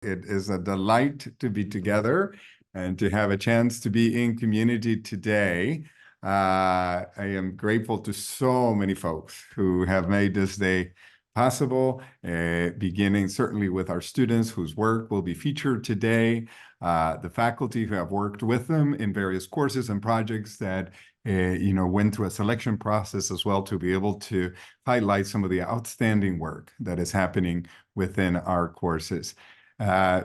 it is a delight to be together and to have a chance to be in community today. I am grateful to so many folks who have made this day possible, beginning certainly with our students whose work will be featured today, the faculty who have worked with them in various courses and projects that went through a selection process as well to be able to highlight some of the outstanding work that is happening within our courses.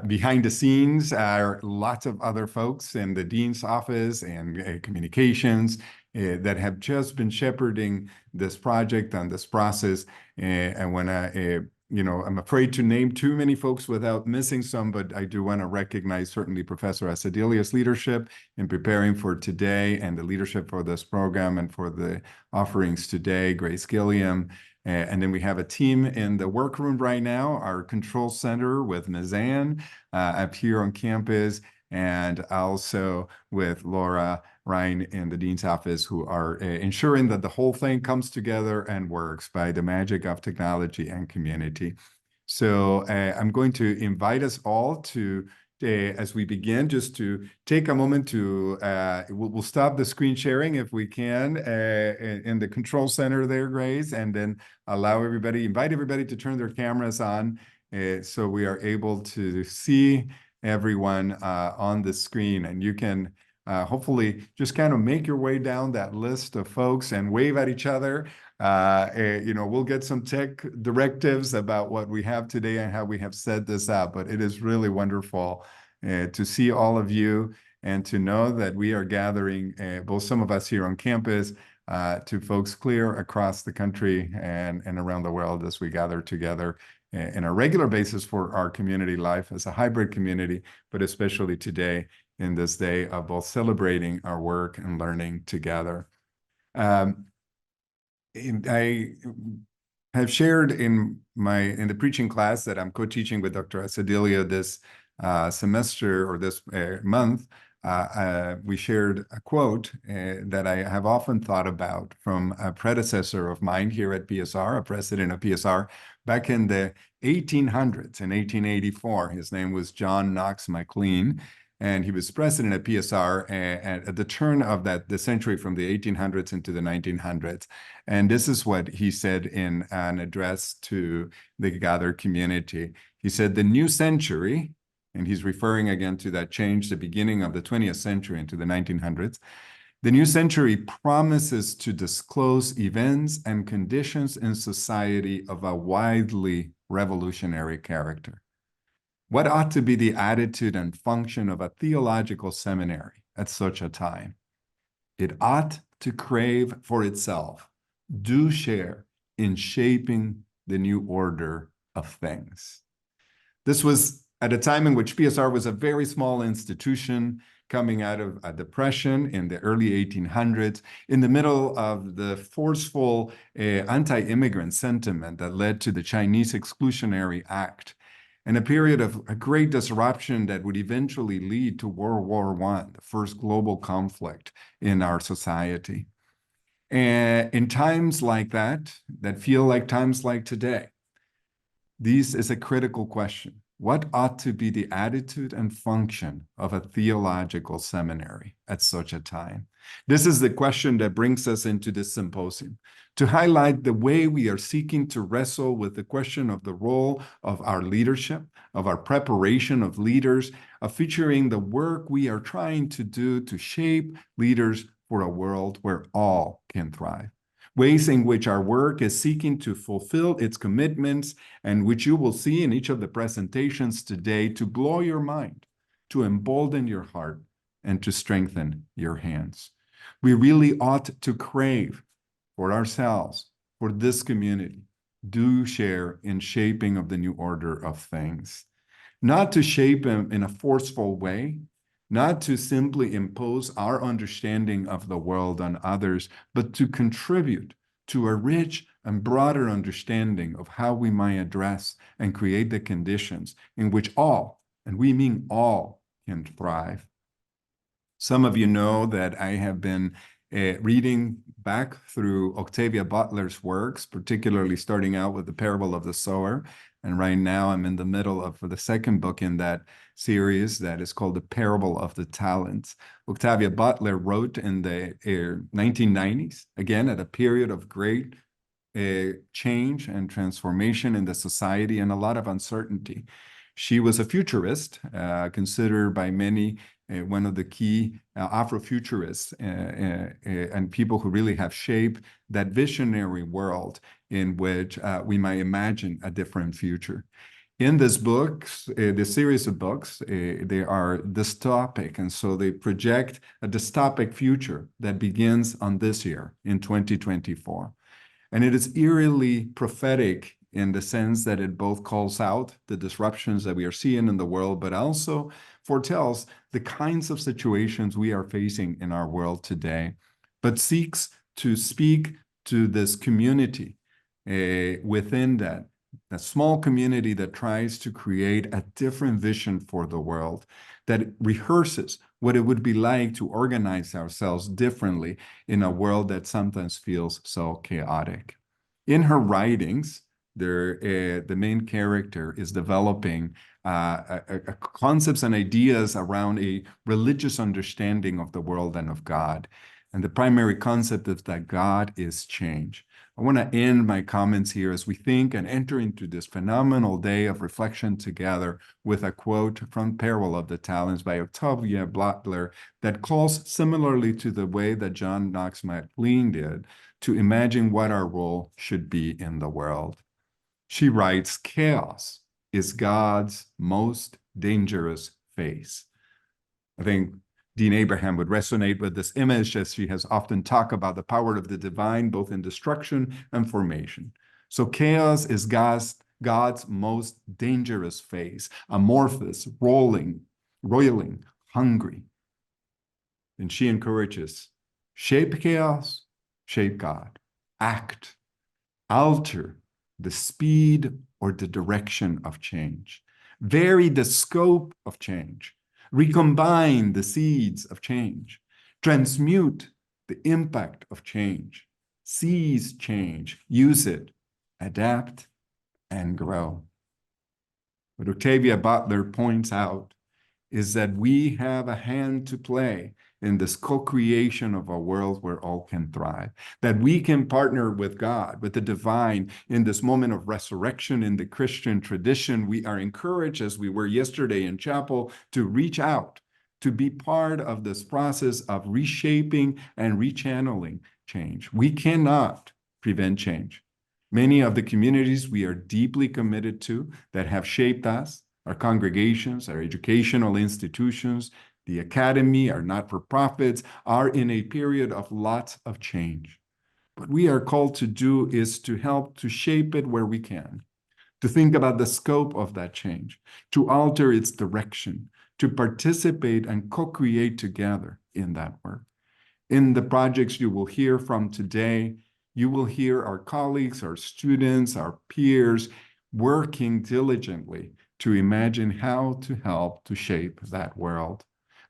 Behind the scenes are lots of other folks in the dean's office and communications that have just been shepherding this project and this process. And when I'm afraid to name too many folks without missing some, but I do want to recognize certainly Professor Asadelia's leadership in preparing for today and the leadership for this program and for the offerings today, Grace Gilliam. And then we have a team in the workroom right now, our control center with Ms. Ann up here on campus, and also with Laura Ryan in the dean's office, who are ensuring that the whole thing comes together and works by the magic of technology and community. So I'm going to invite us all to, as we begin, just to take a moment to, we'll stop the screen sharing if we can in the control center there, Grace, and then invite everybody to turn their cameras on so we are able to see everyone on the screen. And you can hopefully just kind of make your way down that list of folks and wave at each other. We'll get some tech directives about what we have today and how we have set this up, but it is really wonderful to see all of you and to know that we are gathering, both some of us here on campus, to folks clear across the country and around the world as we gather together in a regular basis for our community life as a hybrid community, but especially today in this day of both celebrating our work and learning together. I have shared in the preaching class that I'm co-teaching with Dr. Asadelia this semester or this month. We shared a quote that I have often thought about from a predecessor of mine here at PSR, a president of PSR, back in the 1800s, in 1884. His name was John Knox McLean, and he was president at PSR at the turn of the century, from the 1800s into the 1900s. And this is what he said in an address to the gathered community. He said, "The new century," and he's referring again to that change, the beginning of the 20th century into the 1900s, "the new century promises to disclose events and conditions in society of a widely revolutionary character. What ought to be the attitude and function of a theological seminary at such a time? It ought to crave for itself due share in shaping the new order of things." This was at a time in which PSR was a very small institution coming out of a depression in the early 1800s, in the middle of the forceful anti-immigrant sentiment that led to the Chinese Exclusionary Act, and a period of a great disruption that would eventually lead to World War I, the first global conflict in our society. And in times like that feel like times like today, this is a critical question. What ought to be the attitude and function of a theological seminary at such a time? This is the question that brings us into this symposium, to highlight the way we are seeking to wrestle with the question of the role of our leadership, of our preparation of leaders, of featuring the work we are trying to do to shape leaders for a world where all can thrive. Ways in which our work is seeking to fulfill its commitments, and which you will see in each of the presentations today, to blow your mind, to embolden your heart, and to strengthen your hands. We really ought to crave for ourselves, for this community, due share in shaping of the new order of things. Not to shape them in a forceful way, not to simply impose our understanding of the world on others, but to contribute to a rich and broader understanding of how we might address and create the conditions in which all, and we mean all, can thrive. Some of you know that I have been reading back through Octavia Butler's works, particularly starting out with the Parable of the Sower, And right now I'm in the middle of the second book in that series that is called The Parable of the Talents. Octavia Butler wrote in the 1990s, again, at a period of great change and transformation in the society and a lot of uncertainty. She was a futurist, considered by many one of the key Afrofuturists and people who really have shaped that visionary world in which we might imagine a different future. In this books, this series of books, they are dystopic, and so they project a dystopic future that begins on this year, in 2024. And it is eerily prophetic in the sense that it both calls out the disruptions that we are seeing in the world, but also foretells the kinds of situations we are facing in our world today, but seeks to speak to this community within that small community that tries to create a different vision for the world, that rehearses what it would be like to organize ourselves differently in a world that sometimes feels so chaotic. In her writings, the main character is developing concepts and ideas around a religious understanding of the world and of God. And the primary concept is that God is change. I want to end my comments here as we think and enter into this phenomenal day of reflection together with a quote from Parable of the Talents by Octavia Butler that calls similarly to the way that John Knox McLean did to imagine what our role should be in the world. She writes, "Chaos is God's most dangerous phase." I think Dean Abraham would resonate with this image, as she has often talked about the power of the divine, both in destruction and formation. So chaos is God's most dangerous phase, amorphous, roiling, hungry. And she encourages, shape chaos, shape God, act, alter the speed or the direction of change, vary the scope of change, recombine the seeds of change, transmute the impact of change, seize change, use it, adapt, and grow. What Octavia Butler points out is that we have a hand to play in this co-creation of a world where all can thrive, that we can partner with God, with the divine, in this moment of resurrection in the Christian tradition. We are encouraged, as we were yesterday in chapel, to reach out, to be part of this process of reshaping and rechanneling change. We cannot prevent change. Many of the communities we are deeply committed to that have shaped us, our congregations, our educational institutions, the academy, our not-for-profits, are in a period of lots of change. What we are called to do is to help to shape it where we can, to think about the scope of that change, to alter its direction, to participate and co-create together in that work. In the projects you will hear from today, you will hear our colleagues, our students, our peers working diligently to imagine how to help to shape that world.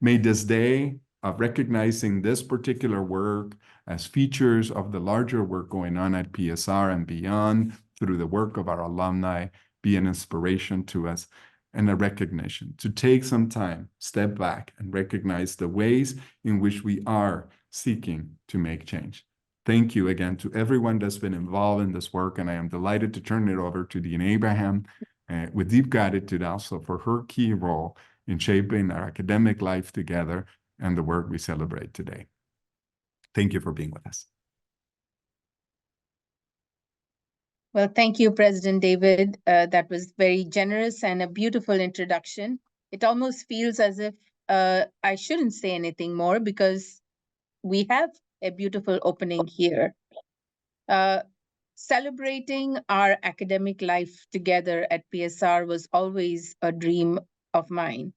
May this day of recognizing this particular work as features of the larger work going on at PSR and beyond through the work of our alumni be an inspiration to us and a recognition to take some time, step back, and recognize the ways in which we are seeking to make change. Thank you again to everyone that's been involved in this work, and I am delighted to turn it over to Dean Abraham with deep gratitude also for her key role in shaping our academic life together and the work we celebrate today. Thank you for being with us. Well, thank you, President David. That was very generous and a beautiful introduction. It almost feels as if I shouldn't say anything more because we have a beautiful opening here. Celebrating our academic life together at PSR was always a dream of mine.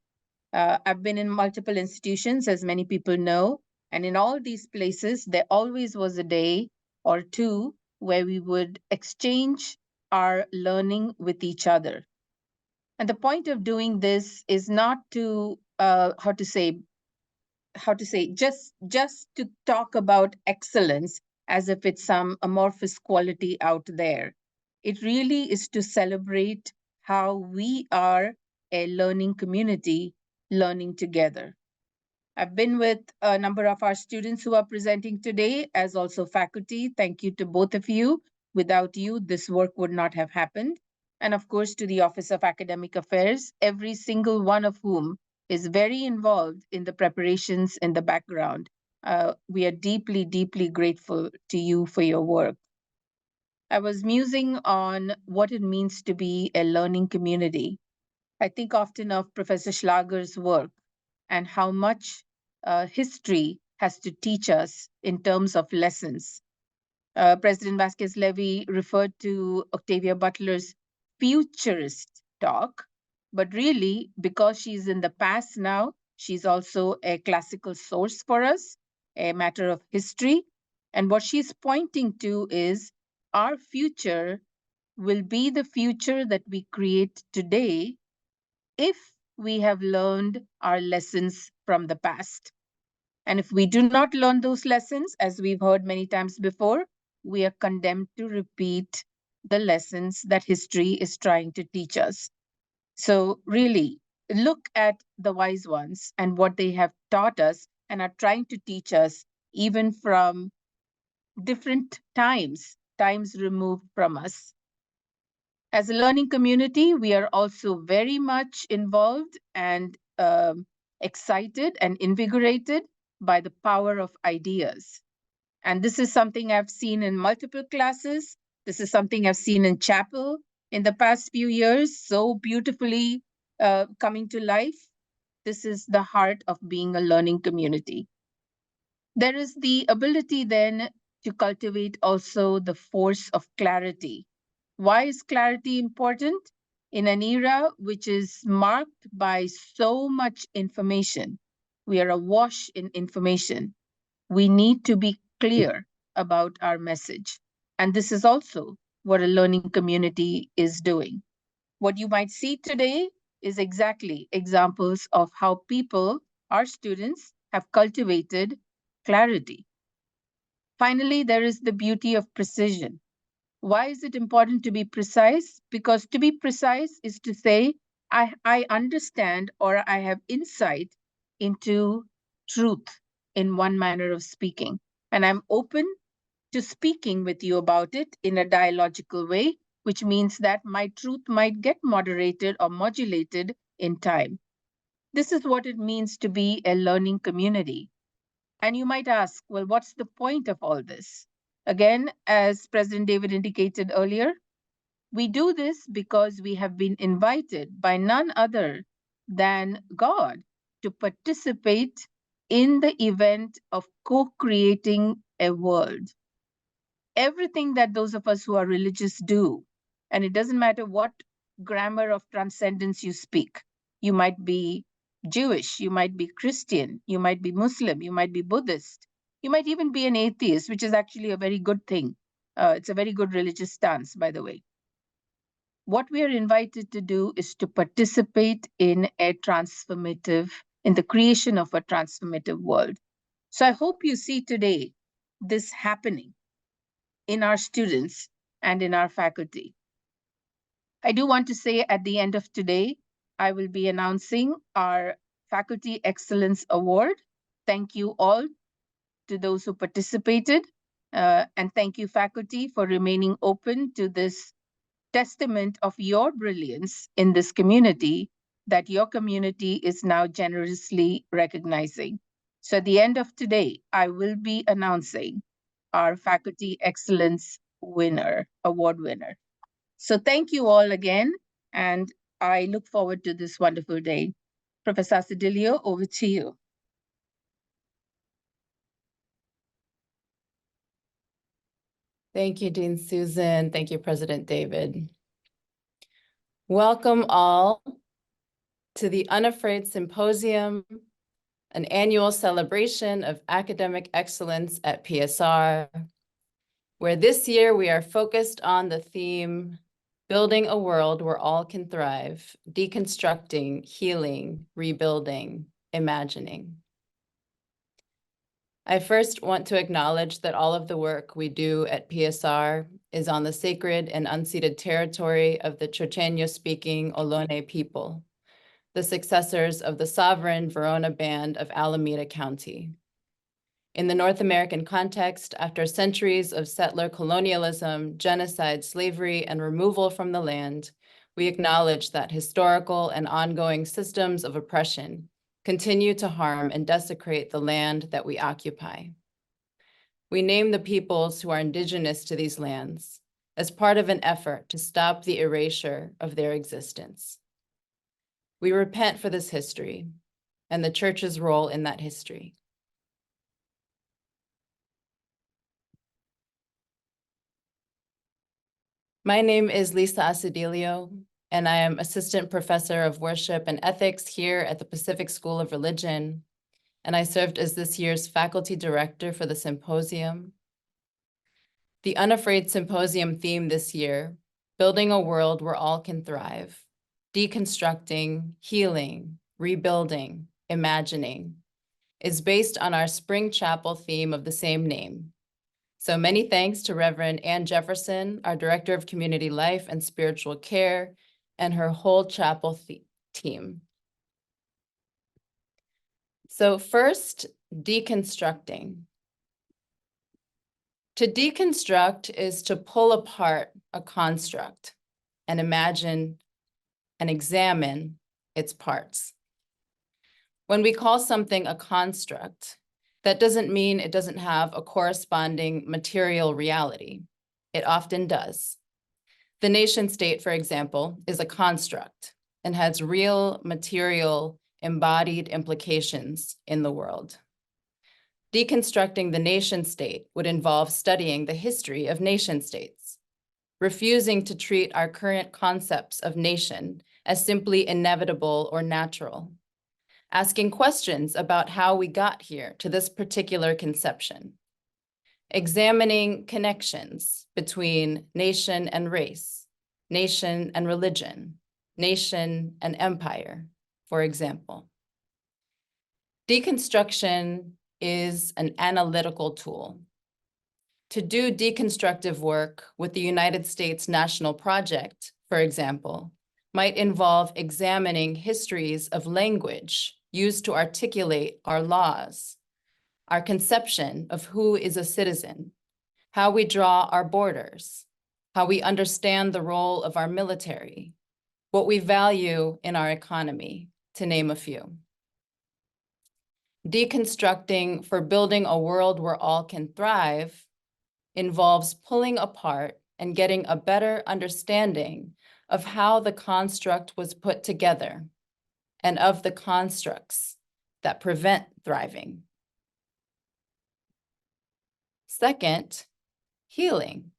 I've been in multiple institutions, as many people know, and in all these places, there always was a day or two where we would exchange our learning with each other. And the point of doing this is not to, just to talk about excellence as if it's some amorphous quality out there. It really is to celebrate how we are a learning community, learning together. I've been with a number of our students who are presenting today, as also faculty. Thank you to both of you. Without you, this work would not have happened. And of course, to the Office of Academic Affairs, every single one of whom is very involved in the preparations in the background. We are deeply, deeply grateful to you for your work. I was musing on what it means to be a learning community. I think often of Professor Schlager's work and how much history has to teach us in terms of lessons. President Vasquez Levy referred to Octavia Butler's futurist talk, but really, because she's in the past now, she's also a classical source for us, a matter of history. And what she's pointing to is our future will be the future that we create today if we have learned our lessons from the past. And if we do not learn those lessons, as we've heard many times before, we are condemned to repeat the lessons that history is trying to teach us. So, really, look at the wise ones and what they have taught us and are trying to teach us, even from different times removed from us. As a learning community, we are also very much involved and excited and invigorated by the power of ideas. And this is something I've seen in multiple classes. This is something I've seen in chapel in the past few years, so beautifully coming to life. This is the heart of being a learning community. There is the ability then to cultivate also the force of clarity. Why is clarity important? In an era which is marked by so much information, we are awash in information. We need to be clear about our message. And this is also what a learning community is doing. What you might see today is exactly examples of how people, our students, have cultivated clarity. Finally, there is the beauty of precision. Why is it important to be precise? Because to be precise is to say, I understand or I have insight into truth in one manner of speaking. And I'm open to speaking with you about it in a dialogical way, which means that my truth might get moderated or modulated in time. This is what it means to be a learning community. And you might ask, well, what's the point of all this? Again, as President David indicated earlier, we do this because we have been invited by none other than God to participate in the event of co-creating a world. Everything that those of us who are religious do, and it doesn't matter what grammar of transcendence you speak, you might be Jewish, you might be Christian, you might be Muslim, you might be Buddhist, you might even be an atheist, which is actually a very good thing. It's a very good religious stance, by the way. What we are invited to do is to participate in the creation of a transformative world. So I hope you see today this happening in our students and in our faculty. I do want to say at the end of today, I will be announcing our Faculty Excellence Award. Thank you all to those who participated. And thank you, faculty, for remaining open to this testament of your brilliance in this community that your community is now generously recognizing. So at the end of today, I will be announcing our Faculty Excellence Award winner. So thank you all again, and I look forward to this wonderful day. Professor Sedilio, over to you. Thank you, Dean Susan. Thank you, President David. Welcome all to the Unafraid Symposium, an annual celebration of academic excellence at PSR, where this year we are focused on the theme, building a world where all can thrive, deconstructing, healing, rebuilding, imagining. I first want to acknowledge that all of the work we do at PSR is on the sacred and unceded territory of the Chochenyo-speaking Ohlone people, the successors of the sovereign Verona Band of Alameda County. In the North American context, after centuries of settler colonialism, genocide, slavery, and removal from the land, we acknowledge that historical and ongoing systems of oppression continue to harm and desecrate the land that we occupy. We name the peoples who are indigenous to these lands as part of an effort to stop the erasure of their existence. We repent for this history and the church's role in that history. My name is Lisa Asedilio, and I am Assistant Professor of Worship and Ethics here at the Pacific School of Religion, and I served as this year's Faculty Director for the symposium. The Unafraid Symposium theme this year, Building a World Where All Can Thrive, Deconstructing, Healing, Rebuilding, Imagining, is based on our Spring Chapel theme of the same name. So many thanks to Reverend Ann Jefferson, our Director of Community Life and Spiritual Care, and her whole chapel team. So first, deconstructing. To deconstruct is to pull apart a construct and imagine and examine its parts. When we call something a construct, that doesn't mean it doesn't have a corresponding material reality. It often does. The nation state, for example, is a construct and has real material embodied implications in the world. Deconstructing the nation state would involve studying the history of nation states, refusing to treat our current concepts of nation as simply inevitable or natural, asking questions about how we got here to this particular conception, examining connections between nation and race, nation and religion, nation and empire, for example. Deconstruction is an analytical tool. To do deconstructive work with the United States National Project, for example, might involve examining histories of language used to articulate our laws, our conception of who is a citizen, how we draw our borders, how we understand the role of our military, what we value in our economy, to name a few. Deconstructing for building a world where all can thrive involves pulling apart and getting a better understanding of how the construct was put together and of the constructs that prevent thriving. Second, healing.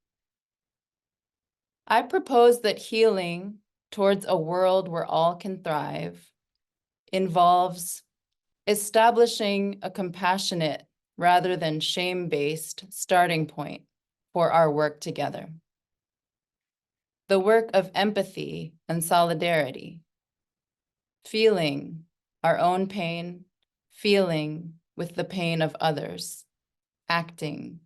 I propose that healing towards a world where all can thrive involves establishing a compassionate rather than shame-based starting point for our work together. The work of empathy and solidarity, feeling our own pain, feeling with the pain of others, acting.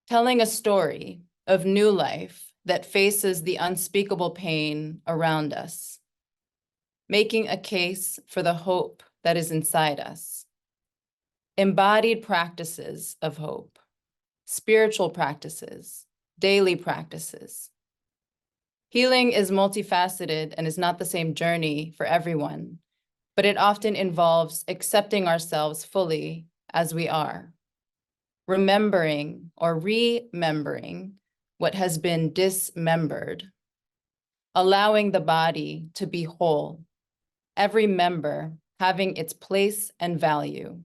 Telling a story of new life that faces the unspeakable pain around us. Making a case for the hope that is inside us. Embodied practices of hope, spiritual practices, daily practices. Healing is multifaceted and is not the same journey for everyone, but it often involves accepting ourselves fully as we are, remembering or remembering what has been dismembered, allowing the body to be whole, every member having its place and value,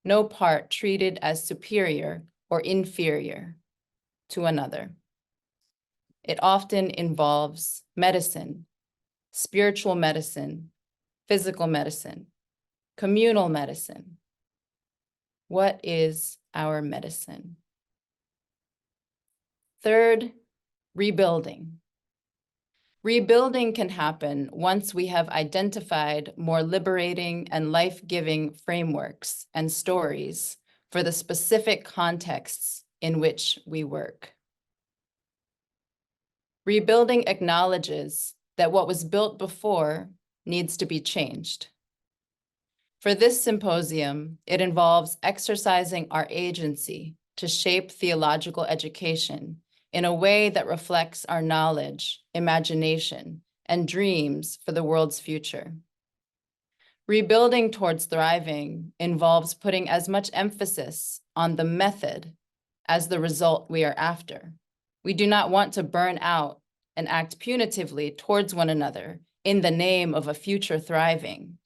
no part treated as superior or inferior to another. It often involves medicine, spiritual medicine, physical medicine, communal medicine. What is our medicine? Third, rebuilding. Rebuilding can happen once we have identified more liberating and life-giving frameworks and stories for the specific contexts in which we work. Rebuilding acknowledges that what was built before needs to be changed. For this symposium, it involves exercising our agency to shape theological education in a way that reflects our knowledge, imagination, and dreams for the world's future. Rebuilding towards thriving involves putting as much emphasis on the method as the result we are after. We do not want to burn out and act punitively towards one another in the name of a future thriving.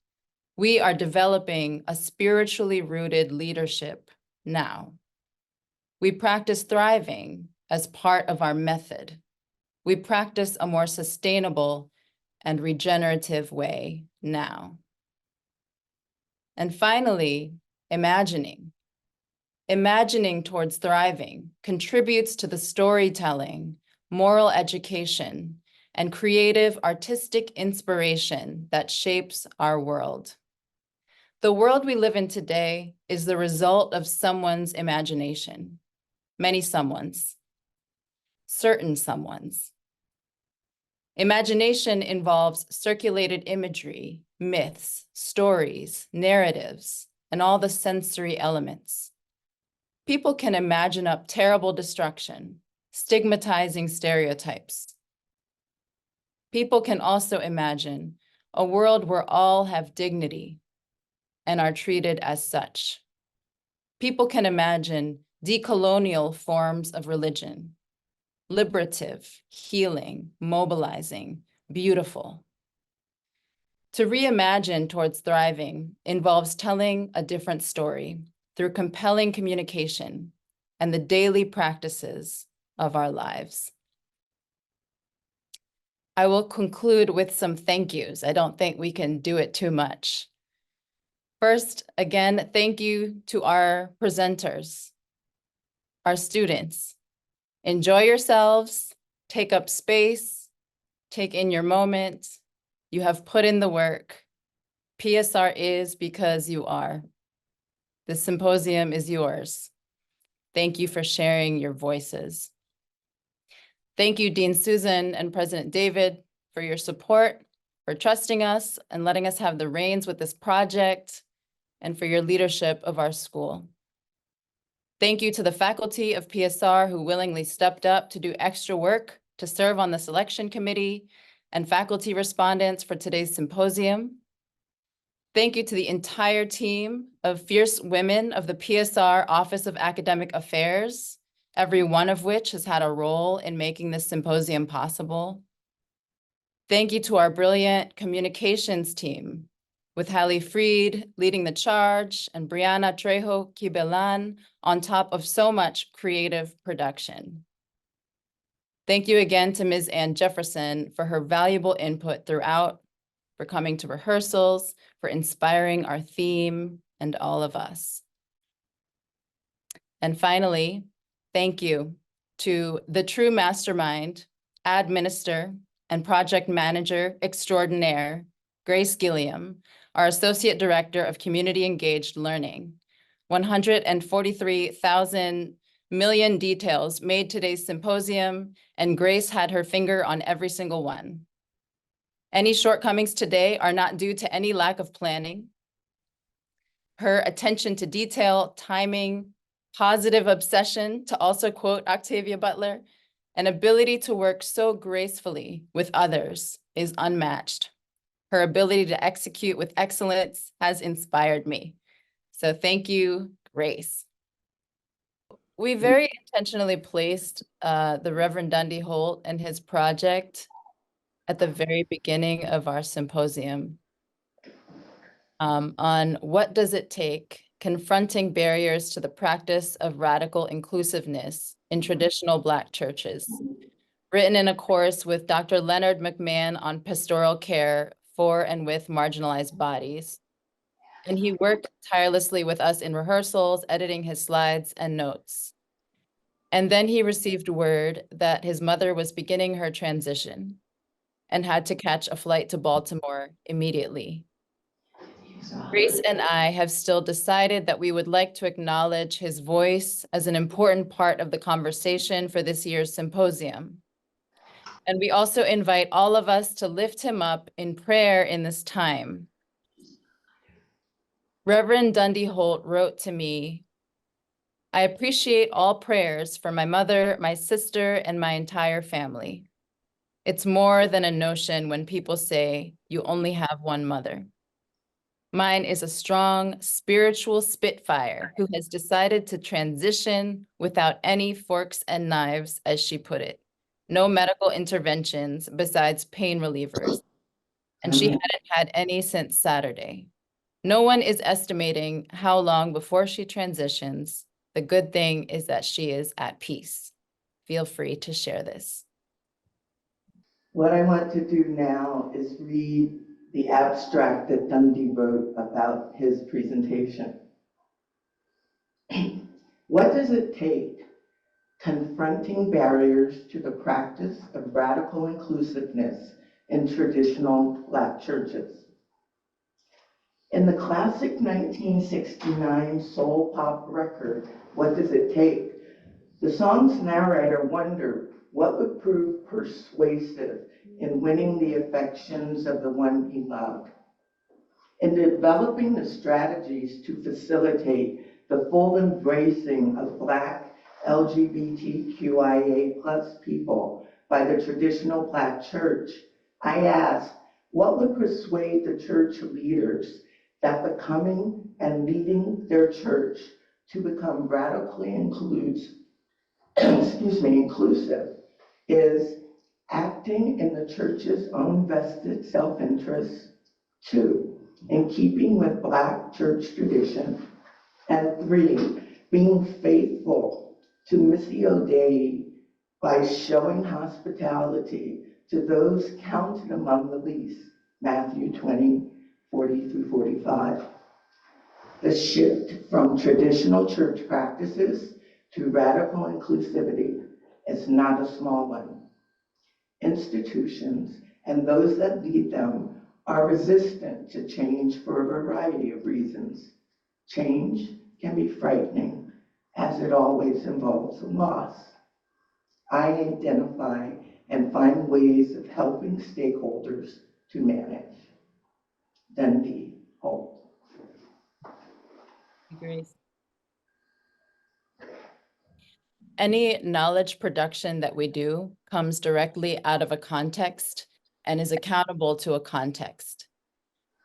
We are developing a spiritually rooted leadership now. We practice thriving as part of our method. We practice a more sustainable and regenerative way now. And finally, imagining. Imagining towards thriving contributes to the storytelling, moral education, and creative artistic inspiration that shapes our world. The world we live in today is the result of someone's imagination, many someones, certain someones. Imagination involves circulated imagery, myths, stories, narratives, and all the sensory elements. People can imagine up terrible destruction, stigmatizing stereotypes. People can also imagine a world where all have dignity and are treated as such. People can imagine decolonial forms of religion, liberative, healing, mobilizing, beautiful. To reimagine towards thriving involves telling a different story through compelling communication and the daily practices of our lives. I will conclude with some thank yous. I don't think we can do it too much. First, again, thank you to our presenters, our students. Enjoy yourselves, take up space, take in your moment. You have put in the work. PSR is because you are. This symposium is yours. Thank you for sharing your voices. Thank you, Dean Susan and President David, for your support, for trusting us and letting us have the reins with this project, and for your leadership of our school. Thank you to the faculty of PSR who willingly stepped up to do extra work to serve on the selection committee, and faculty respondents for today's symposium. Thank you to the entire team of fierce women of the PSR Office of Academic Affairs, every one of which has had a role in making this symposium possible. Thank you to our brilliant communications team, with Hallie Freed leading the charge and Brianna Trejo Kibelan on top of so much creative production. Thank you again to Ms. Ann Jefferson for her valuable input throughout, for coming to rehearsals, for inspiring our theme and all of us. And finally, thank you to the true mastermind, administrator, and project manager extraordinaire, Grace Gilliam, our Associate Director of Community Engaged Learning. 143,000 million details made today's symposium, and Grace had her finger on every single one. Any shortcomings today are not due to any lack of planning. Her attention to detail, timing, positive obsession, to also quote Octavia Butler, and ability to work so gracefully with others is unmatched. Her ability to execute with excellence has inspired me. So thank you, Grace. We very intentionally placed the Reverend Dundee Holt and his project at the very beginning of our symposium on what does it take, confronting barriers to the practice of radical inclusiveness in traditional Black churches, written in a course with Dr. Leonard McMahon on pastoral care for and with marginalized bodies. And he worked tirelessly with us in rehearsals, editing his slides and notes. And then he received word that his mother was beginning her transition and had to catch a flight to Baltimore immediately. Grace and I have still decided that we would like to acknowledge his voice as an important part of the conversation for this year's symposium. And we also invite all of us to lift him up in prayer in this time. Reverend Dundee Holt wrote to me, "I appreciate all prayers for my mother, my sister, and my entire family. It's more than a notion when people say you only have one mother. Mine is a strong spiritual spitfire who has decided to transition without any forks and knives, as she put it. No medical interventions besides pain relievers. And she hadn't had any since Saturday. No one is estimating how long before she transitions. The good thing is that she is at peace. Feel free to share this." What I want to do now is read the abstract that Dundee wrote about his presentation. What does it take? Confronting barriers to the practice of radical inclusiveness in traditional Black churches. In the classic 1969 soul pop record, What Does It Take?, the song's narrator wondered what would prove persuasive in winning the affections of the one he loved. In developing the strategies to facilitate the full embracing of Black LGBTQIA+ people by the traditional Black church, I asked, what would persuade the church leaders that becoming and leading their church to become radically inclusive is acting in the church's own vested self-interest, 2, in keeping with Black church tradition, and 3, being faithful to Missio Dei by showing hospitality to those counted among the least, Matthew 20:40-45. The shift from traditional church practices to radical inclusivity is not a small one. Institutions and those that lead them are resistant to change for a variety of reasons. Change can be frightening, as it always involves loss. I identify and find ways of helping stakeholders to manage. Dundee Holt. Grace. Any knowledge production that we do comes directly out of a context and is accountable to a context.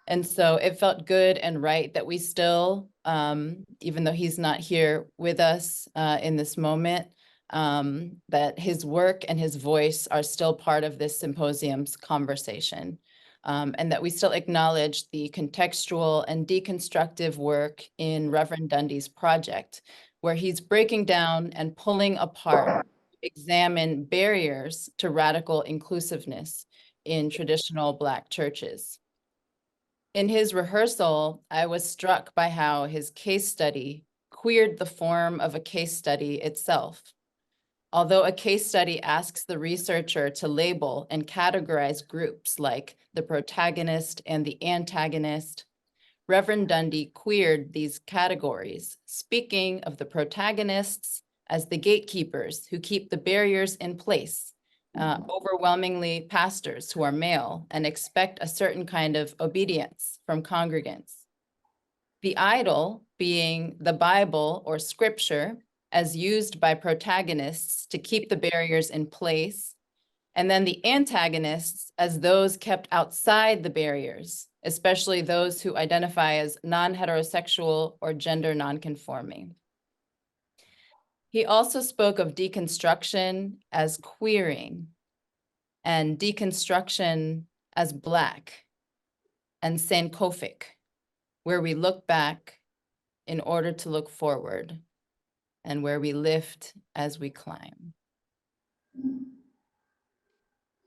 And so it felt good and right that we still, even though he's not here with us in this moment, that his work and his voice are still part of this symposium's conversation. And that we still acknowledge the contextual and deconstructive work in Reverend Dundee's project, where he's breaking down and pulling apart, examine barriers to radical inclusiveness in traditional Black churches. In his rehearsal, I was struck by how his case study queered the form of a case study itself. Although a case study asks the researcher to label and categorize groups like the protagonist and the antagonist, Reverend Dundee queered these categories, speaking of the protagonists as the gatekeepers who keep the barriers in place, overwhelmingly pastors who are male and expect a certain kind of obedience from congregants. The idol being the Bible or scripture as used by protagonists to keep the barriers in place, and then the antagonists as those kept outside the barriers, especially those who identify as non-heterosexual or gender non-conforming. He also spoke of deconstruction as queering, and deconstruction as Black, and Sankhyofic, where we look back in order to look forward, and where we lift as we climb.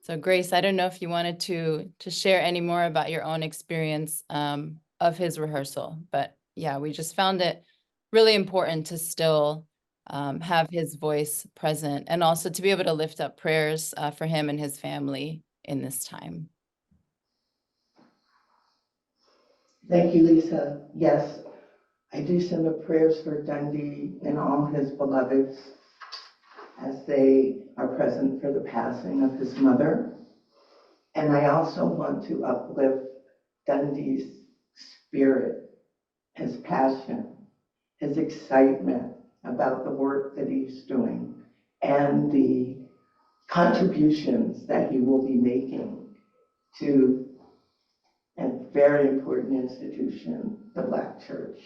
So Grace, I don't know if you wanted to share any more about your own experience of his rehearsal, but yeah, we just found it really important to still have his voice present and also to be able to lift up prayers for him and his family in this time. Thank you, Lisa. Yes, I do send up prayers for Dundee and all his beloveds as they are present for the passing of his mother. And I also want to uplift Dundee's spirit, his passion, his excitement about the work that he's doing and the contributions that he will be making to a very important institution, the Black Church.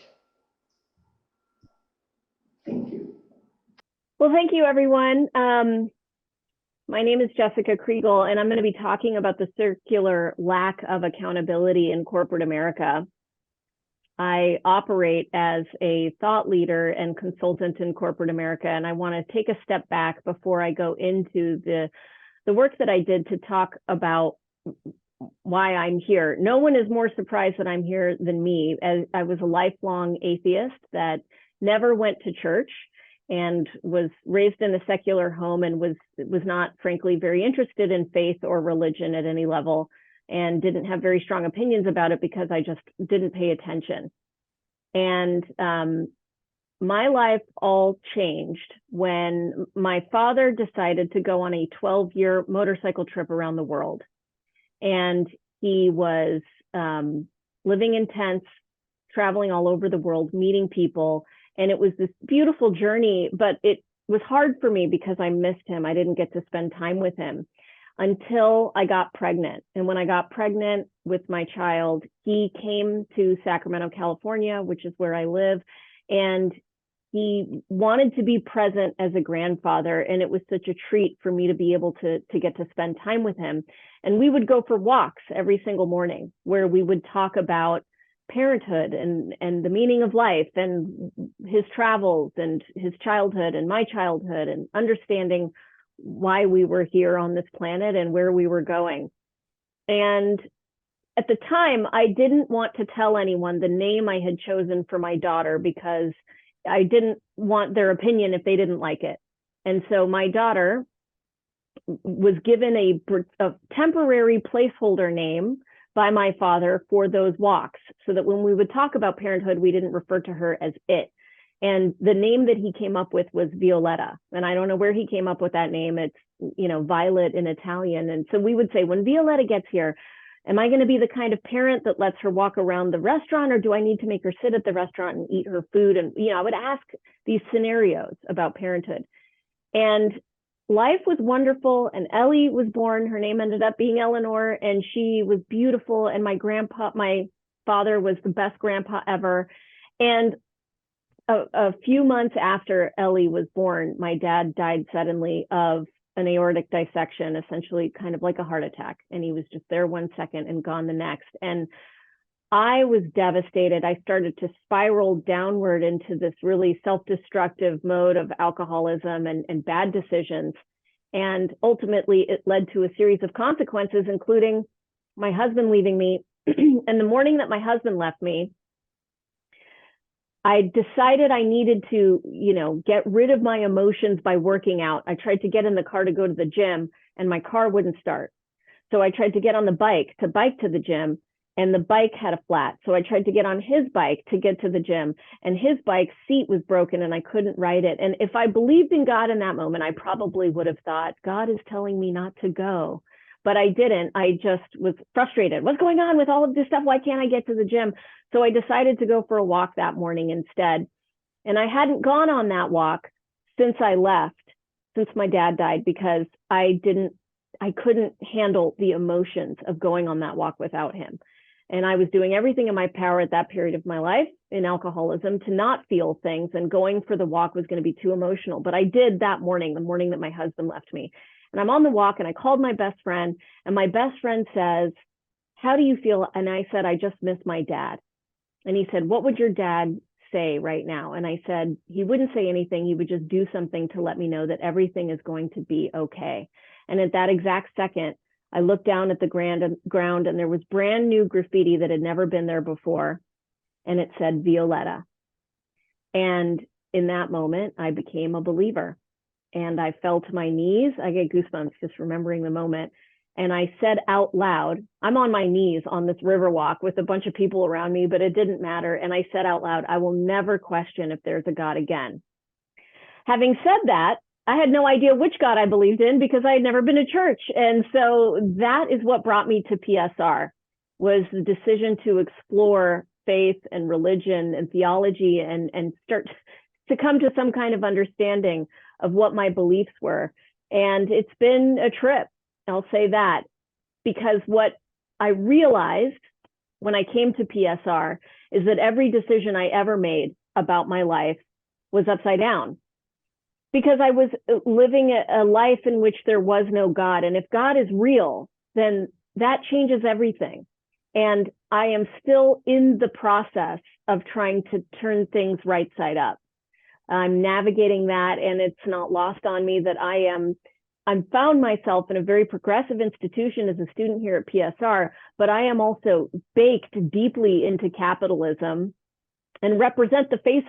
Thank you. Well, thank you, everyone. My name is Jessica Kriegel, and I'm going to be talking about the circular lack of accountability in corporate America. I operate as a thought leader and consultant in corporate America, and I want to take a step back before I go into the work that I did to talk about why I'm here. No one is more surprised that I'm here than me, as I was a lifelong atheist that never went to church and was raised in a secular home and was not, frankly, very interested in faith or religion at any level, and didn't have very strong opinions about it because I just didn't pay attention. And my life all changed when my father decided to go on a 12-year motorcycle trip around the world. And he was living in tents, traveling all over the world, meeting people. And it was this beautiful journey, but it was hard for me because I missed him. I didn't get to spend time with him until I got pregnant. And when I got pregnant with my child, he came to Sacramento, California, which is where I live. And he wanted to be present as a grandfather. And it was such a treat for me to be able to get to spend time with him. And we would go for walks every single morning where we would talk about parenthood and the meaning of life and his travels and his childhood and my childhood and understanding why we were here on this planet and where we were going. And at the time, I didn't want to tell anyone the name I had chosen for my daughter because I didn't want their opinion if they didn't like it. And so my daughter was given a temporary placeholder name by my father for those walks, so that when we would talk about parenthood, we didn't refer to her as it. And the name that he came up with was Violetta. And I don't know where he came up with that name. It's, violet in Italian. And so we would say, when Violetta gets here, am I going to be the kind of parent that lets her walk around the restaurant, or do I need to make her sit at the restaurant and eat her food? And, I would ask these scenarios about parenthood. And life was wonderful, and Ellie was born. Her name ended up being Eleanor, and she was beautiful. And my father was the best grandpa ever. And a few months after Ellie was born, my dad died suddenly of an aortic dissection, essentially kind of like a heart attack. And he was just there 1 second and gone the next. And I was devastated. I started to spiral downward into this really self-destructive mode of alcoholism and bad decisions. And ultimately, it led to a series of consequences, including my husband leaving me. And the morning that my husband left me, I decided I needed to, get rid of my emotions by working out. I tried to get in the car to go to the gym, and my car wouldn't start. So I tried to get on the bike to the gym, and the bike had a flat. So I tried to get on his bike to get to the gym, and his bike seat was broken and I couldn't ride it. And if I believed in God in that moment, I probably would have thought, God is telling me not to go. But I didn't. I just was frustrated. What's going on with all of this stuff? Why can't I get to the gym? So I decided to go for a walk that morning instead. And I hadn't gone on that walk since I left, since my dad died, because I couldn't handle the emotions of going on that walk without him. And I was doing everything in my power at that period of my life in alcoholism to not feel things, and going for the walk was going to be too emotional. But I did that morning, the morning that my husband left me. And I'm on the walk, and I called my best friend, and my best friend says, "How do you feel?" And I said, "I just miss my dad." And he said, "What would your dad say right now?" And I said, "He wouldn't say anything. He would just do something to let me know that everything is going to be okay." And at that exact second, I looked down at the ground, and there was brand new graffiti that had never been there before. And it said Violetta. And in that moment, I became a believer. And I fell to my knees. I get goosebumps just remembering the moment. And I said out loud, I'm on my knees on this river walk with a bunch of people around me, but it didn't matter. And I said out loud, I will never question if there's a God again. Having said that, I had no idea which God I believed in because I had never been to church. And so that is what brought me to PSR, was the decision to explore faith and religion and theology and start to come to some kind of understanding of what my beliefs were. And it's been a trip, I'll say that, because what I realized when I came to PSR is that every decision I ever made about my life was upside down, because I was living a life in which there was no God. And if God is real, then that changes everything. And I am still in the process of trying to turn things right side up. I'm navigating that, and it's not lost on me that I'm found myself in a very progressive institution as a student here at PSR, but I am also baked deeply into capitalism and represent the face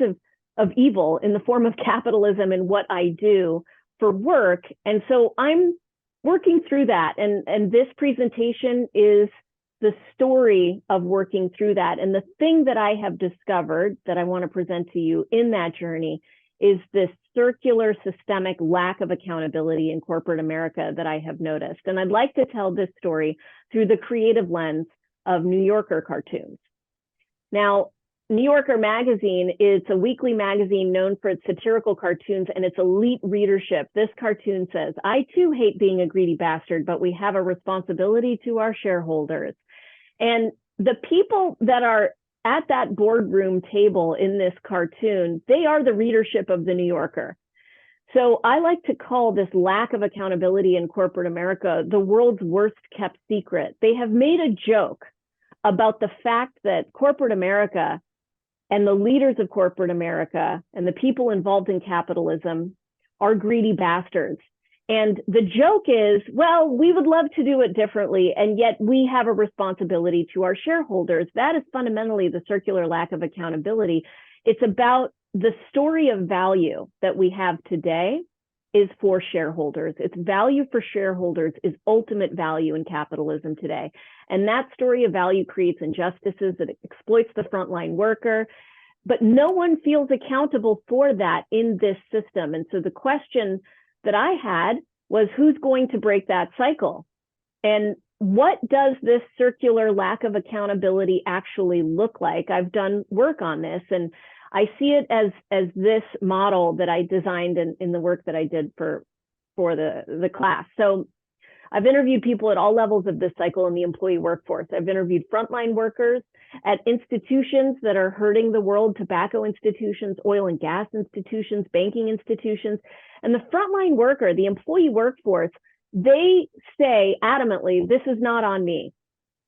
of evil in the form of capitalism in what I do for work. And so I'm working through that. And this presentation is the story of working through that. And the thing that I have discovered that I want to present to you in that journey is this circular systemic lack of accountability in corporate America that I have noticed. And I'd like to tell this story through the creative lens of New Yorker cartoons. Now, New Yorker magazine is a weekly magazine known for its satirical cartoons and its elite readership. This cartoon says, I too hate being a greedy bastard, but we have a responsibility to our shareholders. And the people that are at that boardroom table in this cartoon, they are the readership of the New Yorker. So I like to call this lack of accountability in corporate America the world's worst kept secret. They have made a joke about the fact that corporate America and the leaders of corporate America and the people involved in capitalism are greedy bastards. And the joke is, well, we would love to do it differently, and yet we have a responsibility to our shareholders. That is fundamentally the circular lack of accountability. It's about the story of value that we have today is for shareholders. Its value for shareholders is ultimate value in capitalism today. And that story of value creates injustices, that exploits the frontline worker, but no one feels accountable for that in this system. And so the question that I had was, who's going to break that cycle? And what does this circular lack of accountability actually look like? I've done work on this, and I see it as this model that I designed in the work that I did for the class. So I've interviewed people at all levels of this cycle in the employee workforce. I've interviewed frontline workers at institutions that are hurting the world, tobacco institutions, oil and gas institutions, banking institutions. And the frontline worker, the employee workforce, they say adamantly, this is not on me.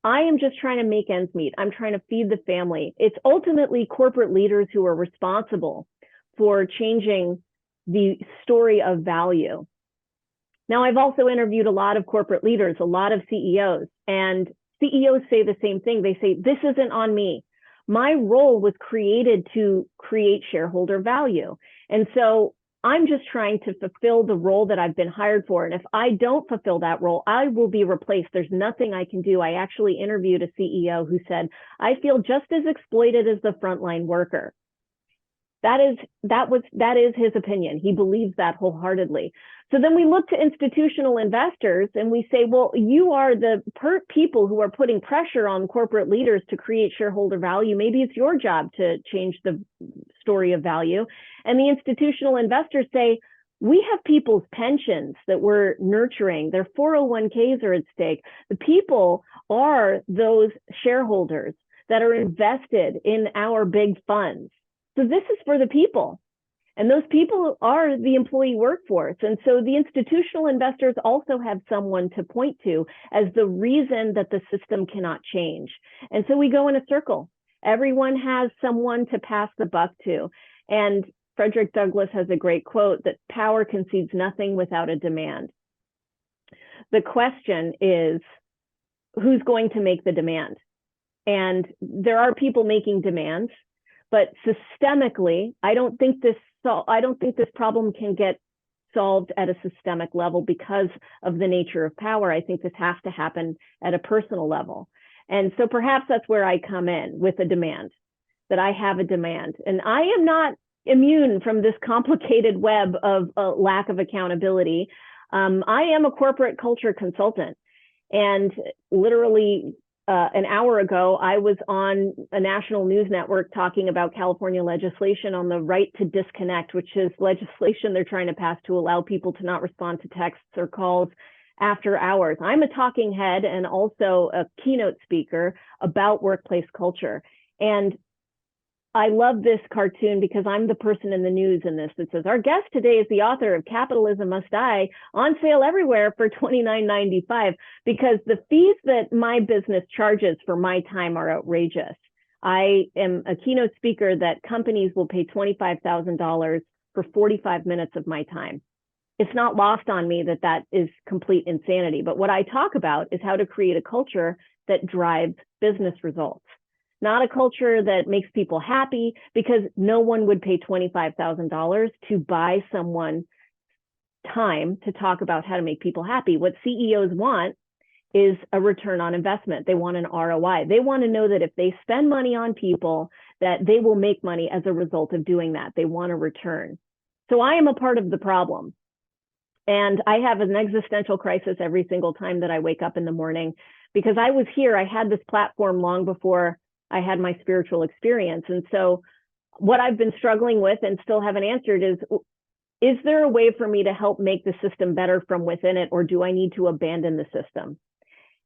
I am just trying to make ends meet. I'm trying to feed the family. It's ultimately corporate leaders who are responsible for changing the story of value. Now, I've also interviewed a lot of corporate leaders, a lot of CEOs, and CEOs say the same thing. They say, this isn't on me. My role was created to create shareholder value. And so I'm just trying to fulfill the role that I've been hired for. And if I don't fulfill that role, I will be replaced. There's nothing I can do. I actually interviewed a CEO who said, I feel just as exploited as the frontline worker. That is his opinion. He believes that wholeheartedly. So then we look to institutional investors and we say, well, you are the people who are putting pressure on corporate leaders to create shareholder value. Maybe it's your job to change the story of value. And the institutional investors say, we have people's pensions that we're nurturing. Their 401ks are at stake. The people are those shareholders that are invested in our big funds. So this is for the people. And those people are the employee workforce. And so the institutional investors also have someone to point to as the reason that the system cannot change. And so we go in a circle. Everyone has someone to pass the buck to. And Frederick Douglass has a great quote that power concedes nothing without a demand. The question is, who's going to make the demand? And there are people making demands, but systemically, I don't think this problem can get solved at a systemic level because of the nature of power. I think this has to happen at a personal level. And so perhaps that's where I come in with a demand, that I have a demand. And I am not immune from this complicated web of a lack of accountability. I am a corporate culture consultant. And literally an hour ago, I was on a national news network talking about California legislation on the right to disconnect, which is legislation they're trying to pass to allow people to not respond to texts or calls after hours. I'm a talking head and also a keynote speaker about workplace culture. And I love this cartoon because I'm the person in the news in this that says, our guest today is the author of Capitalism Must Die, on sale everywhere for $29.95, because the fees that my business charges for my time are outrageous. I am a keynote speaker that companies will pay $25,000 for 45 minutes of my time. It's not lost on me that that is complete insanity, but what I talk about is how to create a culture that drives business results. Not a culture that makes people happy, because no one would pay $25,000 to buy someone time to talk about how to make people happy. What CEOs want is a return on investment. They want an ROI. They want to know that if they spend money on people, that they will make money as a result of doing that. They want a return. So I am a part of the problem. And I have an existential crisis every single time that I wake up in the morning, because I was here, I had this platform long before I had my spiritual experience. And so what I've been struggling with and still haven't answered is there a way for me to help make the system better from within it, or do I need to abandon the system?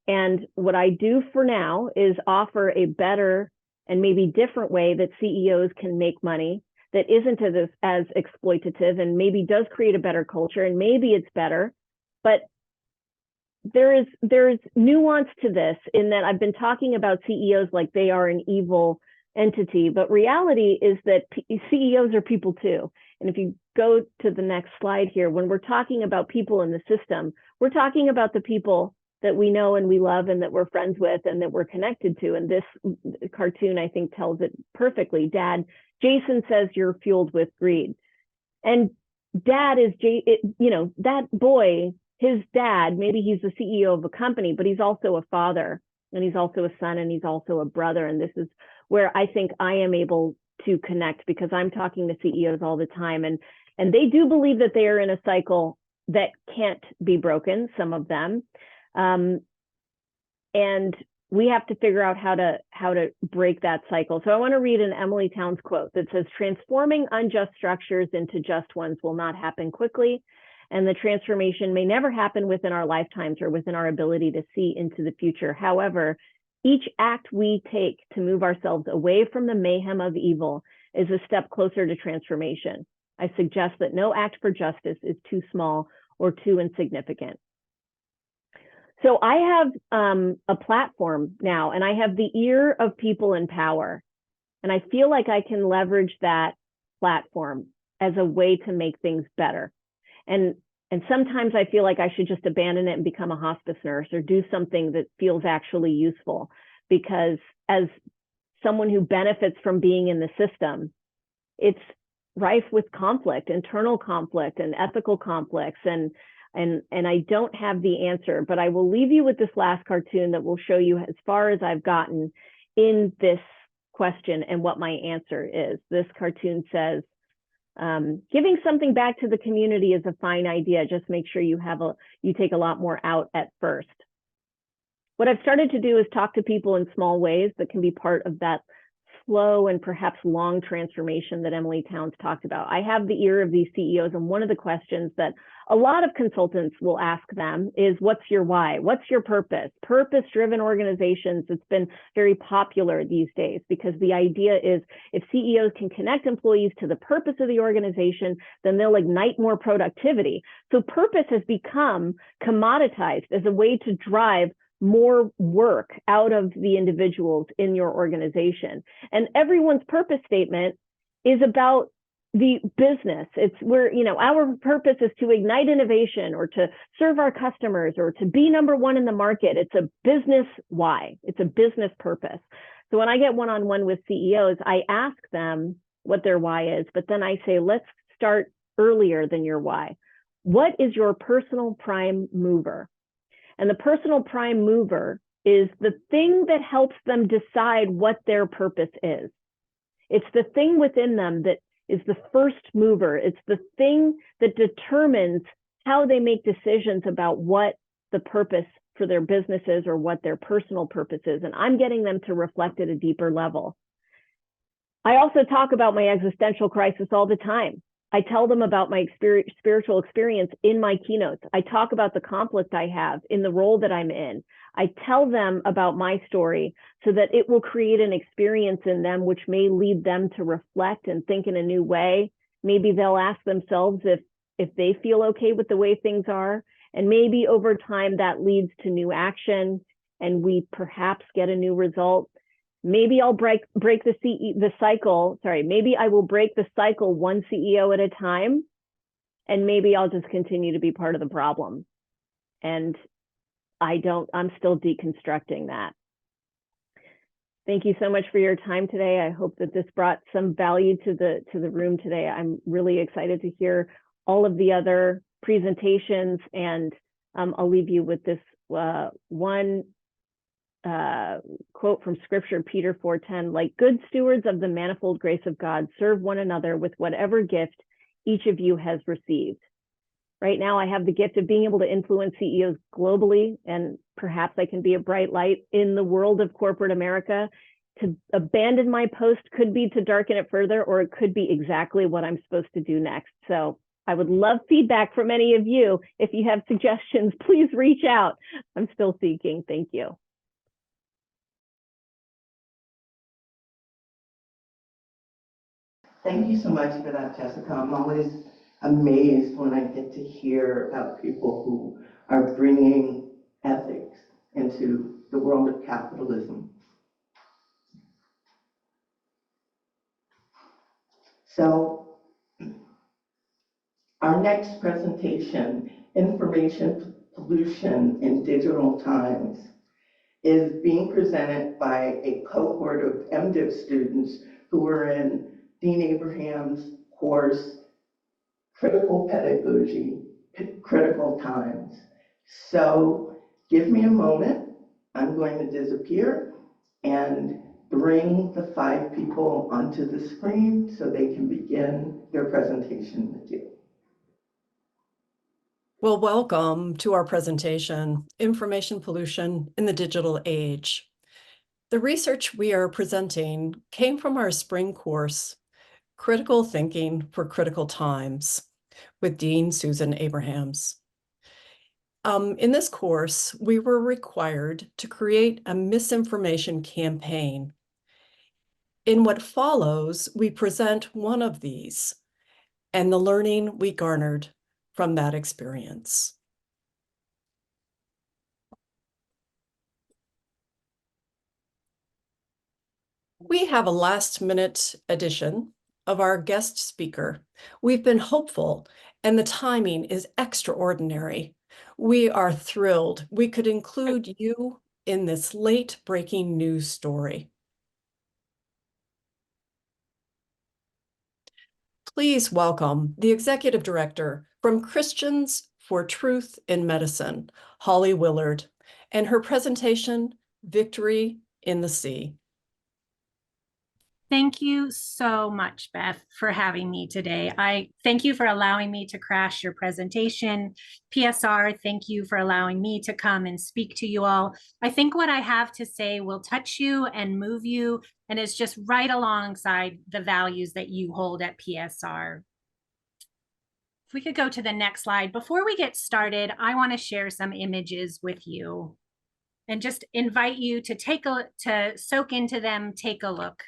And what I do for now is offer a better and maybe different way that CEOs can make money that isn't as exploitative, and maybe does create a better culture, and maybe it's better, but there's nuance to this, in that I've been talking about CEOs like they are an evil entity, but reality is that CEOs are people too. And if you go to the next slide here, when we're talking about people in the system, we're talking about the people that we know and we love and that we're friends with and that we're connected to. And this cartoon, I think, tells it perfectly. Jason says you're fueled with greed. And Dad is, that boy, his dad, maybe he's the CEO of a company, but he's also a father, and he's also a son, and he's also a brother. And this is where I think I am able to connect, because I'm talking to CEOs all the time, and they do believe that they are in a cycle that can't be broken, some of them. And we have to figure out how to break that cycle. So I want to read an Emily Towns quote that says, transforming unjust structures into just ones will not happen quickly. And the transformation may never happen within our lifetimes or within our ability to see into the future. However, each act we take to move ourselves away from the mayhem of evil is a step closer to transformation. I suggest that no act for justice is too small or too insignificant. So I have a platform now, and I have the ear of people in power. And I feel like I can leverage that platform as a way to make things better. And sometimes I feel like I should just abandon it and become a hospice nurse, or do something that feels actually useful, because as someone who benefits from being in the system, it's rife with conflict, internal conflict and ethical conflicts. And I don't have the answer, but I will leave you with this last cartoon that will show you as far as I've gotten in this question and what my answer is. This cartoon says, giving something back to the community is a fine idea. Just make sure you take a lot more out at first. What I've started to do is talk to people in small ways that can be part of that slow and perhaps long transformation that Emily Towns talked about. I have the ear of these CEOs, and one of the questions that a lot of consultants will ask them is, what's your why? What's your purpose? Purpose-driven organizations, it's been very popular these days, because the idea is if CEOs can connect employees to the purpose of the organization, then they'll ignite more productivity. So purpose has become commoditized as a way to drive more work out of the individuals in your organization. And everyone's purpose statement is about the business. It's where, our purpose is to ignite innovation, or to serve our customers, or to be number one in the market. It's a business why. It's a business purpose. So when I get one-on-one with CEOs, I ask them what their why is, but then I say, let's start earlier than your why. What is your personal prime mover? And the personal prime mover is the thing that helps them decide what their purpose is. It's the thing within them that is the first mover. It's the thing that determines how they make decisions about what the purpose for their business is or what their personal purpose is. And I'm getting them to reflect at a deeper level. I also talk about my existential crisis all the time. I tell them about my spiritual experience in my keynotes. I talk about the conflict I have in the role that I'm in. I tell them about my story so that it will create an experience in them which may lead them to reflect and think in a new way. Maybe they'll ask themselves if they feel okay with the way things are. And maybe over time that leads to new action and we perhaps get a new result. Maybe I'll break the cycle. Sorry, maybe I will break the cycle one CEO at a time, and maybe I'll just continue to be part of the problem. And I'm still deconstructing that. Thank you so much for your time today. I hope that this brought some value to the room today. I'm really excited to hear all of the other presentations, and I'll leave you with this one quote from scripture, Peter 4:10, like good stewards of the manifold grace of God, serve one another with whatever gift each of you has received. Right now, I have the gift of being able to influence CEOs globally, and perhaps I can be a bright light in the world of corporate America. To abandon my post could be to darken it further, or it could be exactly what I'm supposed to do next. So I would love feedback from any of you. If you have suggestions, please reach out. I'm still seeking. Thank you. Thank you so much for that, Jessica. I'm always amazed when I get to hear about people who are bringing ethics into the world of capitalism. So our next presentation, Information Pollution in Digital Times, is being presented by a cohort of MDiv students who were in Dean Abraham's course, Critical Pedagogy, Critical Times. So give me a moment. I'm going to disappear and bring the 5 people onto the screen so they can begin their presentation with you. Well, welcome to our presentation, Information Pollution in the Digital Age. The research we are presenting came from our spring course, Critical Thinking for Critical Times, with Dean Susan Abrahams. In this course, we were required to create a misinformation campaign. In what follows, we present one of these and the learning we garnered from that experience. We have a last-minute edition of our guest speaker. We've been hopeful, and the timing is extraordinary. We are thrilled we could include you in this late-breaking news story. Please welcome the Executive Director from Christians for Truth in Medicine, Holly Willard, and her presentation, Victory in the Sea. Thank you so much, Beth, for having me today. I thank you for allowing me to crash your presentation. PSR, thank you for allowing me to come and speak to you all. I think what I have to say will touch you and move you, and is just right alongside the values that you hold at PSR. If we could go to the next slide. Before we get started, I want to share some images with you and just invite you to soak into them, take a look.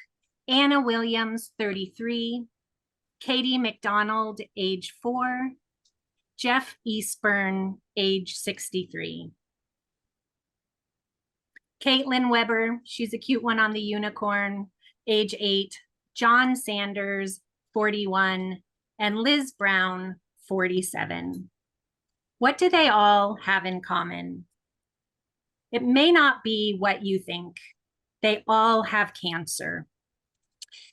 Anna Williams, 33, Katie McDonald, age 4, Jeff Eastburn, age 63. Caitlin Weber, she's a cute one on the unicorn, age 8, John Sanders, 41, and Liz Brown, 47. What do they all have in common? It may not be what you think. They all have cancer.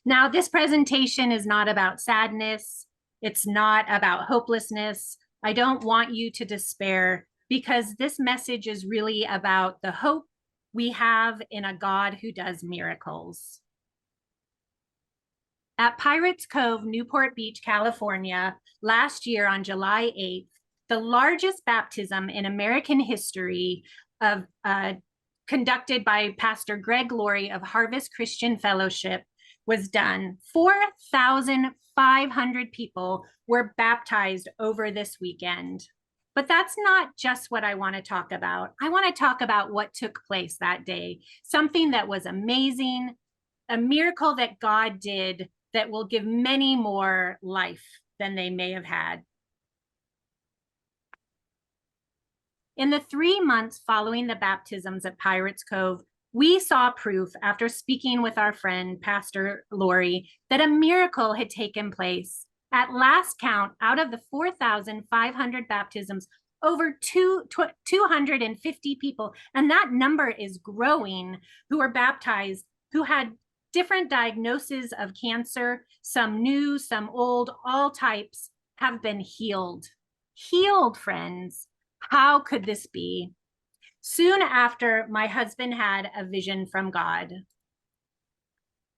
Now, this presentation is not about sadness. It's not about hopelessness I don't want you to despair, because this message is really about the hope we have in a God who does miracles. At Pirates Cove, Newport Beach, California, last year on July 8th, the largest baptism in American history conducted by Pastor Greg Laurie of Harvest Christian Fellowship was done. 4,500 people were baptized over this weekend. But that's not just what I want to talk about. I want to talk about what took place that day, something that was amazing, a miracle that God did that will give many more life than they may have had. In the 3 months following the baptisms at Pirates Cove, we saw proof, after speaking with our friend, Pastor Laurie, that a miracle had taken place. At last count, out of the 4,500 baptisms, over 250 people, and that number is growing, who were baptized, who had different diagnoses of cancer, some new, some old, all types, have been healed. Healed, friends. How could this be? Soon after, my husband had a vision from God.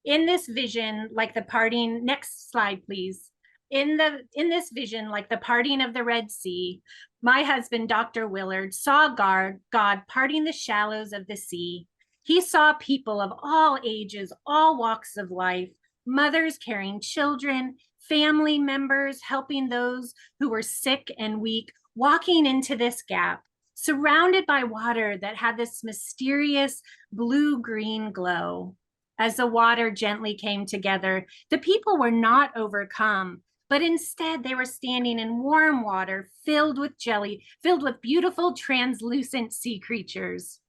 In this vision, like the parting, next slide, please. In this vision, like the parting of the Red Sea, my husband, Dr. Willard, saw God parting the shallows of the sea. He saw people of all ages, all walks of life, mothers carrying children, family members helping those who were sick and weak, walking into this gap, surrounded by water that had this mysterious blue-green glow. As the water gently came together, the people were not overcome, but instead they were standing in warm water filled with jelly, filled with beautiful translucent sea creatures.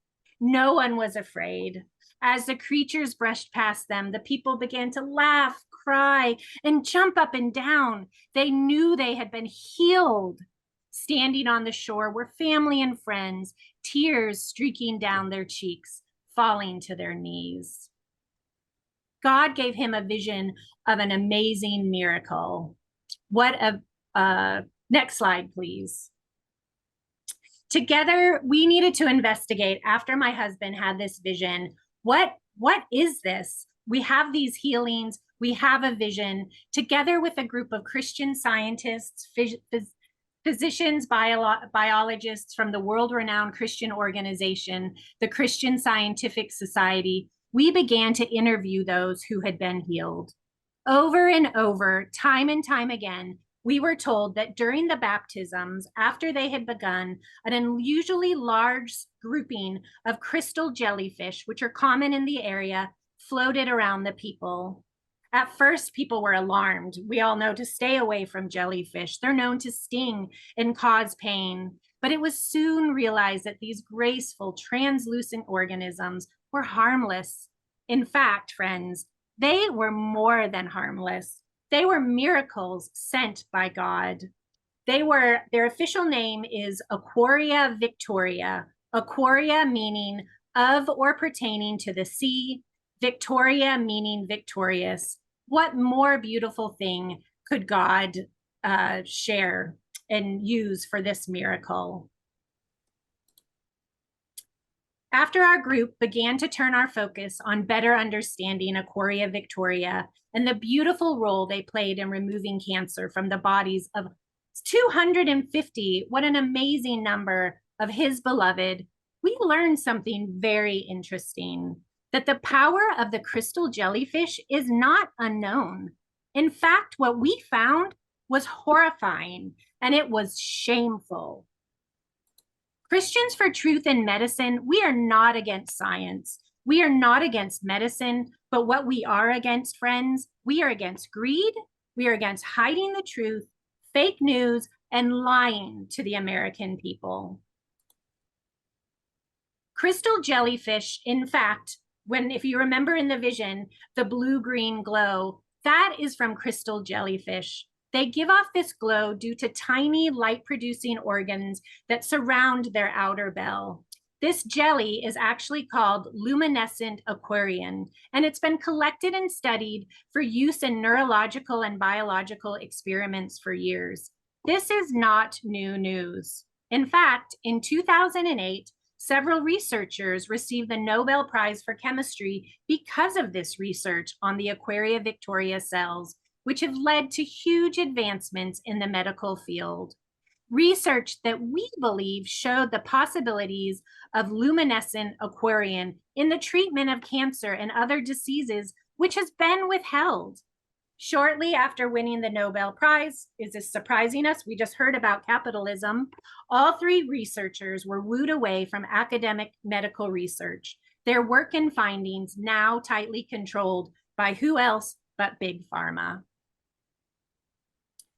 No one was afraid. As the creatures brushed past them, the people began to laugh, cry, and jump up and down. They knew they had been healed. Standing on the shore were family and friends, tears streaking down their cheeks, falling to their knees. God gave him a vision of an amazing miracle. Next slide, please. Together, we needed to investigate, after my husband had this vision, what is this? We have these healings, we have a vision, together with a group of Christian scientists, physicians, biologists from the world-renowned Christian organization, the Christian Scientific Society. We began to interview those who had been healed. Over and over, time and time again, we were told that during the baptisms, after they had begun, an unusually large grouping of crystal jellyfish, which are common in the area, floated around the people. At first, people were alarmed. We all know to stay away from jellyfish. They're known to sting and cause pain. But it was soon realized that these graceful, translucent organisms were harmless. In fact, friends, they were more than harmless. They were miracles sent by God. Their official name is Aquaria Victoria. Aquaria meaning of or pertaining to the sea, Victoria meaning victorious. What more beautiful thing could God share and use for this miracle? After our group began to turn our focus on better understanding Aquaria Victoria and the beautiful role they played in removing cancer from the bodies of 250, what an amazing number, of his beloved, we learned something very interesting, that the power of the crystal jellyfish is not unknown. In fact, what we found was horrifying, and it was shameful. Christians for Truth in Medicine, we are not against science. We are not against medicine, but what we are against, friends, we are against greed, we are against hiding the truth, fake news, and lying to the American people. Crystal jellyfish, in fact, if you remember in the vision, the blue-green glow, that is from crystal jellyfish. They give off this glow due to tiny light-producing organs that surround their outer bell. This jelly is actually called luminescent aquarium, and it's been collected and studied for use in neurological and biological experiments for years. This is not new news. In fact, in 2008, several researchers received the Nobel Prize for Chemistry because of this research on the Aquaria Victoria cells, which have led to huge advancements in the medical field. Research that we believe showed the possibilities of luminescent aquarium in the treatment of cancer and other diseases, which has been withheld. Shortly after winning the Nobel Prize, is this surprising us? We just heard about capitalism. All three researchers were wooed away from academic medical research, their work and findings now tightly controlled by who else but Big Pharma.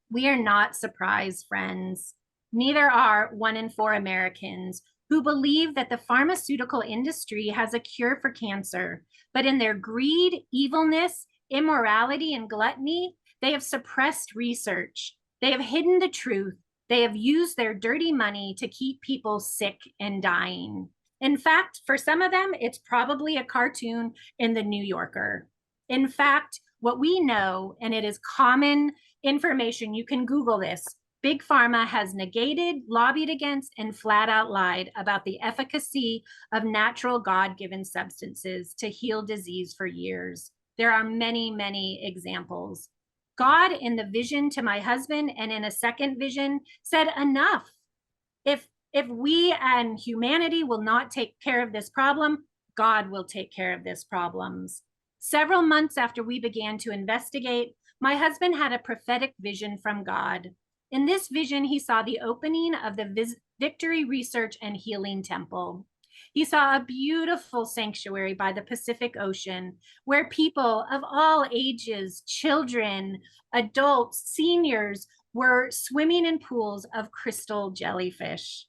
We are not surprised, friends. Neither are 1 in 4 Americans who believe that the pharmaceutical industry has a cure for cancer, but in their greed, evilness, immorality, and gluttony, they have suppressed research. They have hidden the truth. They have used their dirty money to keep people sick and dying. In fact, for some of them, it's probably a cartoon in the New Yorker. In fact, what we know, and it is common information, you can Google this, Big Pharma has negated, lobbied against, and flat out lied about the efficacy of natural God-given substances to heal disease for years. There are many, many examples. God, in the vision to my husband and in a second vision, said enough. If we and humanity will not take care of this problem, God will take care of this problems. Several months after we began to investigate, my husband had a prophetic vision from God. In this vision, he saw the opening of the Victory Research and Healing Temple. He saw a beautiful sanctuary by the Pacific Ocean where people of all ages, children, adults, seniors, were swimming in pools of crystal jellyfish.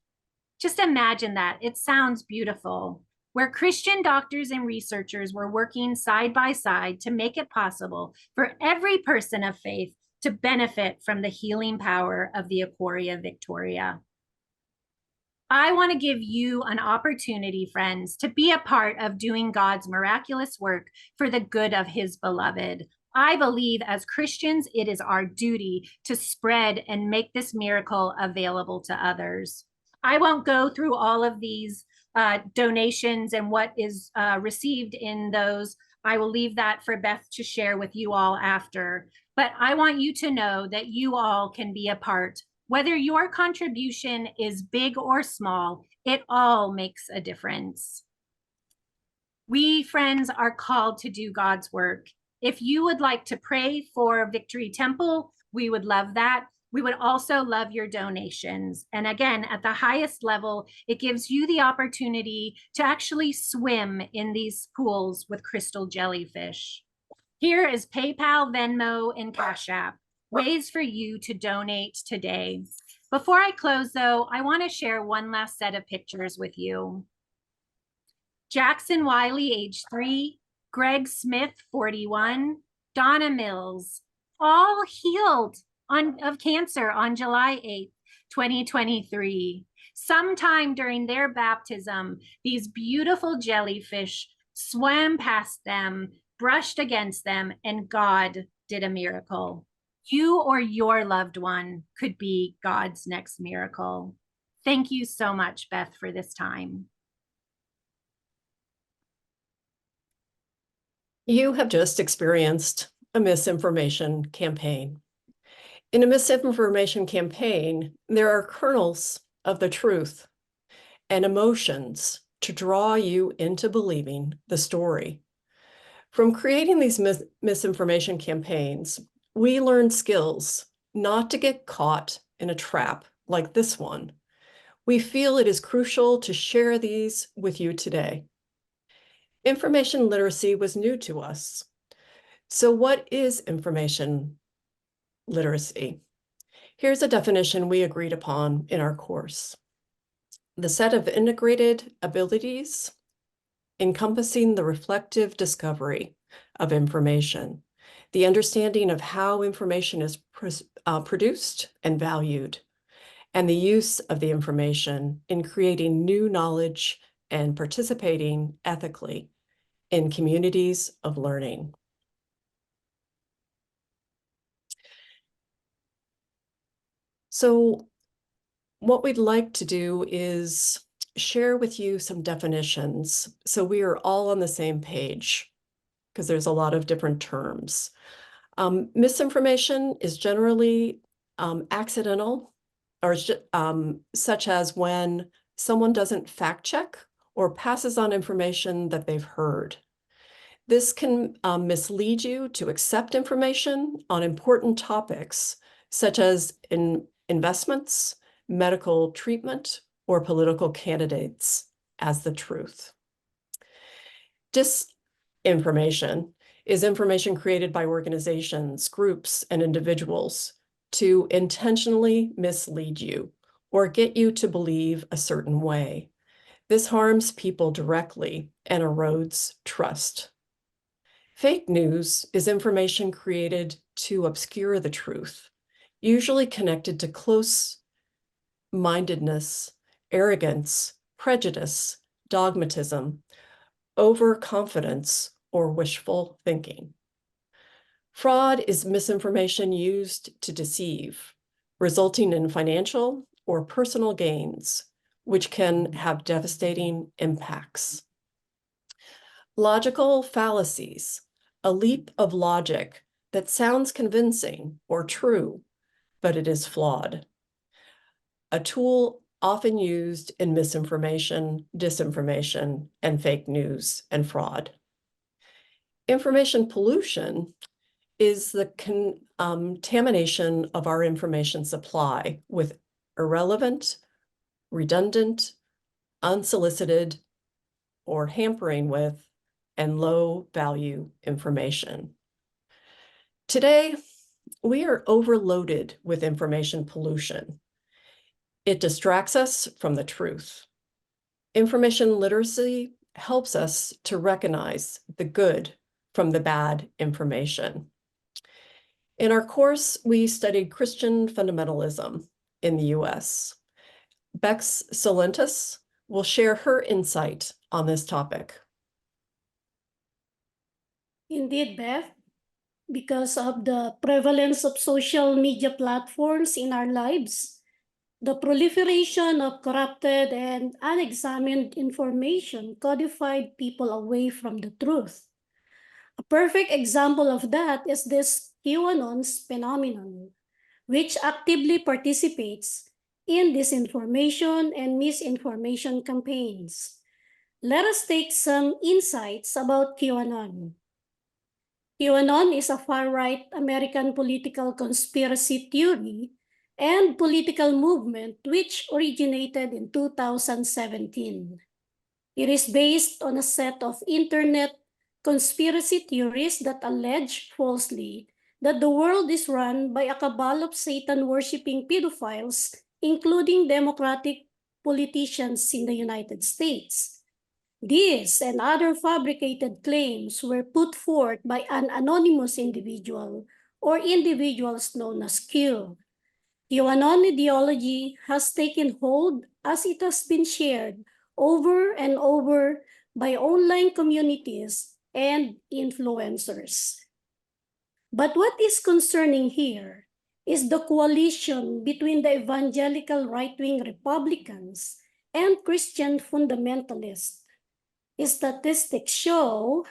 Just imagine that. It sounds beautiful. Where Christian doctors and researchers were working side by side to make it possible for every person of faith to benefit from the healing power of the Aquaria Victoria. I want to give you an opportunity, friends, to be a part of doing God's miraculous work for the good of his beloved. I believe as Christians, it is our duty to spread and make this miracle available to others. I won't go through all of these donations and what is received in those. I will leave that for Beth to share with you all after. But I want you to know that you all can be a part. Whether your contribution is big or small, it all makes a difference. We, friends, are called to do God's work. If you would like to pray for Victory Temple, we would love that. We would also love your donations. And again, at the highest level, it gives you the opportunity to actually swim in these pools with crystal jellyfish. Here is PayPal, Venmo, and Cash App, ways for you to donate today. Before I close, though, I want to share one last set of pictures with you. Jackson Wiley, age 3, Greg Smith, 41, Donna Mills, all healed of cancer on July 8th, 2023. Sometime during their baptism, these beautiful jellyfish swam past them, brushed against them, and God did a miracle. You or your loved one could be God's next miracle. Thank you so much, Beth, for this time. You have just experienced a misinformation campaign. In a misinformation campaign, there are kernels of the truth and emotions to draw you into believing the story. From creating these misinformation campaigns, we learn skills not to get caught in a trap like this one. We feel it is crucial to share these with you today. Information literacy was new to us. So what is information literacy? Here's a definition we agreed upon in our course. The set of integrated abilities encompassing the reflective discovery of information, the understanding of how information is produced and valued, and the use of the information in creating new knowledge and participating ethically in communities of learning. So what we'd like to do is share with you some definitions so we are all on the same page, because there's a lot of different terms. Misinformation is generally accidental, or such as when someone doesn't fact check or passes on information that they've heard. This can mislead you to accept information on important topics, such as in investments, medical treatment, or political candidates as the truth. Disinformation is information created by organizations, groups, and individuals to intentionally mislead you or get you to believe a certain way. This harms people directly and erodes trust. Fake news is information created to obscure the truth, usually connected to close-mindedness, arrogance, prejudice, dogmatism, overconfidence, or wishful thinking. Fraud is misinformation used to deceive, resulting in financial or personal gains, which can have devastating impacts. Logical fallacies, a leap of logic that sounds convincing or true, but it is flawed. A tool often used in misinformation, disinformation, and fake news and fraud. Information pollution is the contamination of our information supply with irrelevant, redundant, unsolicited, or hampering with, and low-value information. Today, we are overloaded with information pollution. It distracts us from the truth. Information literacy helps us to recognize the good from the bad information. In our course, we studied Christian fundamentalism in the US. Becks Salentes will share her insight on this topic. Indeed, Beth, because of the prevalence of social media platforms in our lives, the proliferation of corrupted and unexamined information codified people away from the truth. A perfect example of that is this QAnon's phenomenon, which actively participates in disinformation and misinformation campaigns. Let us take some insights about QAnon. QAnon is a far-right American political conspiracy theory and political movement which originated in 2017. It is based on a set of internet conspiracy theories that allege falsely that the world is run by a cabal of Satan-worshipping pedophiles, including Democratic politicians in the United States. These and other fabricated claims were put forth by an anonymous individual or individuals known as Q. QAnon ideology has taken hold as it has been shared over and over by online communities and influencers. But what is concerning here is the coalition between the evangelical right-wing Republicans and Christian fundamentalists. Statistics show,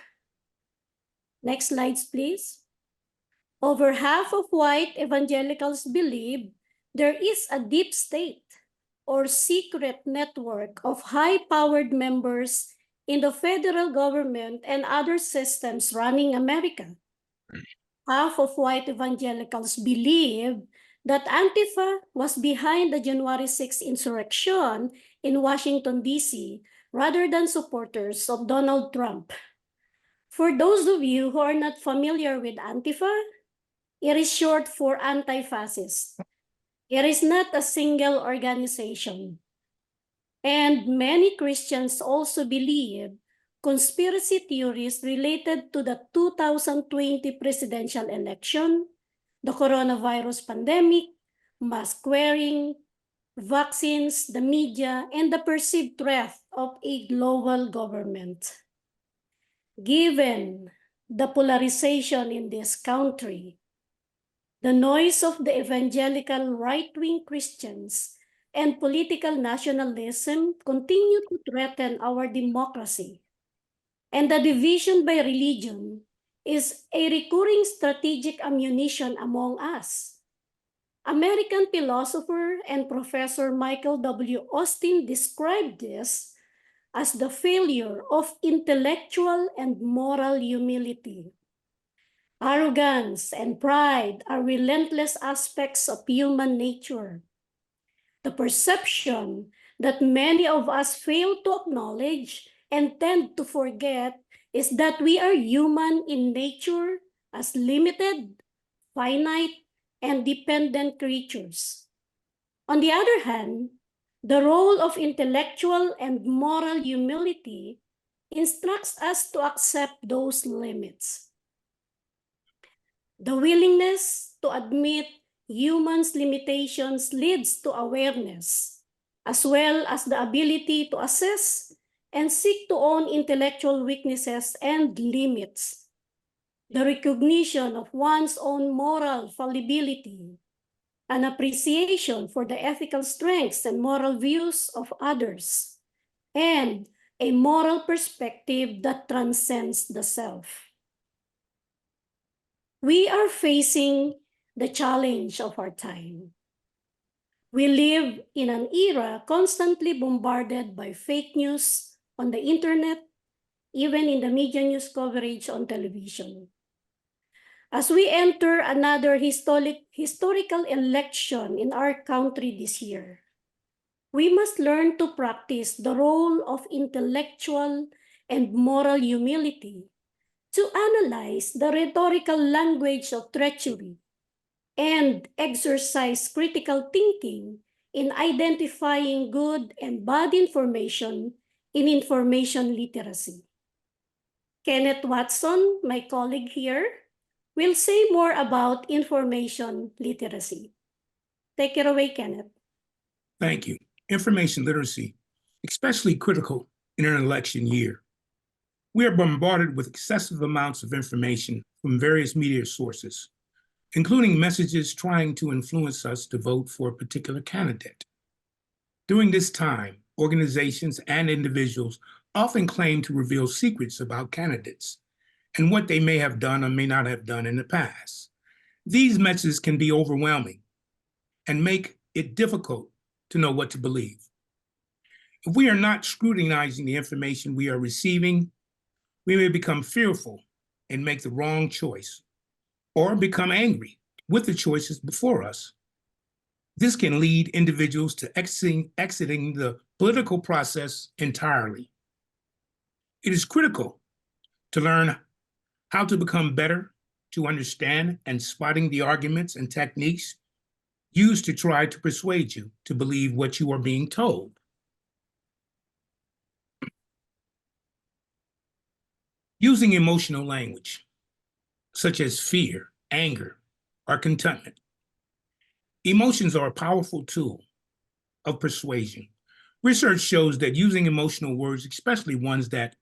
next slides please, over half of white evangelicals believe there is a deep state or secret network of high-powered members in the federal government and other systems running America. Half of white evangelicals believe that Antifa was behind the January 6th insurrection in Washington, D.C., rather than supporters of Donald Trump. For those of you who are not familiar with Antifa, it is short for anti-fascist. It is not a single organization. And many Christians also believe conspiracy theories related to the 2020 presidential election, the coronavirus pandemic, mask wearing, vaccines, the media, and the perceived threat of a global government. Given the polarization in this country, The noise of the evangelical right-wing Christians and political nationalism continue to threaten our democracy. And the division by religion is a recurring strategic ammunition among us. American philosopher and Professor Michael W. Austin described this as the failure of intellectual and moral humility. Arrogance and pride are relentless aspects of human nature. The perception that many of us fail to acknowledge and tend to forget is that we are human in nature as limited, finite, and dependent creatures. On the other hand, the role of intellectual and moral humility instructs us to accept those limits. The willingness to admit humans' limitations leads to awareness, as well as the ability to assess and seek to own intellectual weaknesses and limits. The recognition of one's own moral fallibility, an appreciation for the ethical strengths and moral views of others, and a moral perspective that transcends the self. We are facing the challenge of our time. We live in an era constantly bombarded by fake news on the internet, even in the media news coverage on television. As we enter another historical election in our country this year, we must learn to practice the role of intellectual and moral humility to analyze the rhetorical language of treachery and exercise critical thinking in identifying good and bad information in information literacy. Kenneth Watson, my colleague here, will say more about information literacy. Take it away, Kenneth. Thank you. Information literacy, especially critical in an election year. We are bombarded with excessive amounts of information from various media sources, including messages trying to influence us to vote for a particular candidate. During this time, organizations and individuals often claim to reveal secrets about candidates and what they may have done or may not have done in the past. These messages can be overwhelming and make it difficult to know what to believe. If we are not scrutinizing the information we are receiving, we may become fearful and make the wrong choice, or become angry with the choices before us. This can lead individuals to exiting the political process entirely. It is critical to learn how to become better to understand and spotting the arguments and techniques used to try to persuade you to believe what you are being told. Using emotional language, such as fear, anger, or contentment. Emotions are a powerful tool of persuasion. Research shows that using emotional words, especially ones that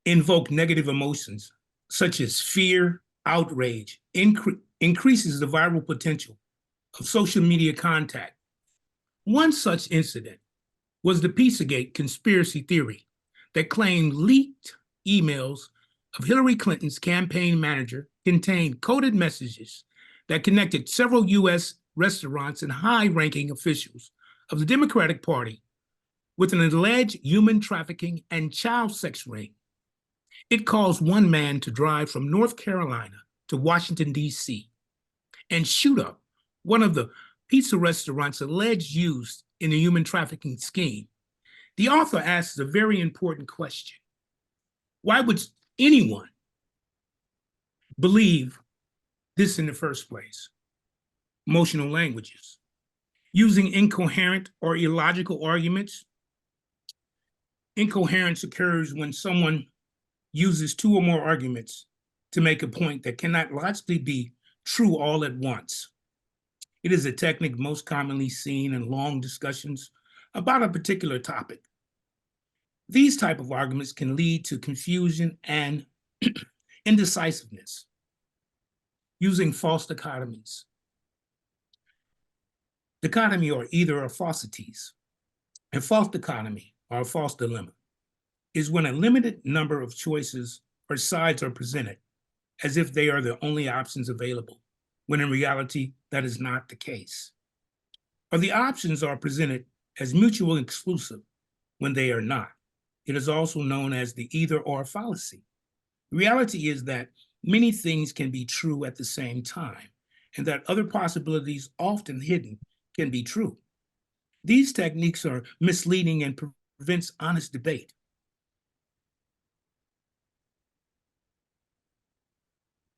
invoke negative emotions, such as fear, outrage, increases the viral potential of social media contact. One such incident was the Pizzagate conspiracy theory that claimed leaked emails of Hillary Clinton's campaign manager contained coded messages that connected several U.S. restaurants and high-ranking officials of the Democratic Party with an alleged human trafficking and child sex ring. It caused one man to drive from North Carolina to Washington, D.C., and shoot up one of the pizza restaurants alleged used in the human trafficking scheme. The author asks a very important question. Why would anyone believe this in the first place? Emotional languages. Using incoherent or illogical arguments. Incoherence occurs when someone uses two or more arguments to make a point that cannot logically be true all at once. It is a technique most commonly seen in long discussions about a particular topic. These type of arguments can lead to confusion and indecisiveness. using false dichotomies. Dichotomy or either or falsities. A false dichotomy or a false dilemma is when a limited number of choices or sides are presented as if they are the only options available, when in reality, that is not the case. Or the options are presented as mutually exclusive when they are not. It is also known as the either or fallacy. The reality is that many things can be true at the same time, and that other possibilities, often hidden, can be true. These techniques are misleading and prevents honest debate.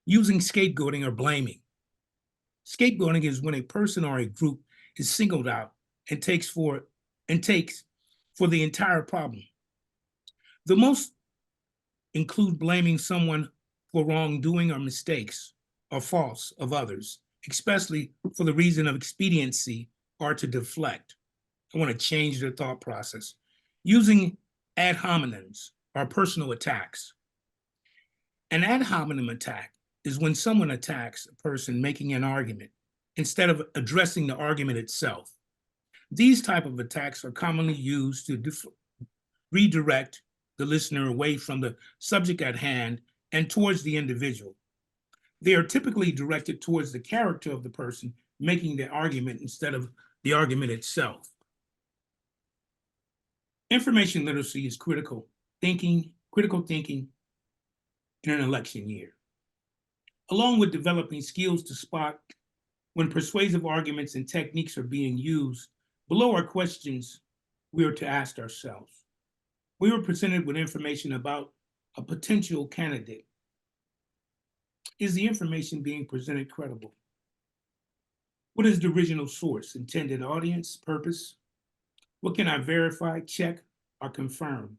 Using scapegoating or blaming. Scapegoating is when a person or a group is singled out and takes for the entire problem. The most include blaming someone for wrongdoing or mistakes or faults of others, especially for the reason of expediency or to deflect. I want to change their thought process. Using ad hominems or personal attacks. An ad hominem attack is when someone attacks a person making an argument instead of addressing the argument itself. These type of attacks are commonly used to redirect the listener away from the subject at hand and towards the individual. They are typically directed towards the character of the person making the argument instead of the argument itself. Information literacy is critical thinking in an election year, along with developing skills to spot when persuasive arguments and techniques are being used. Below are questions we are to ask ourselves. We were presented with information about a potential candidate. Is the information being presented credible? What is the original source, intended audience, purpose? What can I verify, check, or confirm?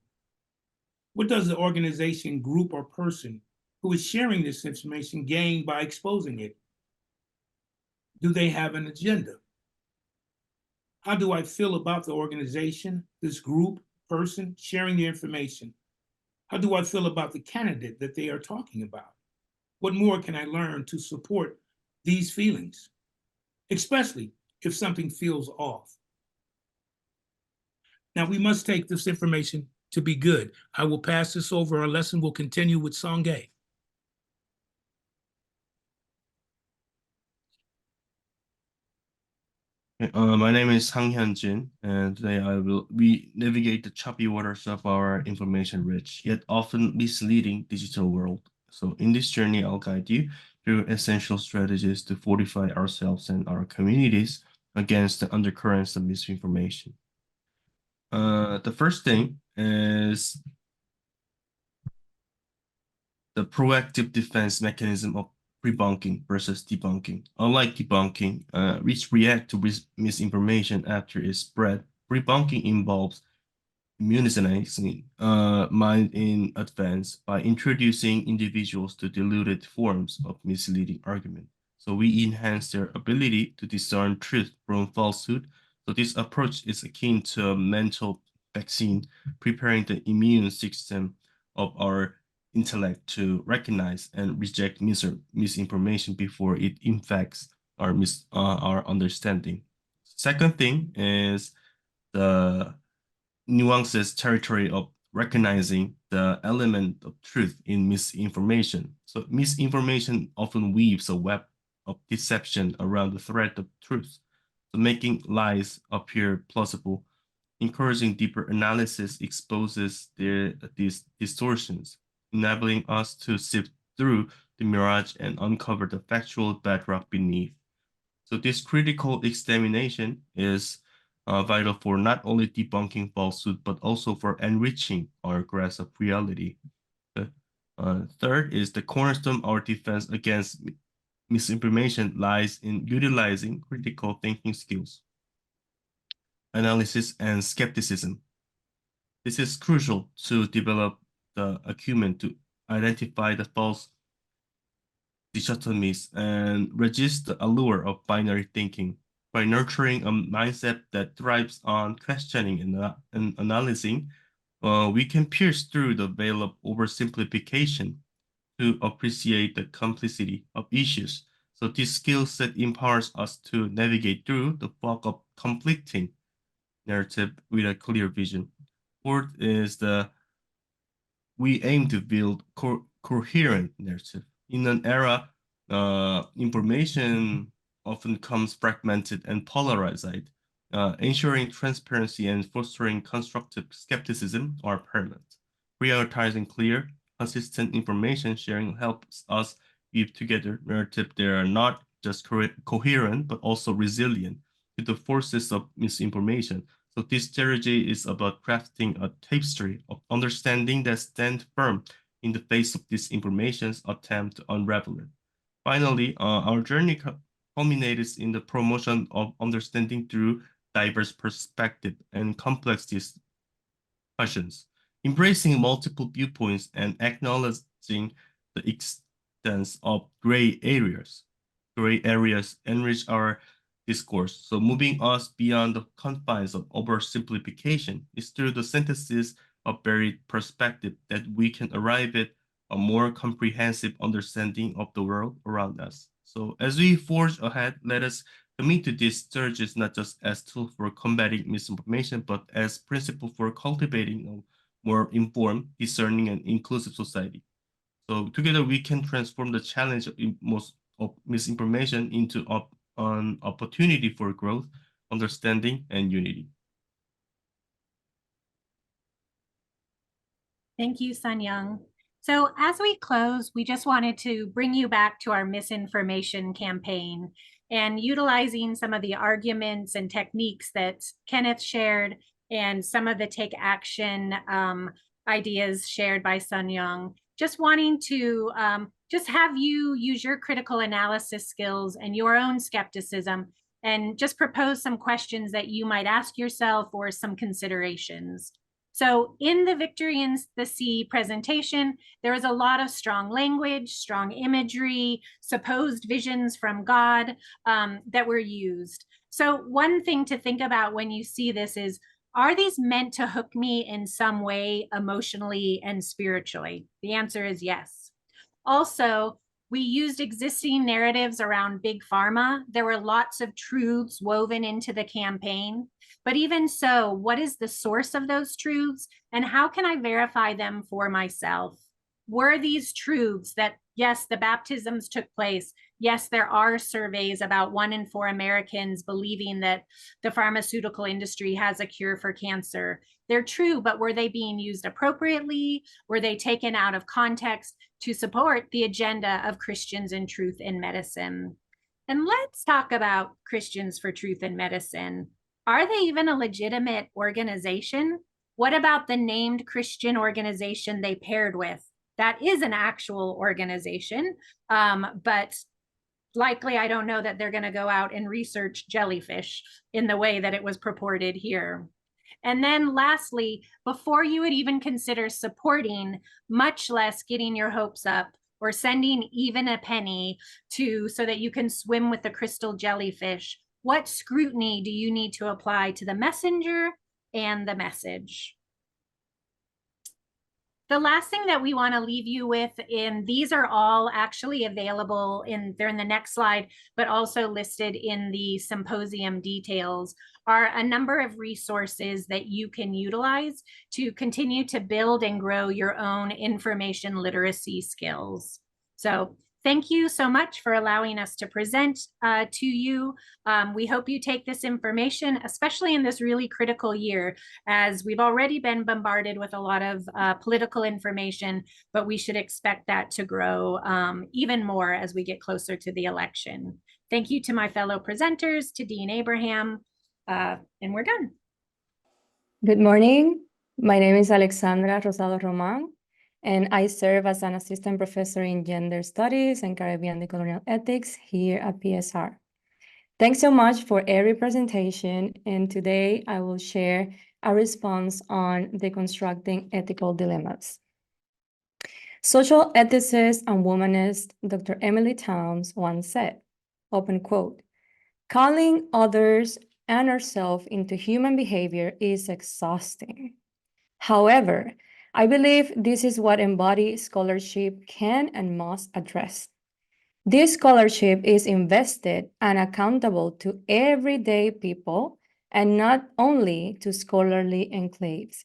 What does the organization, group, or person who is sharing this information gain by exposing it? Do they have an agenda? How do I feel about the organization, this group, person sharing the information? How do I feel about the candidate that they are talking about? What more can I learn to support these feelings, especially if something feels off? Now, we must take this information to be good. I will pass this over. Our lesson will continue with Sanghyeon. My name is Sanghyeon, and today we navigate the choppy waters of our information-rich, yet often misleading digital world. So in this journey, I'll guide you through essential strategies to fortify ourselves and our communities against the undercurrents of misinformation. The first thing is the proactive defense mechanism of pre-bunking versus debunking. Unlike debunking, which react to misinformation after it's spread, pre-bunking involves immunizing mind in advance by introducing individuals to diluted forms of misleading argument. So we enhance their ability to discern truth from falsehood. So this approach is akin to a mental vaccine, preparing the immune system of our intellect to recognize and reject misinformation before it infects our understanding. Second thing is the nuances territory of recognizing the element of truth in misinformation. So misinformation often weaves a web of deception around the thread of truth, so making lies appear plausible. Encouraging deeper analysis exposes these distortions, enabling us to sift through the mirage and uncover the factual bedrock beneath. So this critical examination is vital for not only debunking falsehood, but also for enriching our grasp of reality. Third is the cornerstone of our defense against misinformation lies in utilizing critical thinking skills, analysis, and skepticism. This is crucial to develop the acumen to identify the false dichotomies and resist the allure of binary thinking. By nurturing a mindset that thrives on questioning and analyzing, we can pierce through the veil of oversimplification to appreciate the complexity of issues So this skill set empowers us to navigate through the fog of conflicting narrative with a clear vision. Fourth is we aim to build coherent narrative. In an era, information often comes fragmented and polarized. Ensuring transparency and fostering constructive skepticism are paramount. Prioritizing clear, consistent information sharing helps us weave together narratives that are not just coherent, but also resilient to the forces of misinformation. So this strategy is about crafting a tapestry of understanding that stands firm in the face of disinformation's attempt to unravel it. Finally, our journey culminates in the promotion of understanding through diverse perspective and complex discussions, embracing multiple viewpoints and acknowledging the existence of gray areas. Gray areas enrich our discourse. So moving us beyond the confines of oversimplification is through the synthesis of varied perspective that we can arrive at a more comprehensive understanding of the world around us. So as we forge ahead, let us commit to these strategies not just as tools for combating misinformation, but as principle for cultivating a more informed, discerning, and inclusive society. So together we can transform the challenge of misinformation into an opportunity for growth, understanding, and unity. Thank you, Sanghyeon. So as we close, we just wanted to bring you back to our misinformation campaign and utilizing some of the arguments and techniques that Kenneth shared and some of the take action ideas shared by Sanghyeon. Just wanting to just have you use your critical analysis skills and your own skepticism and just propose some questions that you might ask yourself or some considerations. So in the Victory in the Sea presentation, there was a lot of strong language, strong imagery, supposed visions from God that were used. So one thing to think about when you see this is, are these meant to hook me in some way emotionally and spiritually? The answer is yes. Also, we used existing narratives around big pharma. There were lots of truths woven into the campaign. But even so, what is the source of those truths and how can I verify them for myself? Were these truths that, yes, the baptisms took place. Yes, there are surveys about 1 in 4 Americans believing that the pharmaceutical industry has a cure for cancer. They're true, but were they being used appropriately? Were they taken out of context to support the agenda of Christians in Truth in Medicine? And let's talk about Christians for Truth in Medicine. Are they even a legitimate organization? What about the named Christian organization they paired with? That is an actual organization, but likely I don't know that they're going to go out and research jellyfish in the way that it was purported here. And then lastly, before you would even consider supporting, much less getting your hopes up or sending even a penny so that you can swim with the crystal jellyfish, what scrutiny do you need to apply to the messenger and the message? The last thing that we want to leave you with, and these are all actually available they're in the next slide, but also listed in the symposium details, are a number of resources that you can utilize to continue to build and grow your own information literacy skills. So thank you so much for allowing us to present to you. We hope you take this information, especially in this really critical year, as we've already been bombarded with a lot of political information, but we should expect that to grow even more as we get closer to the election. Thank you to my fellow presenters, to Dean Abraham, and we're done. Good morning. My name is Alexandra Rosado-Román, and I serve as an assistant professor in gender studies and Caribbean decolonial ethics here at PSR. Thanks so much for every presentation, and today I will share a response on deconstructing ethical dilemmas. Social ethicist and womanist Dr. Emily Towns once said, open quote, "Calling others and ourselves into human behavior is exhausting. However, I believe this is what embodied scholarship can and must address. This scholarship is invested and accountable to everyday people and not only to scholarly enclaves.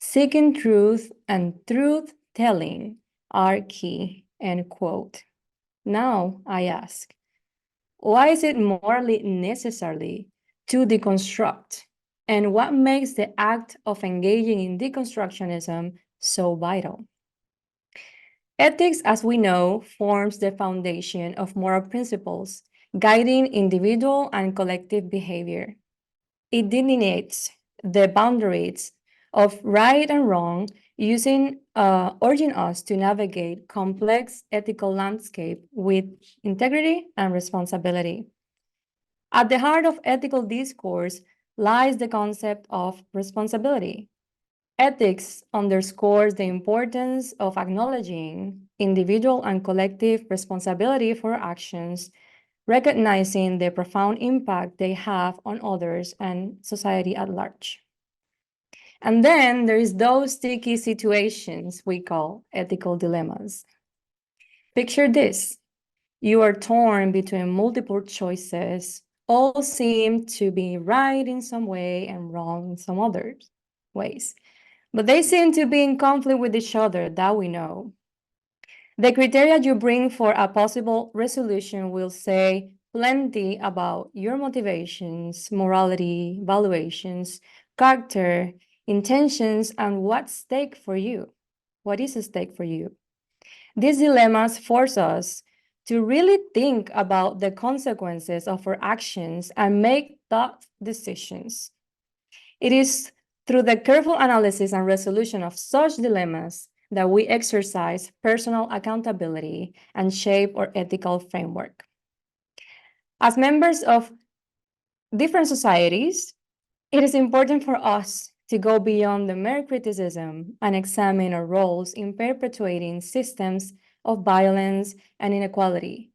Seeking truth and truth-telling are key, end quote. Now I ask, why is it morally necessary to deconstruct? And what makes the act of engaging in deconstructionism so vital? Ethics, as we know, forms the foundation of moral principles, guiding individual and collective behavior. It delineates the boundaries of right and wrong, urging us to navigate complex ethical landscape with integrity and responsibility. At the heart of ethical discourse lies the concept of responsibility. Ethics underscores the importance of acknowledging individual and collective responsibility for actions, recognizing the profound impact they have on others and society at large. And then there is those sticky situations we call ethical dilemmas. Picture this. You are torn between multiple choices. All seem to be right in some way and wrong in some other ways. But they seem to be in conflict with each other, that we know. The criteria you bring for a possible resolution will say plenty about your motivations, morality, valuations, character, intentions, and what's at stake for you. What is at stake for you? These dilemmas force us to really think about the consequences of our actions and make tough decisions. It is through the careful analysis and resolution of such dilemmas that we exercise personal accountability and shape our ethical framework. As members of different societies, it is important for us to go beyond the mere criticism and examine our roles in perpetuating systems of violence and inequality,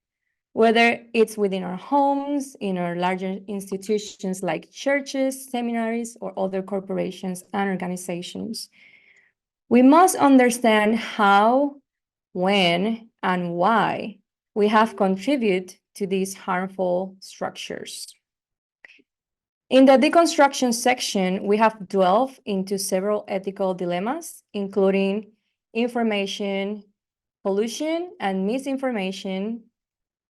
whether it's within our homes, in our larger institutions like churches, seminaries, or other corporations and organizations. We must understand how, when, and why we have contributed to these harmful structures. In the deconstruction section, we have delved into several ethical dilemmas, including information pollution and misinformation,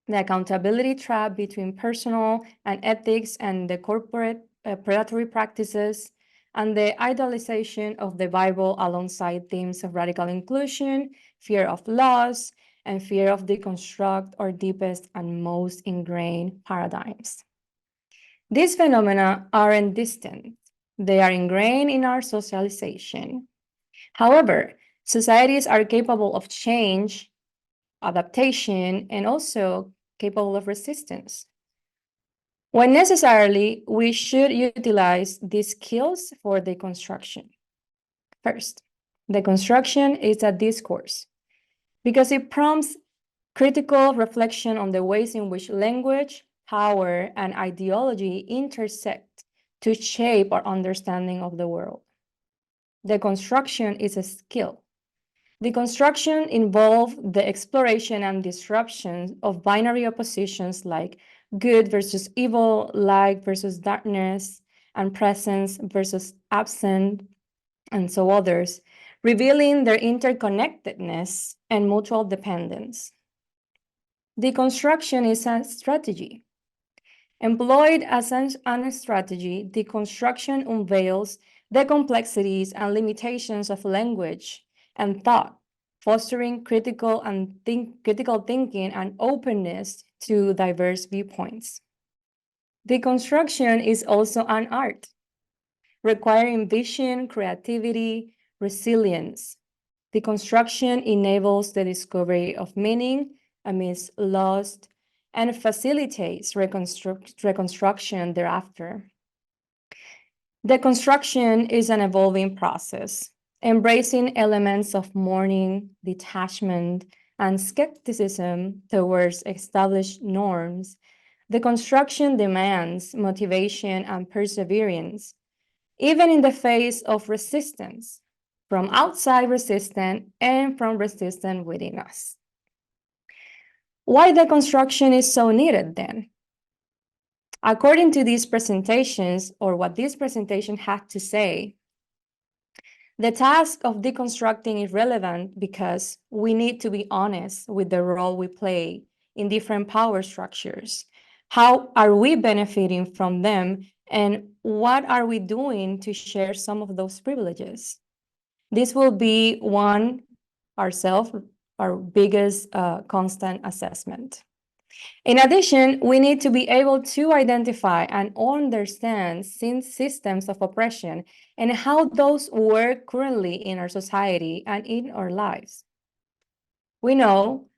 the accountability trap between personal and ethics and the corporate predatory practices, and the idealization of the Bible alongside themes of radical inclusion, fear of loss, and fear of deconstruct our deepest and most ingrained paradigms. These phenomena aren't distant. They are ingrained in our socialization. However, societies are capable of change, adaptation, and also capable of resistance. When necessarily, we should utilize these skills for deconstruction. First, deconstruction is a discourse because it prompts critical reflection on the ways in which language, power, and ideology intersect to shape our understanding of the world. Deconstruction is a skill. Deconstruction involves the exploration and disruption of binary oppositions like good versus evil, light versus darkness, and presence versus absent, and so others, revealing their interconnectedness and mutual dependence. Deconstruction is a strategy. Employed as a strategy, deconstruction unveils the complexities and limitations of language and thought, fostering critical thinking and openness to diverse viewpoints. Deconstruction is also an art, requiring vision, creativity, resilience. Deconstruction enables the discovery of meaning amidst loss and facilitates reconstruction thereafter. Deconstruction is an evolving process, embracing elements of mourning, detachment, and skepticism towards established norms. Deconstruction demands motivation and perseverance, even in the face of resistance, from outside resistance and from resistance within us. Why deconstruction is so needed then? According to these presentations, or what this presentation had to say, the task of deconstructing is relevant because we need to be honest with the role we play in different power structures. How are we benefiting from them, and what are we doing to share some of those privileges? This will be our biggest constant assessment. In addition, we need to be able to identify and understand systems of oppression and how those work currently in our society and in our lives. We know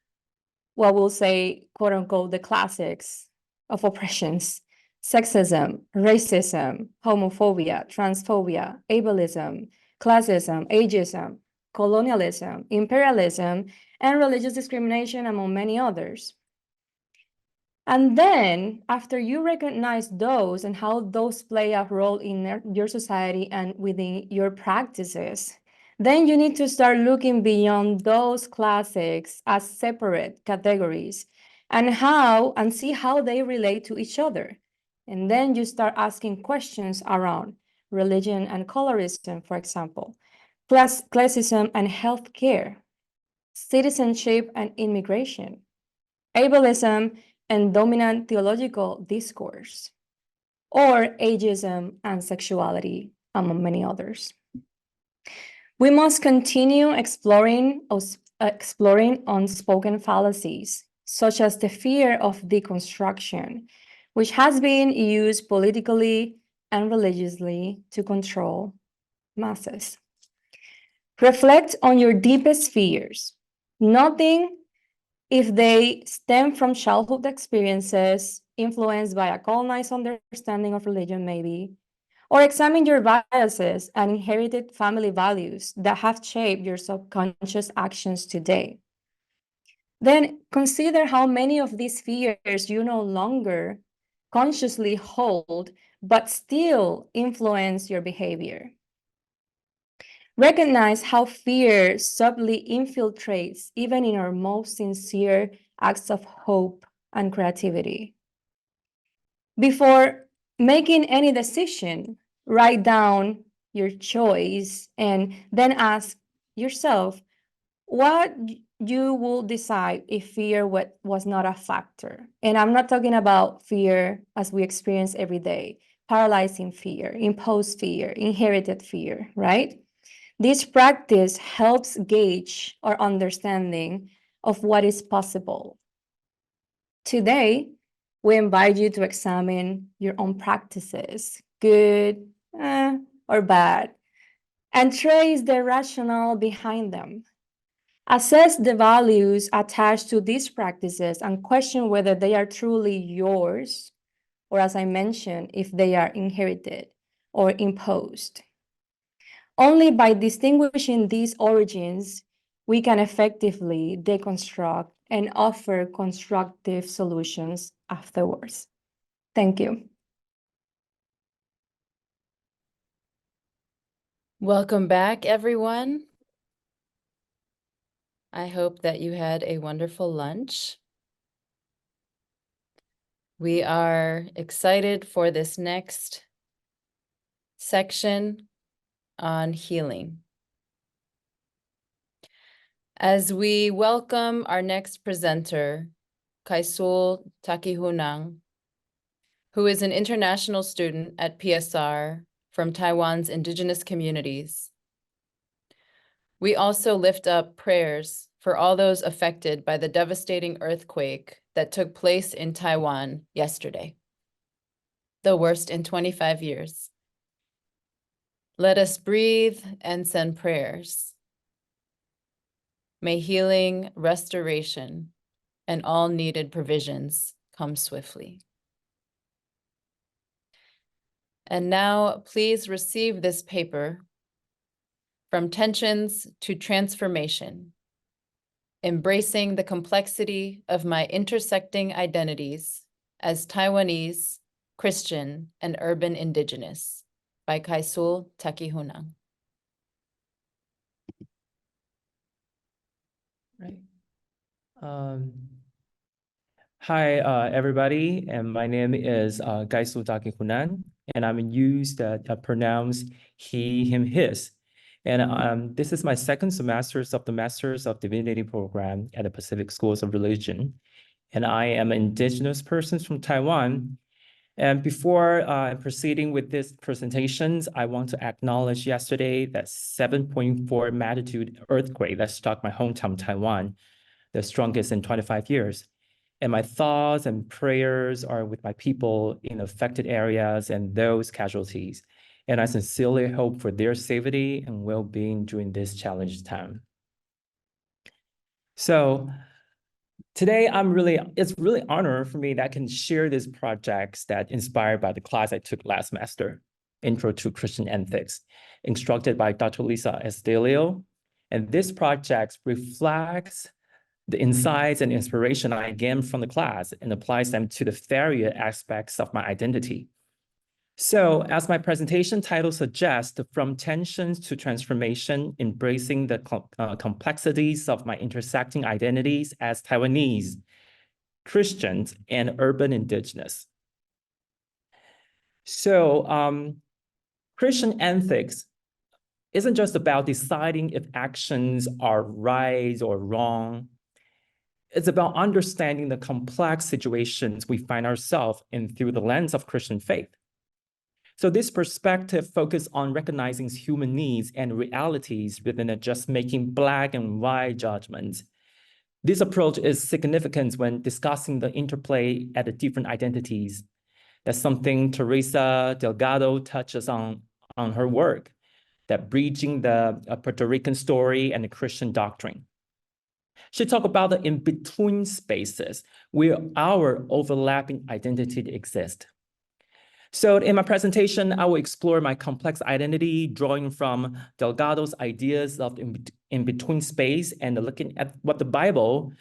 what we'll say, quote unquote, the classics of oppressions: sexism, racism, homophobia, transphobia, ableism, classism, ageism, colonialism, imperialism, and religious discrimination, among many others. And then, after you recognize those and how those play a role in your society and within your practices, then you need to start looking beyond those classics as separate categories and see how they relate to each other. And then you start asking questions around religion and colorism, for example, classism and healthcare, citizenship and immigration, ableism and dominant theological discourse, or ageism and sexuality, among many others. We must continue exploring unspoken fallacies, such as the fear of deconstruction, which has been used politically and religiously to control masses. Reflect on your deepest fears, noting if they stem from childhood experiences influenced by a colonized understanding of religion, maybe, or examine your biases and inherited family values that have shaped your subconscious actions today. Then consider how many of these fears you no longer consciously hold, but still influence your behavior. Recognize how fear subtly infiltrates even in our most sincere acts of hope and creativity. Before making any decision, write down your choice and then ask yourself what you will decide if fear was not a factor. And I'm not talking about fear as we experience every day, paralyzing fear, imposed fear, inherited fear, right? This practice helps gauge our understanding of what is possible. Today, we invite you to examine your own practices, good or bad, and trace the rationale behind them. Assess the values attached to these practices and question whether they are truly yours, or as I mentioned, if they are inherited or imposed. Only by distinguishing these origins, we can effectively deconstruct and offer constructive solutions afterwards. Thank you. Welcome back, everyone. I hope that you had a wonderful lunch. We are excited for this next section on healing. As we welcome our next presenter, Kaisul Takihunang, who is an international student at PSR from Taiwan's indigenous communities. We also lift up prayers for all those affected by the devastating earthquake that took place in Taiwan yesterday, the worst in 25 years. Let us breathe and send prayers. May healing, restoration, and all needed provisions come swiftly. And now, please receive this paper, From Tensions to Transformation, Embracing the Complexity of My Intersecting Identities as Taiwanese, Christian, and Urban Indigenous, by Kaisul Takihunang. Right. Hi, everybody, and my name is Gaisu Daki Hunan, and I'm used pronouns he, him, his. And this is my second semester of the Masters of Divinity program at the Pacific Schools of Religion. And I am an indigenous person from Taiwan. And before proceeding with these presentations, I want to acknowledge yesterday that 7.4 magnitude earthquake that struck my hometown, Taiwan, the strongest in 25 years. And my thoughts and prayers are with my people in affected areas and those casualties. And I sincerely hope for their safety and well-being during this challenging time. So today, it's really an honor for me that I can share these projects that inspired by the class I took last semester, Intro to Christian Ethics, instructed by Dr. Lisa Estelio. And this project reflects the insights and inspiration I gained from the class and applies them to the various aspects of my identity. So as my presentation title suggests, from tensions to transformation, embracing the complexities of my intersecting identities as Taiwanese, Christians, and urban indigenous. So Christian ethics isn't just about deciding if actions are right or wrong. It's about understanding the complex situations we find ourselves in through the lens of Christian faith. So this perspective focuses on recognizing human needs and realities rather than just making black and white judgments. This approach is significant when discussing the interplay at the different identities. That's something Teresa Delgado touches on her work, that bridging the Puerto Rican story and the Christian doctrine. She talked about the in-between spaces where our overlapping identity exists. So in my presentation, I will explore my complex identity, drawing from Delgado's ideas of in-between space and looking at what the Bible,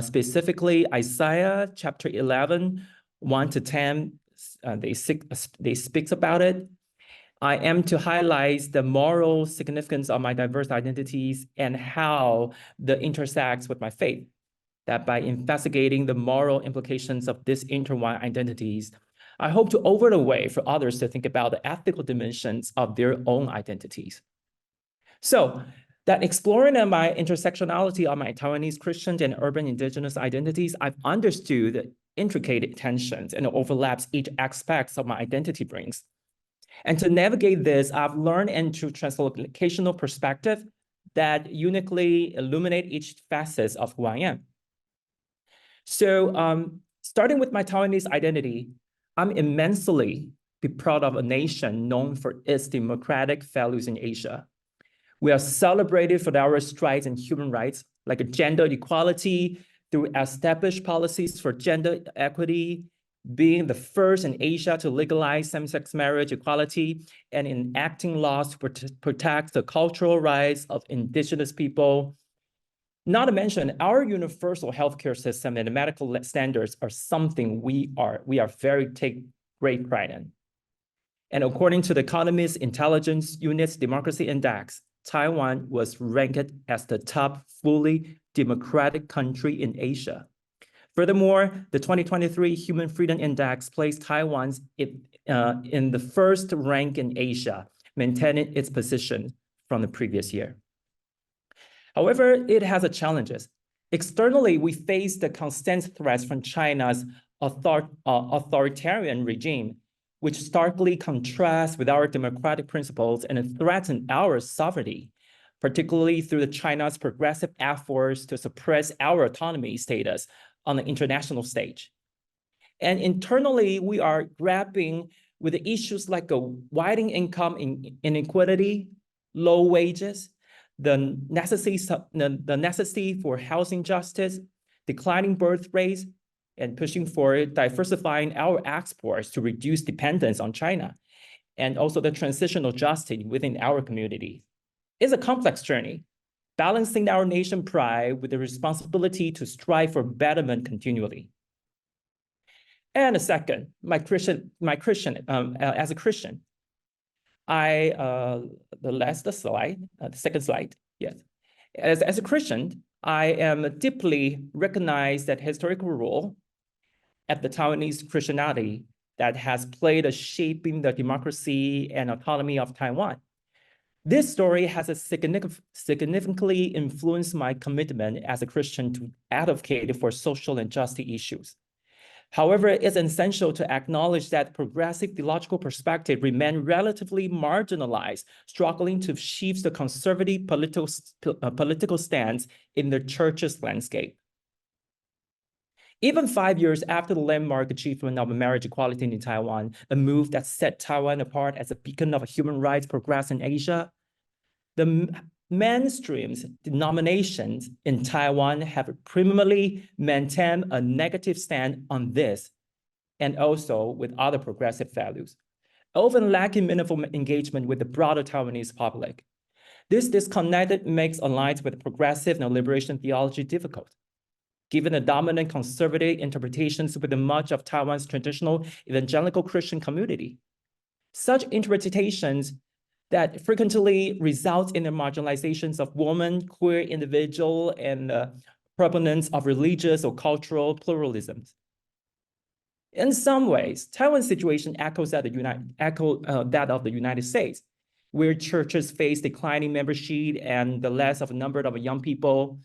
specifically Isaiah chapter 11, 1 to 10, they speak about it. I am to highlight the moral significance of my diverse identities and how that intersects with my faith. That by investigating the moral implications of these intertwined identities, I hope to open the way for others to think about the ethical dimensions of their own identities. So that exploring my intersectionality of my Taiwanese Christian and urban indigenous identities, I've understood the intricate tensions and overlaps each aspect of my identity brings. And to navigate this, I've learned into translocational perspective that uniquely illuminate each facet of who I am. So starting with my Taiwanese identity, I'm immensely proud of a nation known for its democratic values in Asia. We are celebrated for our strides in human rights, like gender equality, through established policies for gender equity, being the first in Asia to legalize same-sex marriage equality, and enacting laws to protect the cultural rights of indigenous people. Not to mention, our universal healthcare system and medical standards are something we take great pride in. And according to the Economist Intelligence Unit's Democracy Index, Taiwan was ranked as the top fully democratic country in Asia. Furthermore, the 2023 Human Freedom Index placed Taiwan in the first rank in Asia, maintaining its position from the previous year. However, it has its challenges. Externally, we face the constant threats from China's authoritarian regime, which starkly contrasts with our democratic principles and threaten our sovereignty, particularly through China's progressive efforts to suppress our autonomy status on the international stage. And internally, we are grappling with the issues like a widening income inequality, low wages, the necessity for housing justice, declining birth rates, and pushing for diversifying our exports to reduce dependence on China, and also the transitional justice within our community. It's a complex journey, balancing our nation pride with the responsibility to strive for betterment continually. And a second, as a Christian, the second slide, yes. As a Christian, I am deeply recognized that historical role at the Taiwanese Christianity that has played a shaping the democracy and autonomy of Taiwan. This story has significantly influenced my commitment as a Christian to advocate for social and justice issues. However, it's essential to acknowledge that progressive theological perspective remain relatively marginalized, struggling to shift the conservative political stance in the church's landscape. Even 5 years after the landmark achievement of marriage equality in Taiwan, a move that set Taiwan apart as a beacon of human rights progress in Asia, the mainstream denominations in Taiwan have primarily maintained a negative stand on this, and also with other progressive values, often lacking meaningful engagement with the broader Taiwanese public. This disconnect makes alliance with progressive and liberation theology difficult. Given the dominant conservative interpretations within much of Taiwan's traditional evangelical Christian community, such interpretations that frequently results in the marginalizations of women, queer individual, and proponents of religious or cultural pluralisms. In some ways, Taiwan's situation echoes that of the United States, where churches face declining membership and the less of a number of young people.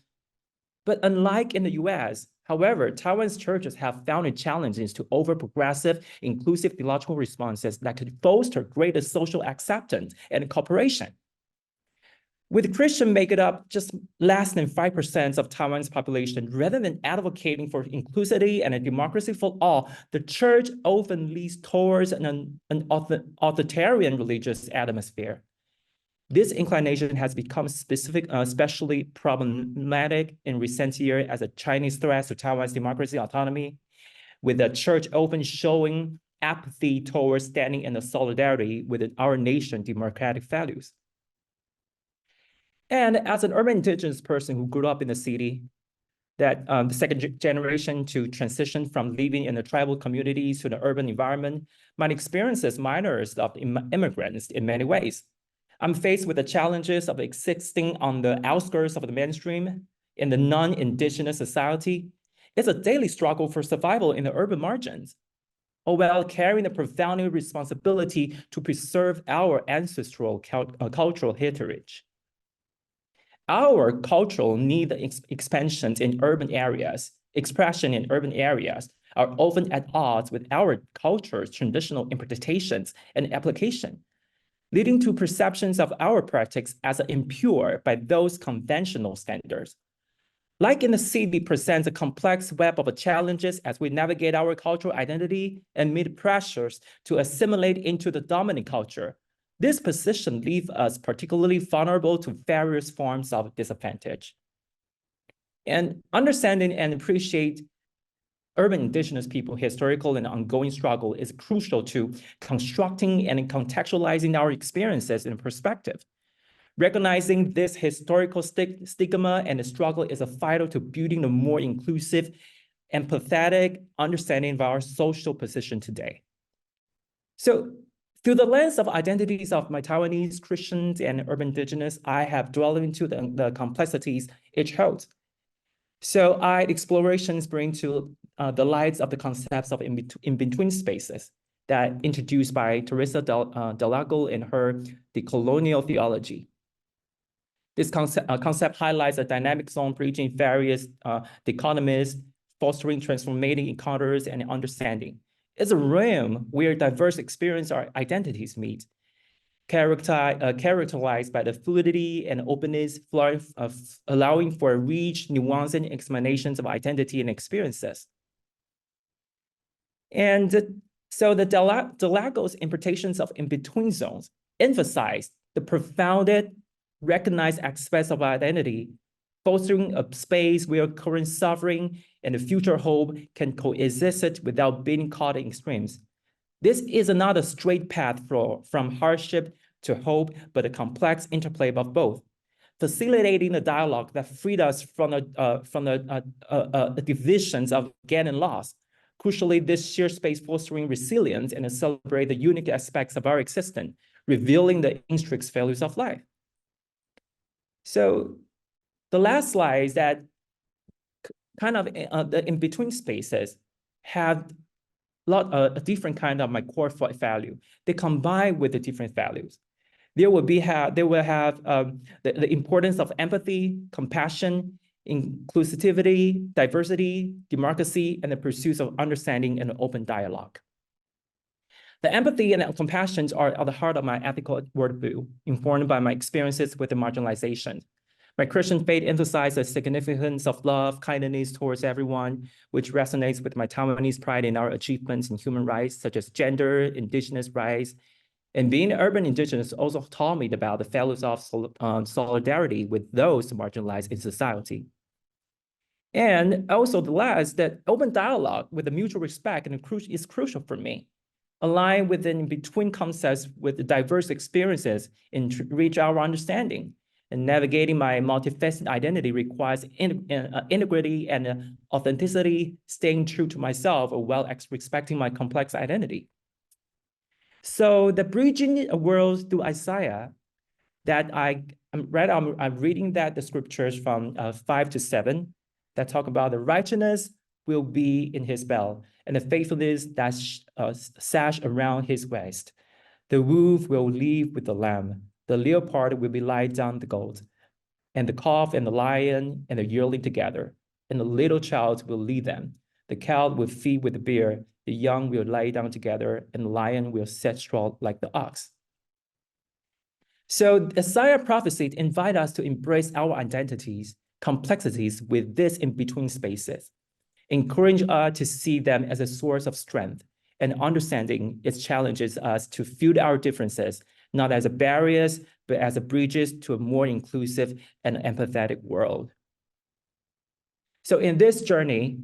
But unlike in the US, however, Taiwan's churches have found it challenging to offer progressive, inclusive theological responses that could foster greater social acceptance and cooperation. With Christians making up just less than 5% of Taiwan's population, rather than advocating for inclusivity and a democracy for all, the church often leads towards an authoritarian religious atmosphere. This inclination has become especially problematic in recent years as a Chinese threat to Taiwan's democracy autonomy, with the church often showing apathy towards standing in the solidarity with our nation's democratic values. And as an urban indigenous person who grew up in the city, that the second generation to transition from living in the tribal communities to the urban environment, my experience as minors of immigrants in many ways. I'm faced with the challenges of existing on the outskirts of the mainstream in the non-indigenous society. It's a daily struggle for survival in the urban margins, while carrying the profound responsibility to preserve our ancestral cultural heritage. Our cultural need expansions in urban areas, expression in urban areas, are often at odds with our culture's traditional interpretations and application, leading to perceptions of our practice as impure by those conventional standards. Like in the city, presents a complex web of challenges as we navigate our cultural identity and meet pressures to assimilate into the dominant culture. This position leaves us particularly vulnerable to various forms of disadvantage. And understanding and appreciate urban indigenous people historical and ongoing struggle is crucial to constructing and contextualizing our experiences in perspective. Recognizing this historical stigma and the struggle is vital to building a more inclusive, empathetic understanding of our social position today. So, through the lens of identities of my Taiwanese, Christians, and urban indigenous, I have dwelled into the complexities each holds. So explorations bring to the lights of the concepts of in-between spaces that introduced by Teresa Delago in her Decolonial Theology. This concept highlights a dynamic zone bridging various dichotomies, fostering transformative encounters and understanding. It's a realm where diverse experience or identities meet, characterized by the fluidity and openness, allowing for rich, nuanced explanations of identity and experiences. And so the Delago's interpretations of in-between zones emphasize the profound, recognized aspects of identity, fostering a space where current suffering and the future hope can coexist without being caught in extremes. This is not a straight path from hardship to hope, but a complex interplay of both, facilitating the dialogue that freed us from the divisions of gain and loss. Crucially, this shared space fostering resilience and celebrate the unique aspects of our existence, revealing the intrinsic values of life. So the last slide is that kind of the in-between spaces have a different kind of my core value. They combine with the different values. They will have the importance of empathy, compassion, inclusivity, diversity, democracy, and the pursuit of understanding and open dialogue. The empathy and compassion are at the heart of my ethical worldview, informed by my experiences with the marginalization. My Christian faith emphasizes the significance of love, kindness towards everyone, which resonates with my Taiwanese pride in our achievements in human rights, such as gender, indigenous rights. And being urban indigenous also taught me about the values of solidarity with those marginalized in society. And also the last, that open dialogue with the mutual respect is crucial for me. Align within between concepts with the diverse experiences and reach our understanding. And navigating my multifaceted identity requires integrity and authenticity, staying true to myself while respecting my complex identity. So the bridging worlds through Isaiah, that I'm reading that the scriptures from 5 to 7 that talk about the righteousness will be in his belt, and the faithfulness that sash around his waist. The wolf will leave with the lamb. The leopard will be lied down the goat, and the calf and the lion and the yearling together, and the little child will lead them. The cow will feed with the bear, the young will lie down together, and the lion will set straw like the ox. So Isaiah prophecy invite us to embrace our identities, complexities with this in-between spaces, encourage us to see them as a source of strength, and understanding it challenges us to view our differences not as barriers, but as bridges to a more inclusive and empathetic world. So in this journey,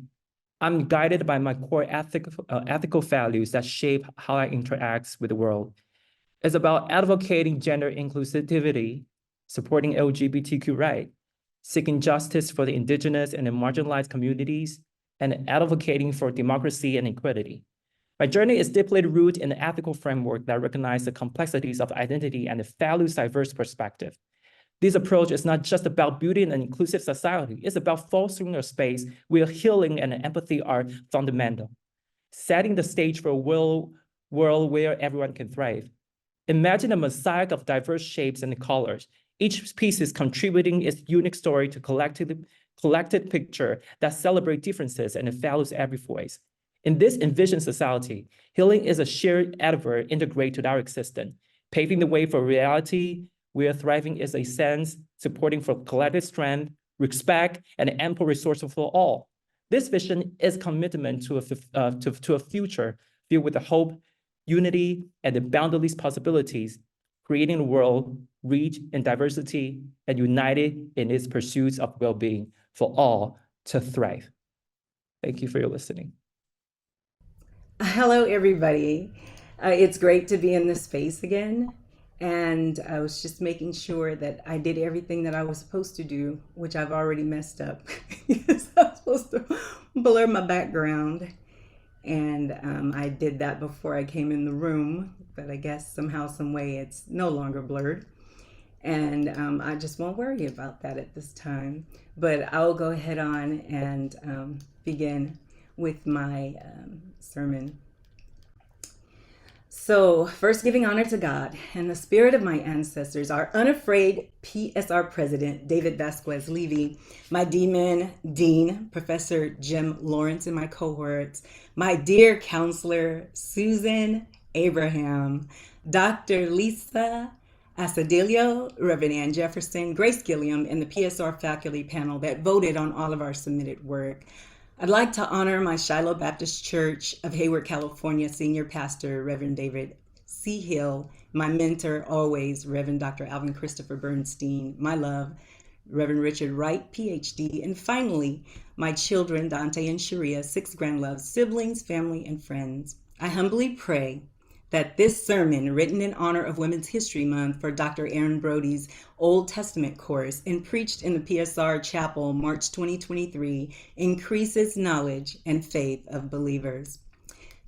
I'm guided by my core ethical values that shape how I interact with the world. It's about advocating gender inclusivity, supporting LGBTQ rights, seeking justice for the indigenous and the marginalized communities, and advocating for democracy and equality. My journey is deeply rooted in an ethical framework that recognizes the complexities of identity and values diverse perspective. This approach is not just about building an inclusive society, it's about fostering a space where healing and empathy are fundamental, setting the stage for a world where everyone can thrive. Imagine a mosaic of diverse shapes and colors, each piece is contributing its unique story to collected picture that celebrates differences and values every voice. In this envisioned society, healing is a shared endeavor integrated to our existence, paving the way for reality where thriving is a sense, supporting for collective strength, respect, and ample resources for all. This vision is commitment to a future filled with the hope, unity, and the boundless possibilities, creating a world rich in diversity and united in its pursuits of well-being for all to thrive. Thank you for your listening. Hello, everybody. It's great to be in this space again. And I was just making sure that I did everything that I was supposed to do, which I've already messed up. Because I was supposed to blur my background. And I did that before I came in the room, but I guess somehow, some way, it's no longer blurred. And I just won't worry about that at this time. But I'll go ahead on and begin with my sermon. So first, giving honor to God and the spirit of my ancestors, our unafraid PSR president, David Vasquez Levy, my DMin dean, Professor Jim Lawrence, and my cohorts, my dear counselor, Susan Abraham, Dr. Lisa Asadilio, Reverend Ann Jefferson, Grace Gilliam, and the PSR faculty panel that voted on all of our submitted work. I'd like to honor my Shiloh Baptist Church of Hayward, California, senior pastor, Reverend David C. Hill, my mentor always, Reverend Dr. Alvin Christopher Bernstein, my love, Reverend Richard Wright, PhD, and finally, my children, Dante and Sharia, 6 grandloves, siblings, family, and friends. I humbly pray that this sermon, written in honor of Women's History Month for Dr. Aaron Brody's Old Testament course and preached in the PSR Chapel, March 2023, increases knowledge and faith of believers.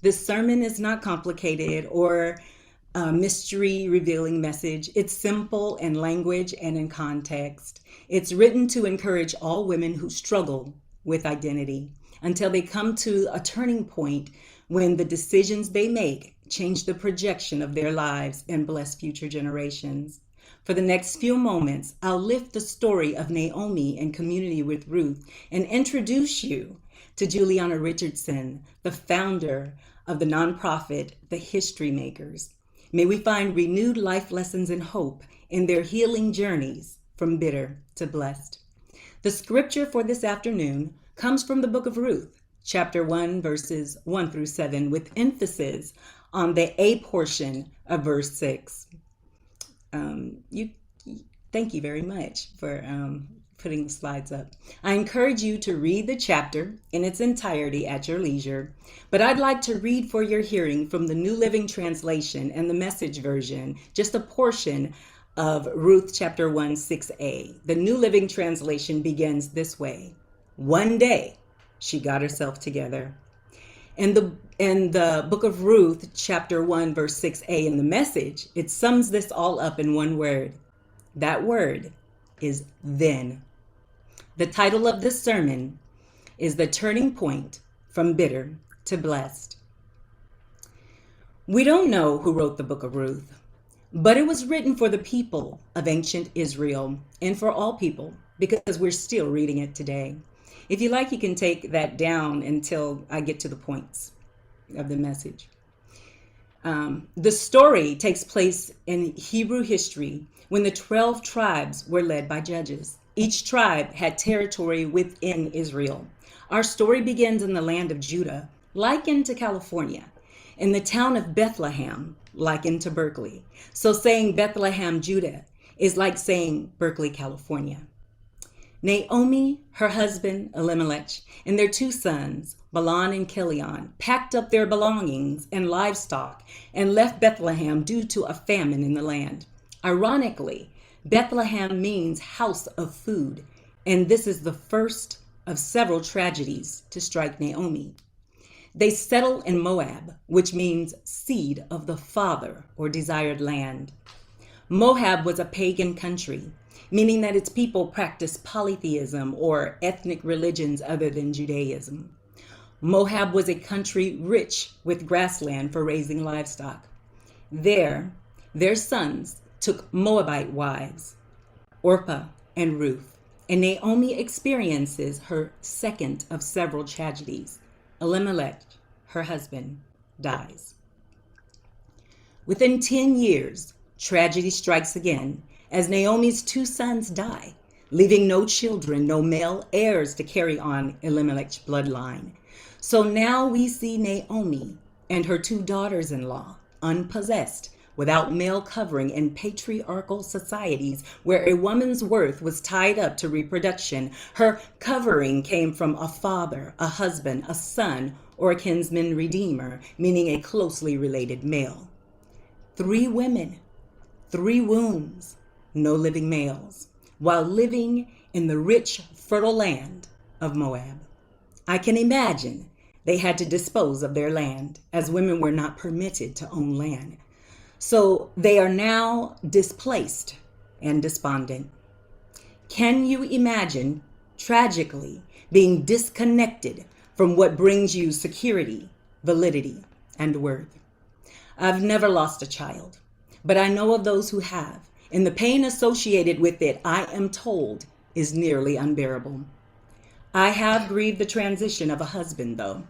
This sermon is not complicated or a mystery revealing message. It's simple in language and in context. It's written to encourage all women who struggle with identity. until they come to a turning point when the decisions they make change the projection of their lives and bless future generations. For the next few moments, I'll lift the story of Naomi and Community with Ruth and introduce you to Juliana Richardson, the founder of the nonprofit, The History Makers. May we find renewed life lessons and hope in their healing journeys from bitter to blessed. The scripture for this afternoon comes from the book of Ruth, chapter 1, verses 1 through 7, with emphasis on the A portion of verse 6. Thank you very much for putting the slides up. I encourage you to read the chapter in its entirety at your leisure, but I'd like to read for your hearing from the New Living Translation and the Message version, just a portion of Ruth chapter 1, 6a. The New Living Translation begins this way. One day, she got herself together. In the book of Ruth, chapter 1, verse 6a in the Message, it sums this all up in one word. That word is then. The title of this sermon is The Turning Point from Bitter to Blessed. We don't know who wrote the book of Ruth, but it was written for the people of ancient Israel and for all people because we're still reading it today. If you like, you can take that down until I get to the points of the message. The story takes place in Hebrew history when the 12 tribes were led by judges. Each tribe had territory within Israel. Our story begins in the land of Judah, likened to California, in the town of Bethlehem, likened to Berkeley. So saying Bethlehem, Judah, is like saying Berkeley, California. Naomi, her husband, Elimelech, and their 2 sons, Balon and Kilion, packed up their belongings and livestock and left Bethlehem due to a famine in the land. Ironically, Bethlehem means house of food, and this is the first of several tragedies to strike Naomi. They settle in Moab, which means seed of the father or desired land. Moab was a pagan country, meaning that its people practiced polytheism or ethnic religions other than Judaism. Moab was a country rich with grassland for raising livestock. There, their sons took Moabite wives, Orpah and Ruth, and Naomi experiences her second of several tragedies. Elimelech, her husband, dies. Within 10 years, tragedy strikes again as Naomi's 2 sons die, leaving no children, no male heirs to carry on Elimelech's bloodline. So now we see Naomi and her 2 daughters-in-law, unpossessed, without male covering in patriarchal societies where a woman's worth was tied up to reproduction. Her covering came from a father, a husband, a son, or a kinsman redeemer, meaning a closely related male. 3 women, 3 wombs, no living males, while living in the rich, fertile land of Moab. I can imagine they had to dispose of their land, as women were not permitted to own land. So they are now displaced and despondent. Can you imagine, tragically, being disconnected from what brings you security, validity, and worth? I've never lost a child, but I know of those who have, and the pain associated with it, I am told, is nearly unbearable. I have grieved the transition of a husband, though.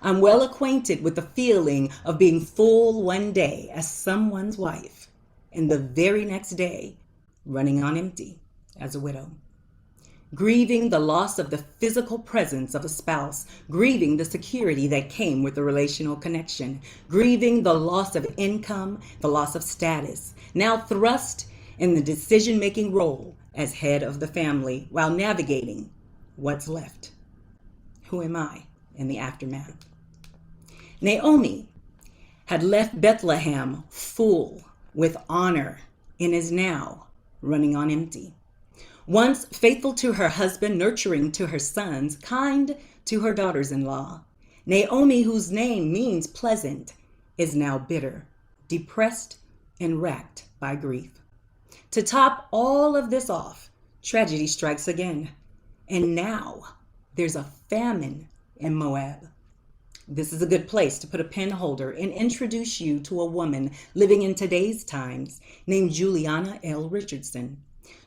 I'm well acquainted with the feeling of being full one day as someone's wife, and the very next day, running on empty as a widow. Grieving the loss of the physical presence of a spouse, grieving the security that came with the relational connection, grieving the loss of income, the loss of status, now thrust in the decision-making role as head of the family while navigating what's left. Who am I in the aftermath? Naomi had left Bethlehem full with honor and is now running on empty. Once faithful to her husband, nurturing to her sons, kind to her daughters-in-law, Naomi, whose name means pleasant, is now bitter, depressed, and racked by grief. To top all of this off, tragedy strikes again. And now there's a famine in Moab. This is a good place to put a pen holder and introduce you to a woman living in today's times named Juliana L. Richardson.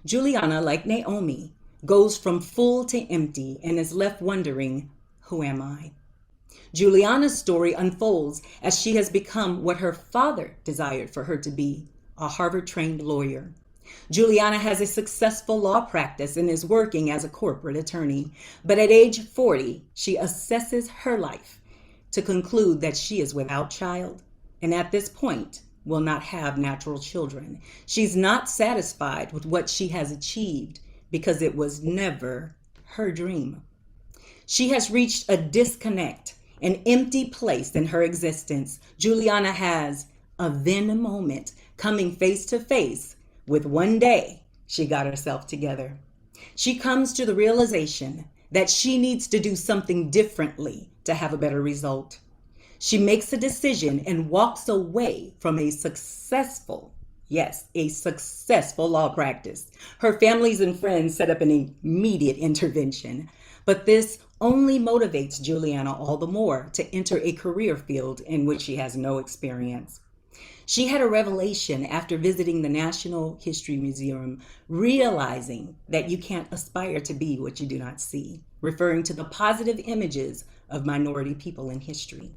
Juliana, like Naomi, goes from full to empty and is left wondering, who am I? Juliana's story unfolds as she has become what her father desired for her to be, a Harvard-trained lawyer. Juliana has a successful law practice and is working as a corporate attorney, but at age 40, she assesses her life to conclude that she is without child, and at this point will not have natural children. She's not satisfied with what she has achieved because it was never her dream. She has reached a disconnect, an empty place in her existence. Juliana has a then moment coming face to face with one day she got herself together. She comes to the realization that she needs to do something differently to have a better result. She makes a decision and walks away from a successful law practice. Her families and friends set up an immediate intervention, but this only motivates Juliana all the more to enter a career field in which she has no experience. She had a revelation after visiting the National History Museum, realizing that you can't aspire to be what you do not see, referring to the positive images of minority people in history.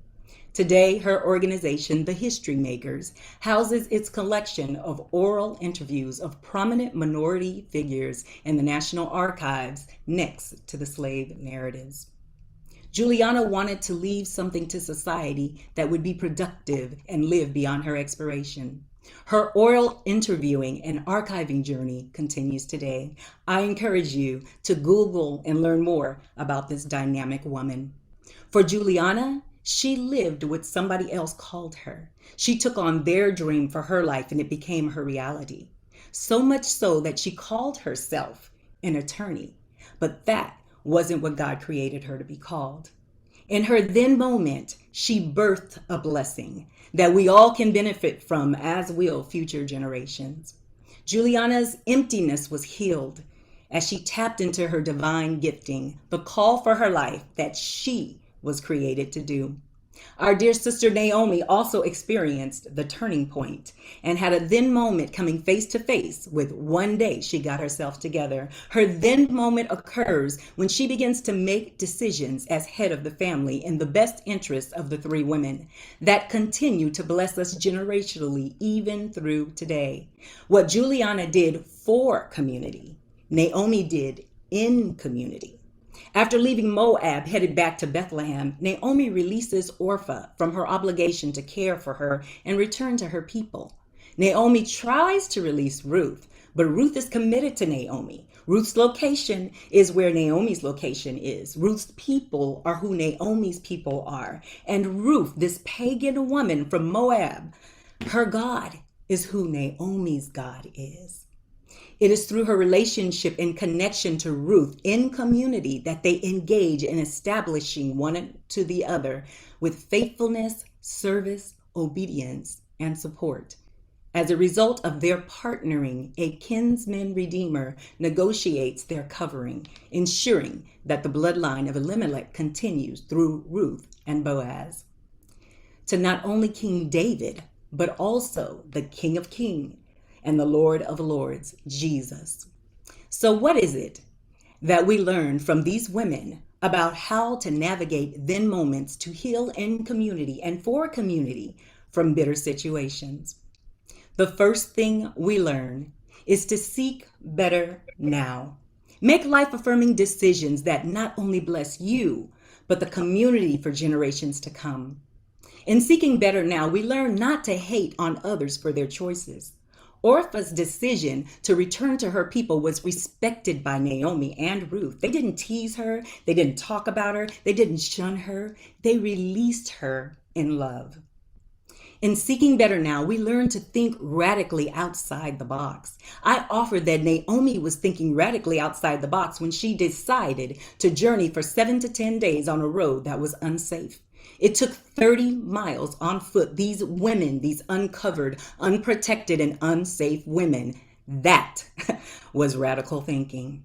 Today, her organization, The History Makers, houses its collection of oral interviews of prominent minority figures in the National Archives next to the slave narratives. Juliana wanted to leave something to society that would be productive and live beyond her expiration. Her oral interviewing and archiving journey continues today. I encourage you to Google and learn more about this dynamic woman. For Juliana, she lived what somebody else called her. She took on their dream for her life and it became her reality. So much so that she called herself an attorney, but that wasn't what God created her to be called. In her then moment, she birthed a blessing that we all can benefit from, as will future generations. Juliana's emptiness was healed as she tapped into her divine gifting, the call for her life that she was created to do. Our dear sister Naomi also experienced the turning point and had a then moment coming face to face with one day she got herself together. Her then moment occurs when she begins to make decisions as head of the family in the best interests of the three women that continue to bless us generationally even through today. What Juliana did for community, Naomi did in community. After leaving Moab, headed back to Bethlehem, Naomi releases Orpah from her obligation to care for her and return to her people. Naomi tries to release Ruth, but Ruth is committed to Naomi. Ruth's location is where Naomi's location is. Ruth's people are who Naomi's people are. And Ruth, this pagan woman from Moab, her God is who Naomi's God is. It is through her relationship and connection to Ruth in community that they engage in establishing one to the other with faithfulness, service, obedience, and support. As a result of their partnering, a kinsman redeemer negotiates their covering, ensuring that the bloodline of Elimelech continues through Ruth and Boaz. To not only King David, but also the King of Kings and the Lord of Lords, Jesus. So what is it that we learn from these women about how to navigate then moments to heal in community and for community from bitter situations? The first thing we learn is to seek better now. Make life-affirming decisions that not only bless you, but the community for generations to come. In seeking better now, we learn not to hate on others for their choices. Orpah's decision to return to her people was respected by Naomi and Ruth. They didn't tease her. They didn't talk about her. They didn't shun her. They released her in love. In seeking better now, we learn to think radically outside the box. I offered that Naomi was thinking radically outside the box when she decided to journey for 7 to 10 days on a road that was unsafe. It took 30 miles on foot. These women, these uncovered, unprotected, and unsafe women, that was radical thinking.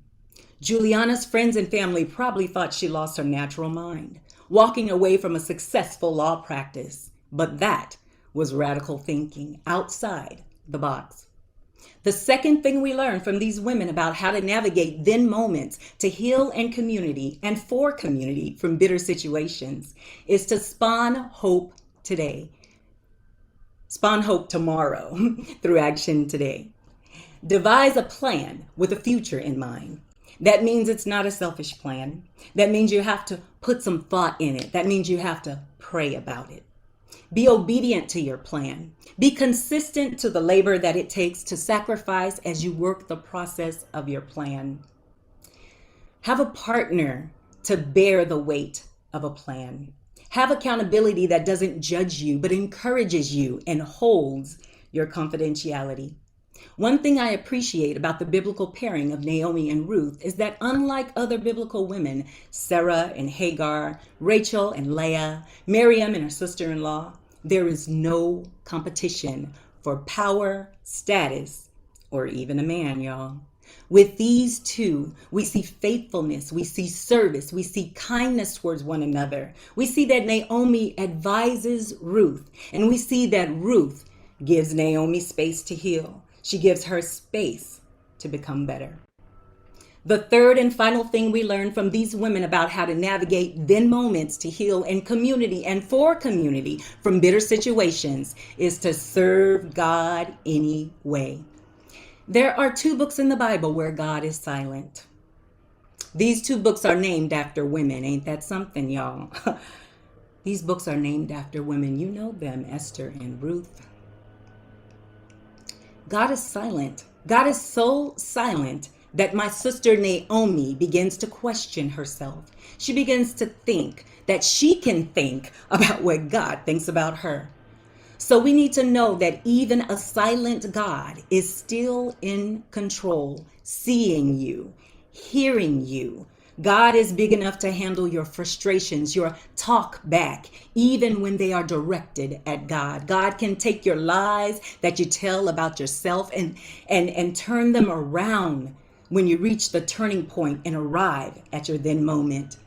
Juliana's friends and family probably thought she lost her natural mind, walking away from a successful law practice. But that was radical thinking outside the box. The second thing we learned from these women about how to navigate then moments to heal and community and for community from bitter situations is to spawn hope today. Spawn hope tomorrow through action today. Devise a plan with a future in mind. That means it's not a selfish plan. That means you have to put some thought in it. That means you have to pray about it. Be obedient to your plan. Be consistent to the labor that it takes to sacrifice as you work the process of your plan. Have a partner to bear the weight of a plan. Have accountability that doesn't judge you, but encourages you and holds your confidentiality. One thing I appreciate about the biblical pairing of Naomi and Ruth is that unlike other biblical women, Sarah and Hagar, Rachel and Leah, Miriam and her sister-in-law, there is no competition for power, status, or even a man, y'all. With these two, we see faithfulness, we see service, we see kindness towards one another. We see that Naomi advises Ruth, and we see that Ruth gives Naomi space to heal. She gives her space to become better. The third and final thing we learned from these women about how to navigate then moments to heal in community and for community from bitter situations is to serve God anyway. There are 2 books in the Bible where God is silent. These 2 books are named after women. Ain't that something, y'all? These books are named after women. You know them, Esther and Ruth. God is silent. God is so silent that my sister Naomi begins to question herself. She begins to think that she can think about what God thinks about her. So we need to know that even a silent God is still in control, seeing you, hearing you. God is big enough to handle your frustrations, your talk back, even when they are directed at God. God can take your lies that you tell about yourself and turn them around when you reach the turning point and arrive at your then moment.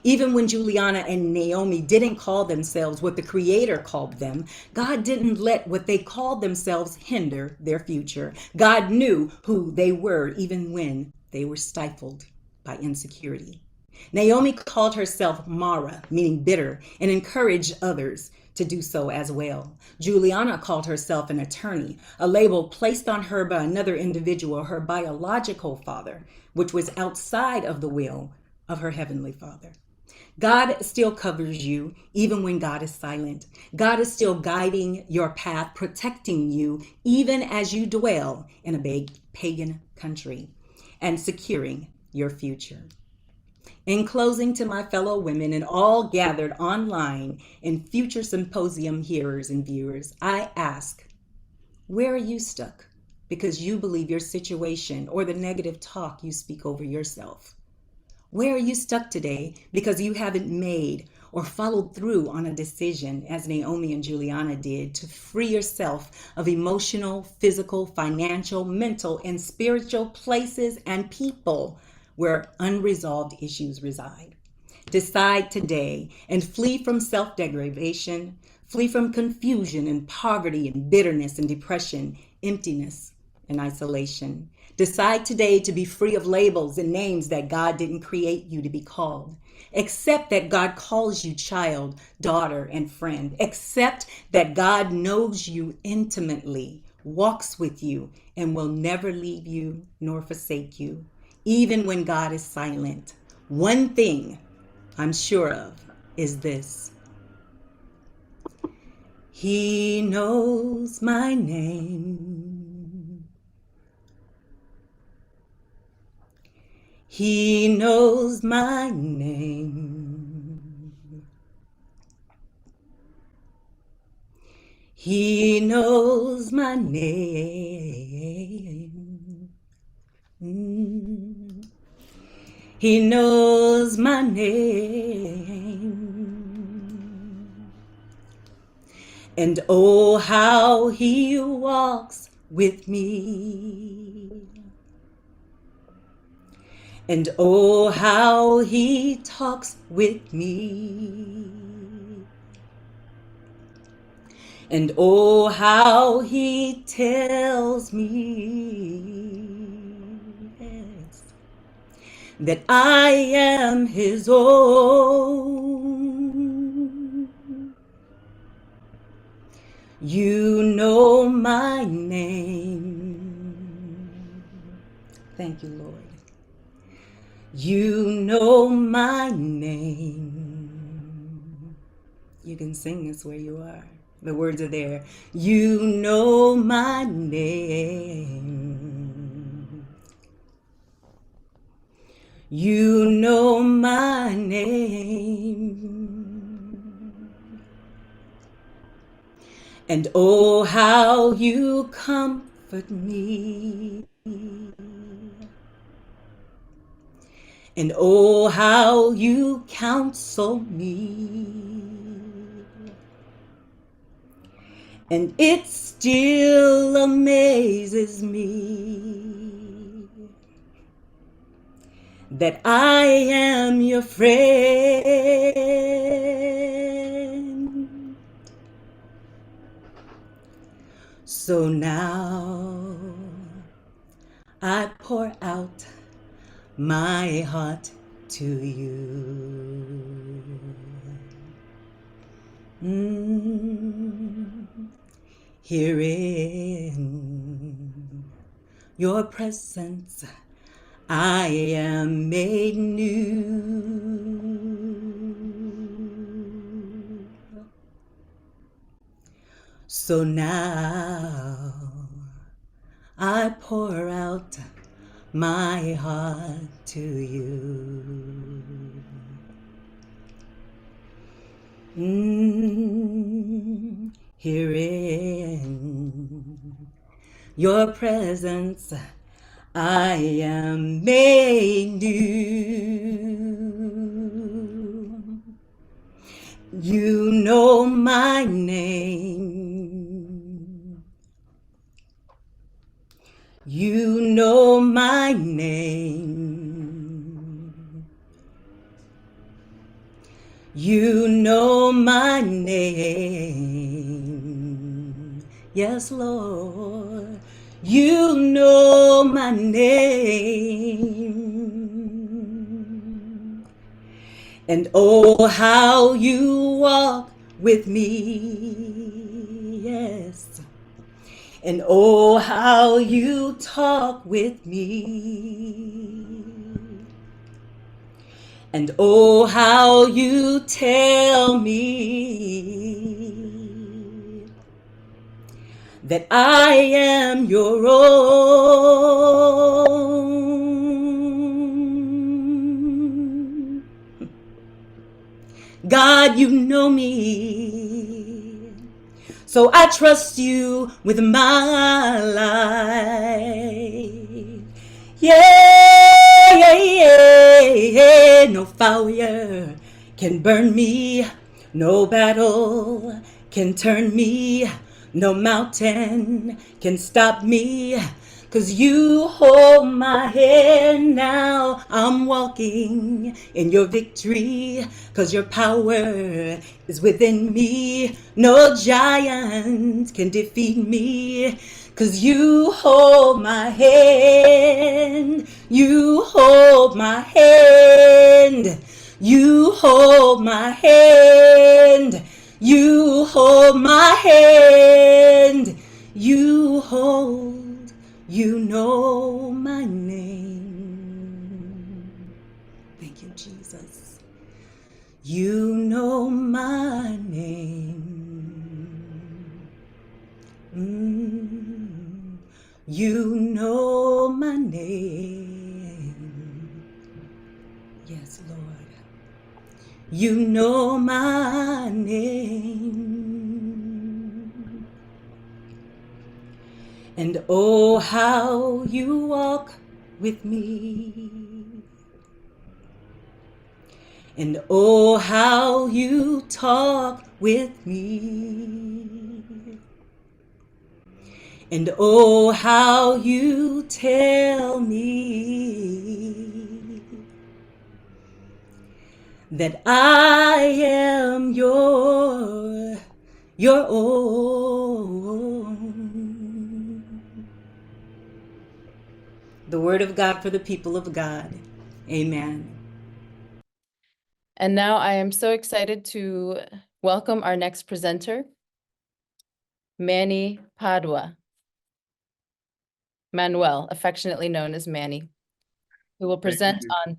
Even when Juliana and Naomi didn't call themselves what the Creator called them, God didn't let what they called themselves hinder their future. God knew who they were even when they were stifled by insecurity. Naomi called herself Mara, meaning bitter, and encouraged others to do so as well. Juliana called herself an attorney, a label placed on her by another individual, her biological father, which was outside of the will of her heavenly Father. God still covers you even when God is silent. God is still guiding your path, protecting you even as you dwell in a big pagan country and securing your future. In closing, to my fellow women and all gathered online and future symposium hearers and viewers, I ask, where are you stuck because you believe your situation or the negative talk you speak over yourself? Where are you stuck today because you haven't made or followed through on a decision, as Naomi and Juliana did, to free yourself of emotional, physical, financial, mental, and spiritual places and people where unresolved issues reside? Decide today and flee from self-degradation, flee from confusion and poverty and bitterness and depression, emptiness and isolation. Decide today to be free of labels and names that God didn't create you to be called. Accept that God calls you child, daughter, and friend. Accept that God knows you intimately, walks with you, and will never leave you nor forsake you, even when God is silent. One thing I'm sure of is this: He knows my name. He knows my name. He knows my name. He knows my name. And oh, how he walks with me. And oh, how he talks with me. And oh, how he tells me, yes, that I am his own. You know my name. Thank you, Lord. You know my name. You can sing this where you are. The words are there. You know my name. You know my name. And oh, how you comfort me. And oh, how you counsel me. And it still amazes me that I am your friend. So now I pour out my heart to you. Here in your presence, I am made new. So now I pour out my heart to you. Here in your presence, I am made new. You know my name. You know my name. You know my name. Yes, Lord. You know my name. And oh, how you walk with me. Yes. And oh, how you talk with me. And oh, how you tell me that I am your own. God, you know me, so I trust you with my life. Yeah, no fire can burn me, no battle can turn me, no mountain can stop me, 'cause you hold my hand now. I'm walking in your victory, 'cause your power is within me. No giant can defeat me, 'cause you hold my hand. You hold my hand. You hold my hand. You hold my hand. You hold, you know my name. Thank you, Jesus. You know my name. You know my name. Yes, Lord. You know my name. And oh, how you walk with me. And oh, how you talk with me. And oh, how you tell me that I am your own. The word of God for the people of God. Amen. And now I am so excited to welcome our next presenter, Manny Padua. Manuel, affectionately known as Manny, who will present on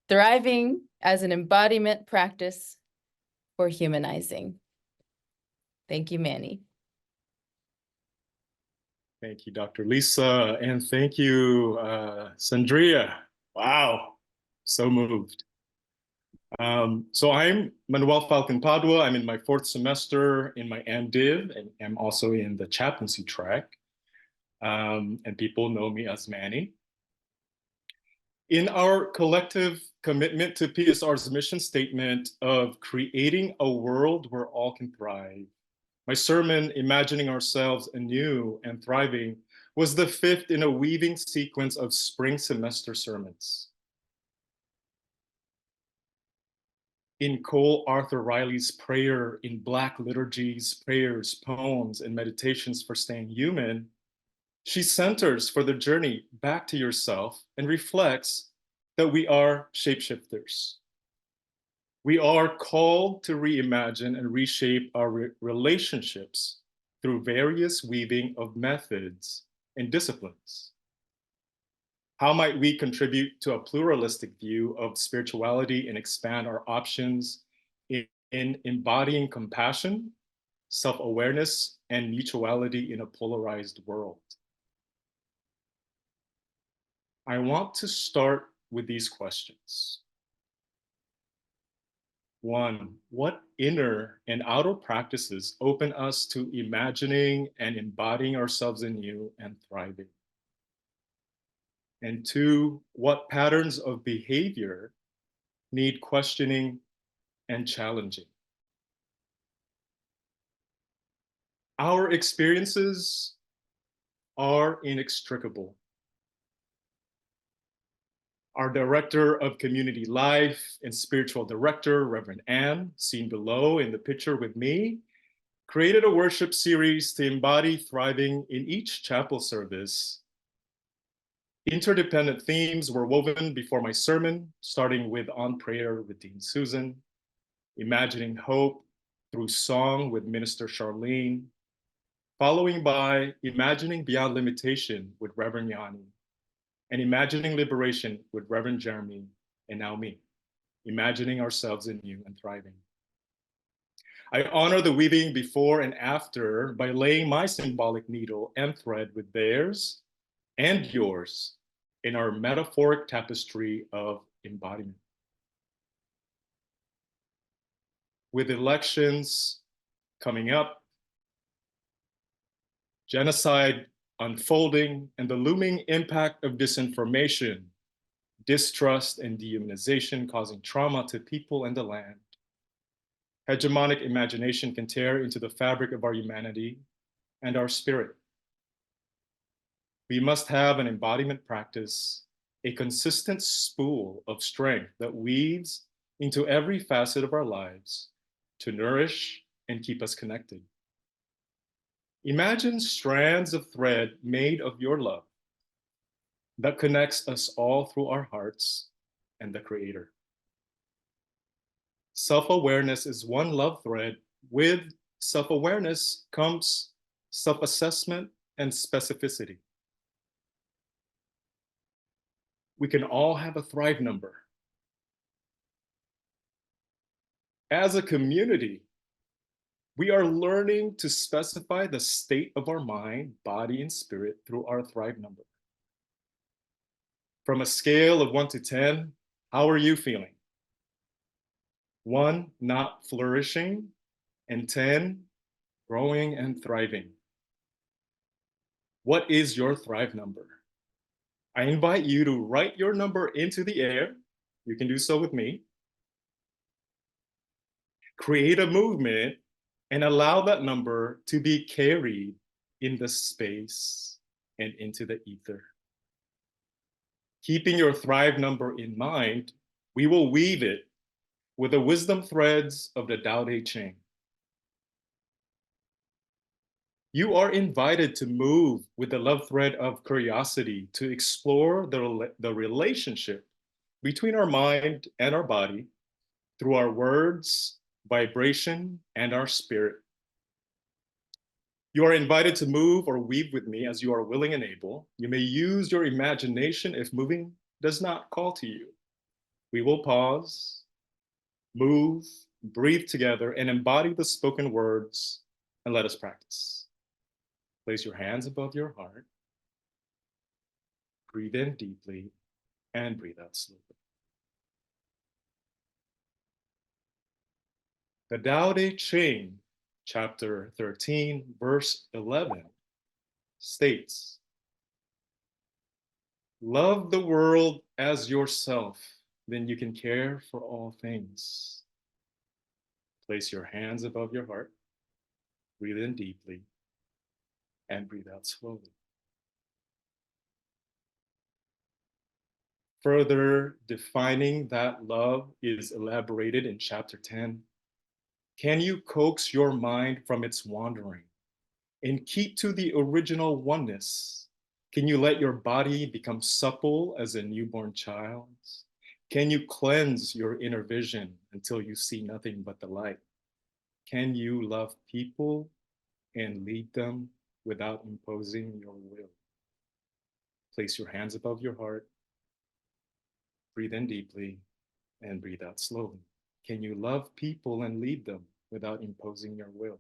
thriving as an embodiment practice for humanizing. Thank you, Manny. Thank you, Dr. Lisa, and thank you, Sandria. Wow, so moved. So I'm Manuel Falcon Padua. I'm in my 4th semester in my MDiv, and I'm also in the chaplaincy track. And people know me as Manny. In our collective commitment to PSR's mission statement of creating a world where all can thrive, my sermon, Imagining Ourselves Anew and Thriving, was the 5th in a weaving sequence of spring semester sermons. In Cole Arthur Riley's prayer in Black liturgies, prayers, poems, and meditations for staying human, she centers for the journey back to yourself and reflects that we are shapeshifters. We are called to reimagine and reshape our relationships through various weaving of methods and disciplines. How might we contribute to a pluralistic view of spirituality and expand our options in embodying compassion, self-awareness, and mutuality in a polarized world? I want to start with these questions. 1, what inner and outer practices open us to imagining and embodying ourselves anew and thriving? And 2, what patterns of behavior need questioning and challenging? Our experiences are inextricable. Our director of community life and spiritual director, Reverend Ann, seen below in the picture with me, created a worship series to embody thriving in each chapel service. Interdependent themes were woven before my sermon, starting with On Prayer with Dean Susan, Imagining Hope through Song with Minister Charlene, following by Imagining Beyond Limitation with Reverend Yanni, and Imagining Liberation with Reverend Jeremy, and now me, Imagining Ourselves Anew and Thriving. I honor the weaving before and after by laying my symbolic needle and thread with theirs and yours in our metaphoric tapestry of embodiment. With elections coming up, genocide unfolding, and the looming impact of disinformation, distrust, and dehumanization causing trauma to people and the land, hegemonic imagination can tear into the fabric of our humanity and our spirit. We must have an embodiment practice, a consistent spool of strength that weaves into every facet of our lives to nourish and keep us connected. Imagine strands of thread made of your love that connects us all through our hearts and the Creator. Self-awareness is one love thread. With self-awareness comes self-assessment and specificity. We can all have a Thrive number. As a community, we are learning to specify the state of our mind, body, and spirit through our Thrive number. From a scale of 1 to 10, how are you feeling? 1, not flourishing, and 10, growing and thriving. What is your Thrive number? I invite you to write your number into the air. You can do so with me. Create a movement and allow that number to be carried in the space and into the ether. Keeping your Thrive number in mind, we will weave it with the wisdom threads of the Tao Te Ching. You are invited to move with the love thread of curiosity to explore the relationship between our mind and our body through our words, vibration, and our spirit. You are invited to move or weave with me as you are willing and able. You may use your imagination if moving does not call to you. We will pause, move, breathe together, and embody the spoken words, and let us practice. Place your hands above your heart. Breathe in deeply and breathe out slowly. The Tao Te Ching, chapter 13, verse 11, states, love the world as yourself, then you can care for all things. Place your hands above your heart. Breathe in deeply and breathe out slowly. Further defining that love is elaborated in chapter 10. Can you coax your mind from its wandering and keep to the original oneness? Can you let your body become supple as a newborn child? Can you cleanse your inner vision until you see nothing but the light? Can you love people and lead them without imposing your will? Place your hands above your heart. Breathe in deeply and breathe out slowly. Can you love people and lead them without imposing your will?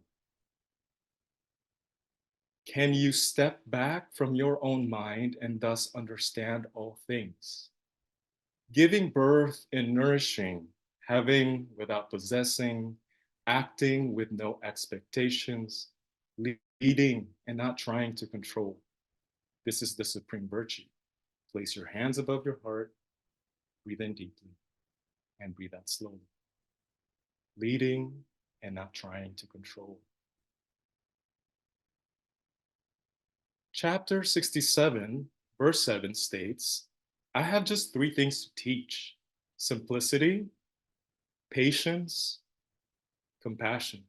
Can you step back from your own mind and thus understand all things? Giving birth and nourishing, having without possessing, acting with no expectations, leading and not trying to control. This is the supreme virtue. Place your hands above your heart, breathe in deeply, and breathe out slowly. Leading and not trying to control. Chapter 67, verse 7 states, I have just 3 things to teach: simplicity, patience, compassion.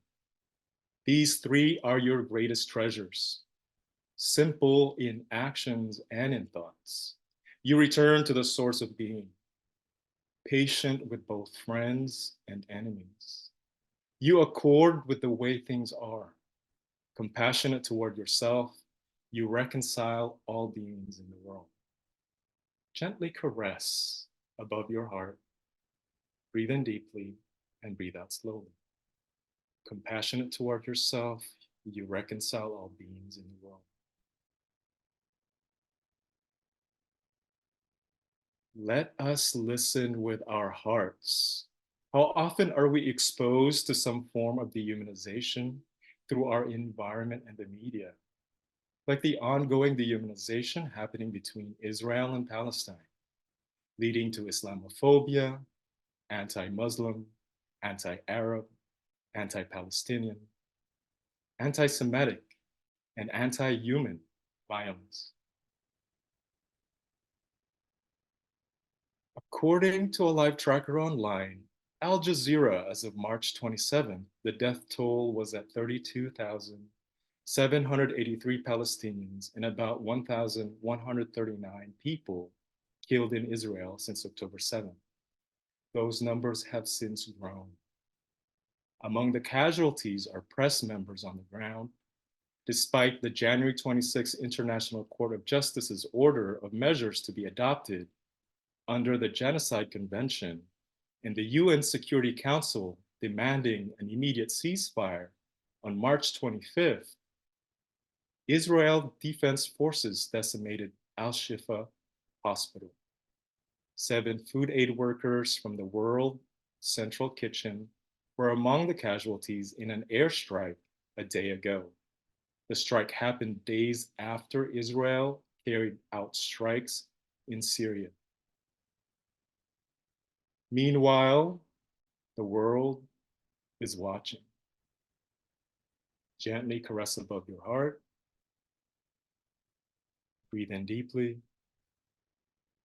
These 3 are your greatest treasures, simple in actions and in thoughts. You return to the source of being, patient with both friends and enemies. You accord with the way things are, compassionate toward yourself. You reconcile all beings in the world. Gently caress above your heart. Breathe in deeply and breathe out slowly. Compassionate toward yourself, you reconcile all beings in the world. Let us listen with our hearts. How often are we exposed to some form of dehumanization through our environment and the media? Like the ongoing dehumanization happening between Israel and Palestine, leading to Islamophobia, anti-Muslim, anti-Arab, anti-Palestinian, anti-Semitic, and anti-human violence. According to a live tracker online, Al Jazeera, as of March 27, the death toll was at 32,783 Palestinians and about 1,139 people killed in Israel since October 7. Those numbers have since grown. Among the casualties are press members on the ground. Despite the January 26 International Court of Justice's order of measures to be adopted under the Genocide Convention and the UN Security Council demanding an immediate ceasefire on March 25th, Israel Defense Forces decimated Al-Shifa Hospital. 7 food aid workers from the World Central Kitchen were among the casualties in an airstrike a day ago. The strike happened days after Israel carried out strikes in Syria. Meanwhile, the world is watching. Gently caress above your heart. Breathe in deeply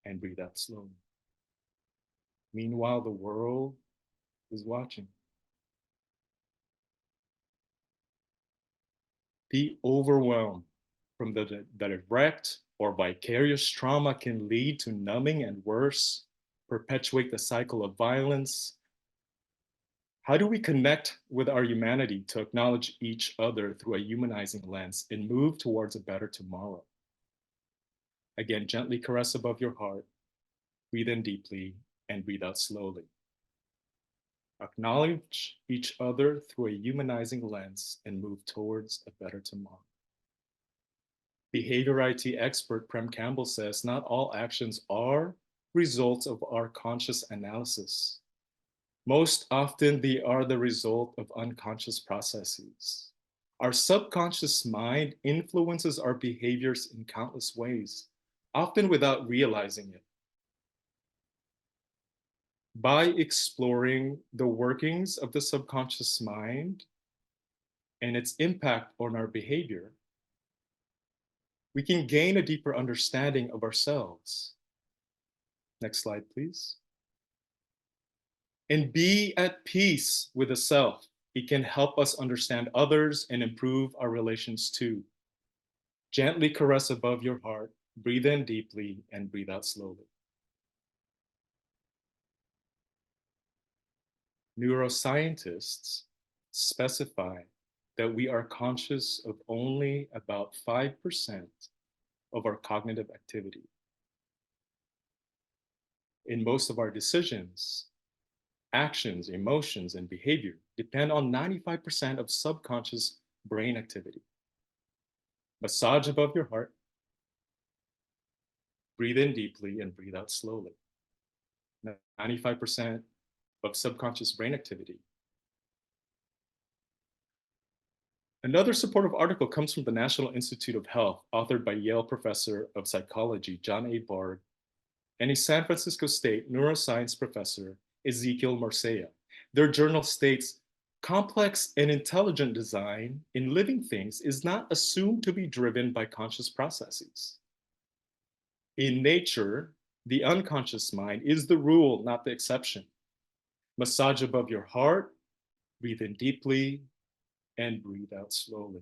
and breathe out slowly. Meanwhile, the world is watching. Be overwhelmed from the direct or vicarious trauma can lead to numbing and worse, perpetuate the cycle of violence. How do we connect with our humanity to acknowledge each other through a humanizing lens and move towards a better tomorrow? Again, gently caress above your heart, breathe in deeply and breathe out slowly. Acknowledge each other through a humanizing lens and move towards a better tomorrow. Behavior IT expert Prem Campbell says, not all actions are results of our conscious analysis. Most often they are the result of unconscious processes. Our subconscious mind influences our behaviors in countless ways, often without realizing it. By exploring the workings of the subconscious mind and its impact on our behavior, we can gain a deeper understanding of ourselves. Next slide, please. And be at peace with the self. It can help us understand others and improve our relations too. Gently caress above your heart, breathe in deeply and breathe out slowly. Neuroscientists specify that we are conscious of only about 5% of our cognitive activity. In most of our decisions, actions, emotions, and behavior depend on 95% of subconscious brain activity. Massage above your heart, breathe in deeply and breathe out slowly. 95% of subconscious brain activity. Another supportive article comes from the National Institute of Health, authored by Yale professor of psychology, John A. Bard, and a San Francisco State neuroscience professor, Ezekiel Marcea. Their journal states, complex and intelligent design in living things is not assumed to be driven by conscious processes. In nature, the unconscious mind is the rule, not the exception. Massage above your heart, breathe in deeply, and breathe out slowly.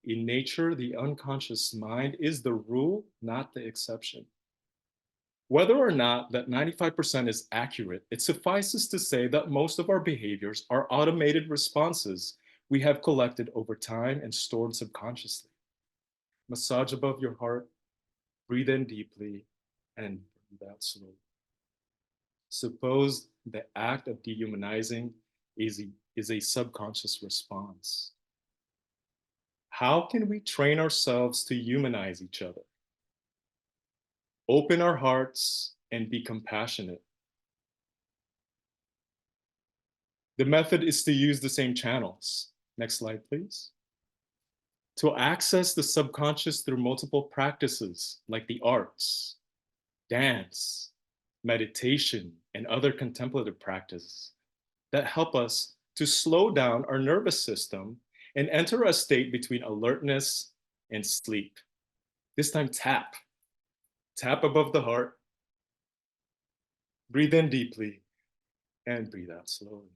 In nature, the unconscious mind is the rule, not the exception. Whether or not that 95% is accurate, it suffices to say that most of our behaviors are automated responses we have collected over time and stored subconsciously. Massage above your heart, breathe in deeply, and breathe out slowly. Suppose the act of dehumanizing is a subconscious response. How can we train ourselves to humanize each other? Open our hearts and be compassionate. The method is to use the same channels. Next slide, please. To access the subconscious through multiple practices like the arts, dance, meditation, and other contemplative practices that help us to slow down our nervous system and enter a state between alertness and sleep. This time, tap. Tap above the heart. Breathe in deeply and breathe out slowly.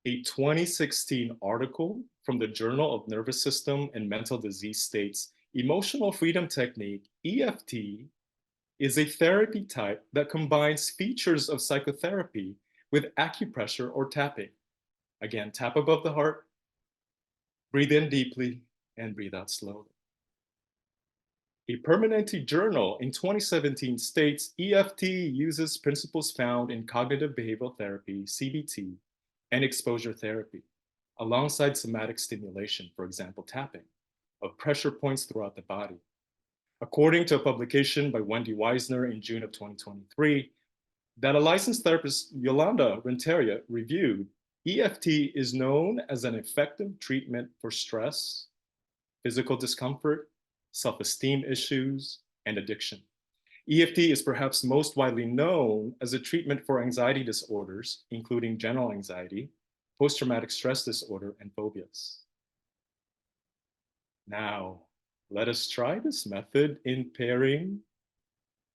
A 2016 article from the Journal of Nervous System and Mental Disease states, emotional freedom technique, EFT, is a therapy type that combines features of psychotherapy with acupressure or tapping. Again, tap above the heart, breathe in deeply, and breathe out slowly. A Permanente journal in 2017 states EFT uses principles found in cognitive behavioral therapy, CBT, and exposure therapy, alongside somatic stimulation, for example, tapping, of pressure points throughout the body. According to a publication by Wendy Weisner in June of 2023, that a licensed therapist, Yolanda Renteria, reviewed, EFT is known as an effective treatment for stress, physical discomfort, self-esteem issues, and addiction. EFT is perhaps most widely known as a treatment for anxiety disorders, including general anxiety, post-traumatic stress disorder, and phobias. Now, let us try this method in pairing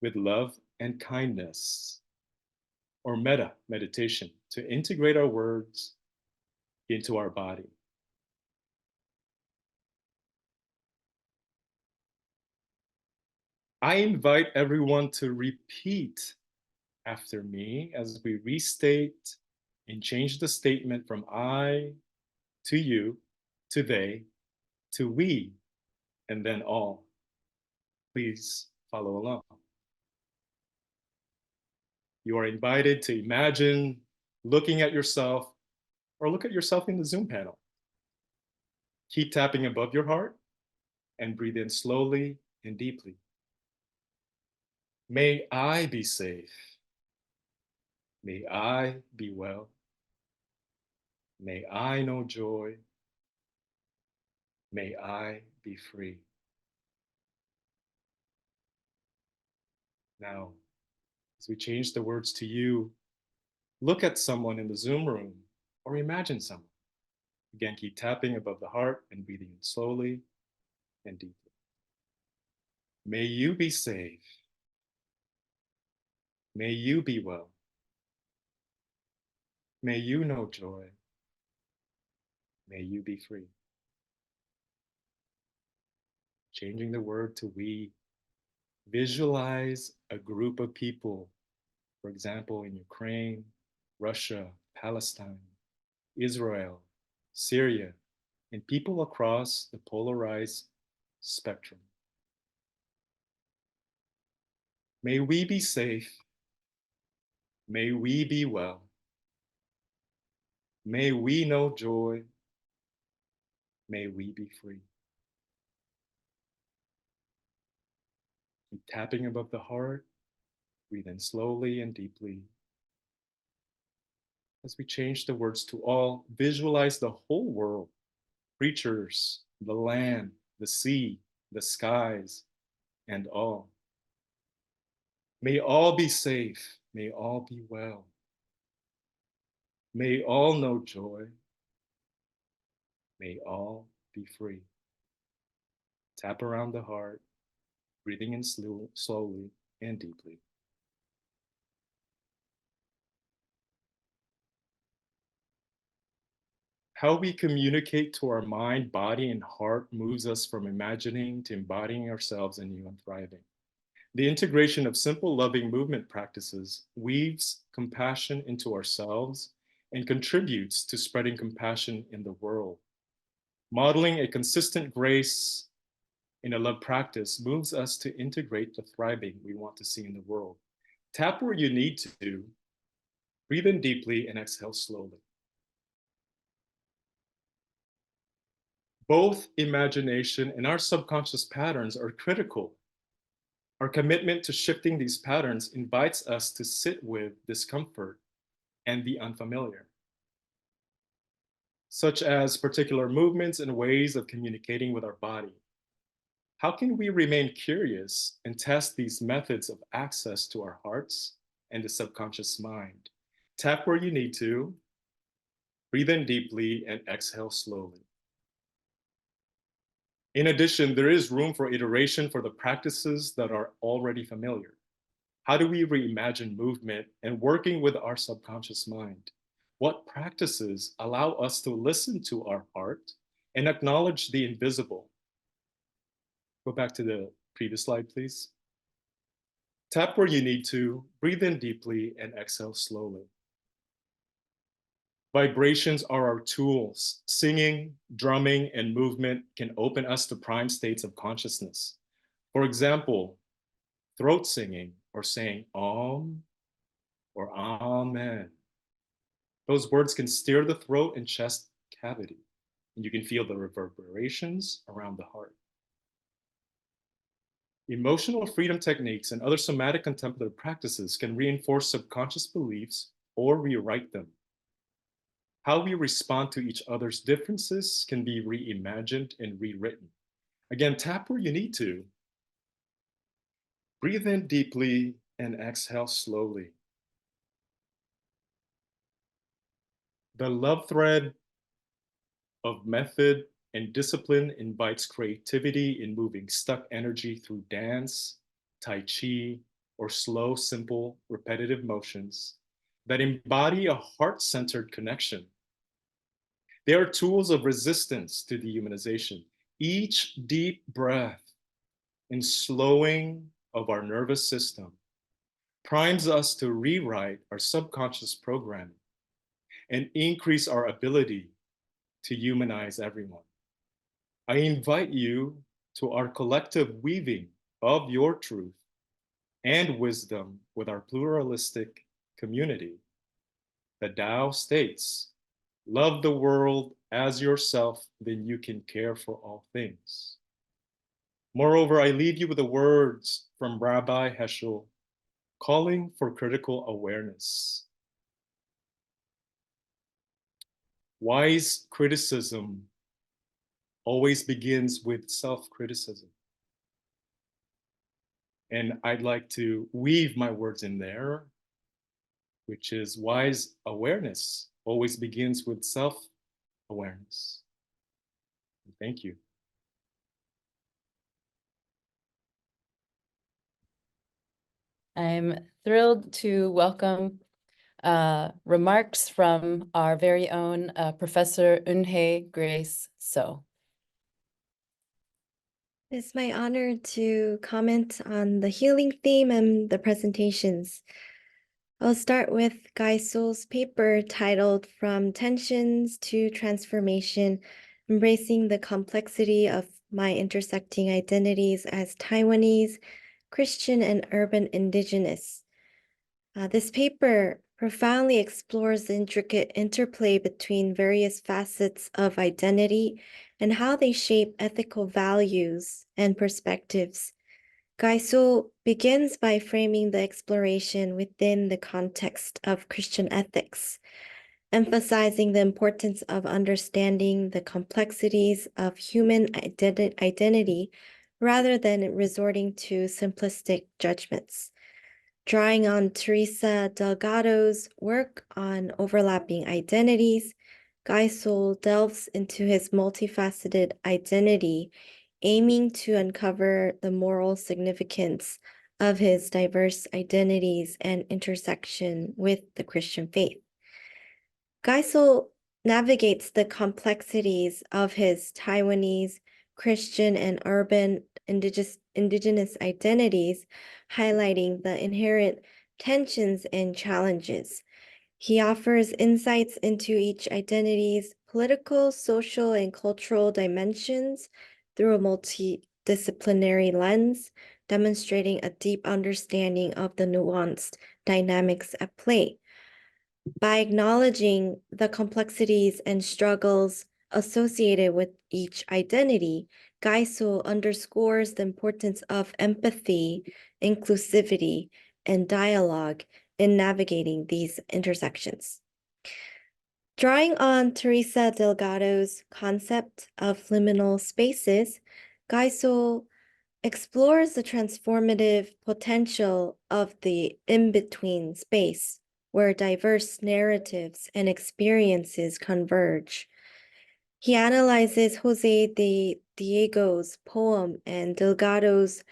with love and kindness. or meta meditation to integrate our words into our body. I invite everyone to repeat after me as we restate and change the statement from I to you, to they, to we, and then all. Please follow along. You are invited to imagine looking at yourself or look at yourself in the Zoom panel. Keep tapping above your heart and breathe in slowly and deeply. May I be safe. May I be well. May I know joy. May I be free. Now, as we change the words to you, look at someone in the Zoom room or imagine someone. Again, keep tapping above the heart and breathing in slowly and deeply. May you be safe. May you be well. May you know joy. May you be free. Changing the word to we. Visualize a group of people, for example, in Ukraine, Russia, Palestine, Israel, Syria, and people across the polarized spectrum. May we be safe. May we be well. May we know joy. May we be free. Keep tapping above the heart. Breathe in slowly and deeply. As we change the words to all, visualize the whole world, creatures, the land, the sea, the skies, and all. May all be safe. May all be well. May all know joy. May all be free. Tap around the heart, breathing in slowly and deeply. How we communicate to our mind, body, and heart moves us from imagining to embodying ourselves in new and thriving. The integration of simple, loving movement practices weaves compassion into ourselves and contributes to spreading compassion in the world. Modeling a consistent grace in a love practice moves us to integrate the thriving we want to see in the world. Tap where you need to, breathe in deeply, and exhale slowly. Both imagination and our subconscious patterns are critical. Our commitment to shifting these patterns invites us to sit with discomfort and the unfamiliar, such as particular movements and ways of communicating with our body. How can we remain curious and test these methods of access to our hearts and the subconscious mind? Tap where you need to, breathe in deeply, and exhale slowly. In addition, there is room for iteration for the practices that are already familiar. How do we reimagine movement and working with our subconscious mind? What practices allow us to listen to our heart and acknowledge the invisible? Go back to the previous slide, please. Tap where you need to, breathe in deeply, and exhale slowly. Vibrations are our tools. Singing, drumming, and movement can open us to prime states of consciousness. For example, throat singing or saying Om or Amen. Those words can stir the throat and chest cavity, and you can feel the reverberations around the heart. Emotional freedom techniques and other somatic contemplative practices can reinforce subconscious beliefs or rewrite them. How we respond to each other's differences can be reimagined and rewritten. Again, tap where you need to. Breathe in deeply and exhale slowly. The love thread of method and discipline invites creativity in moving stuck energy through dance, Tai Chi, or slow, simple, repetitive motions. that embody a heart-centered connection. They are tools of resistance to dehumanization. Each deep breath and slowing of our nervous system primes us to rewrite our subconscious programming and increase our ability to humanize everyone. I invite you to our collective weaving of your truth and wisdom with our pluralistic community. The Tao states, love the world as yourself, then you can care for all things. Moreover, I leave you with the words from Rabbi Heschel, calling for critical awareness. Wise criticism always begins with self-criticism. And I'd like to weave my words in there, which is wise awareness always begins with self-awareness. Thank you. I'm thrilled to welcome remarks from our very own Professor Eunhye Grace So. It's my honor to comment on the healing theme and the presentations. I'll start with Guy Soul's paper titled From Tensions to Transformation, Embracing the Complexity of My Intersecting Identities as Taiwanese, Christian, and Urban Indigenous. This paper profoundly explores the intricate interplay between various facets of identity and how they shape ethical values and perspectives. Guy Soul begins by framing the exploration within the context of Christian ethics, emphasizing the importance of understanding the complexities of human identity rather than resorting to simplistic judgments. Drawing on Teresa Delgado's work on overlapping identities, Guy Soul delves into his multifaceted identity, aiming to uncover the moral significance of his diverse identities and intersection with the Christian faith. Guy Soul navigates the complexities of his Taiwanese, Christian, and urban indigenous identities, highlighting the inherent tensions and challenges. He offers insights into each identity's political, social, and cultural dimensions through a multidisciplinary lens, demonstrating a deep understanding of the nuanced dynamics at play. By acknowledging the complexities and struggles associated with each identity, Guy Soul underscores the importance of empathy, inclusivity, and dialogue in navigating these intersections. Drawing on Teresa Delgado's concept of liminal spaces, Guy Soul explores the transformative potential of the in-between space, where diverse narratives and experiences converge. He analyzes Jose de Diego's poem and Delgado's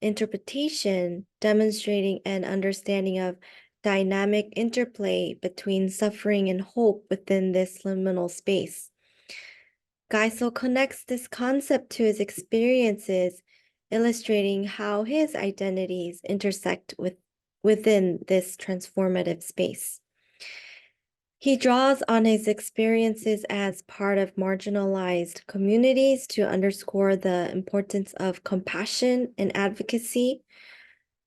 interpretation, demonstrating an understanding of dynamic interplay between suffering and hope within this liminal space. Guy Soul connects this concept to his experiences, illustrating how his identities intersect within this transformative space. He draws on his experiences as part of marginalized communities to underscore the importance of compassion and advocacy.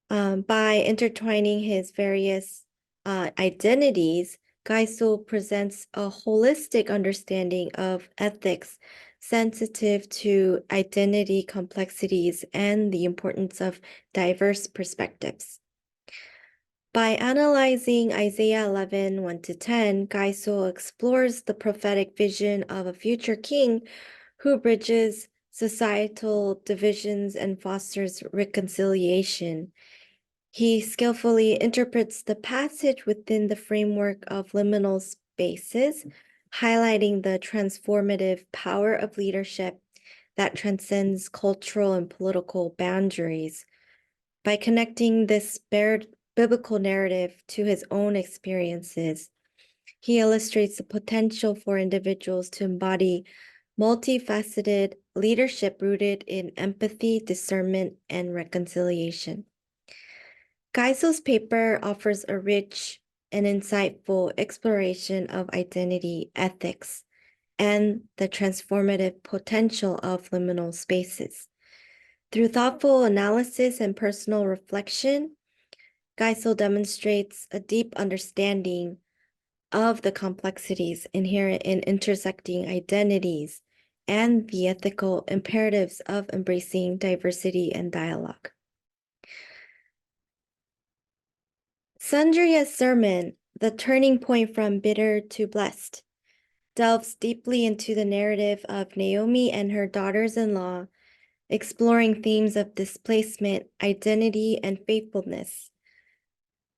By intertwining his various identities, Guy Soul presents a holistic understanding of ethics sensitive to identity complexities and the importance of diverse perspectives. By analyzing Isaiah 11, 1-10, Guy Soul explores the prophetic vision of a future king who bridges societal divisions and fosters reconciliation. He skillfully interprets the passage within the framework of liminal spaces, highlighting the transformative power of leadership that transcends cultural and political boundaries. By connecting this biblical narrative to his own experiences, he illustrates the potential for individuals to embody multifaceted leadership rooted in empathy, discernment, and reconciliation. Geisel's paper offers a rich and insightful exploration of identity, ethics, and the transformative potential of liminal spaces. Through thoughtful analysis and personal reflection, Geisel demonstrates a deep understanding of the complexities inherent in intersecting identities and the ethical imperatives of embracing diversity and dialogue. Sandria's sermon, The Turning Point from Bitter to Blessed, delves deeply into the narrative of Naomi and her daughters-in-law, exploring themes of displacement, identity, and faithfulness.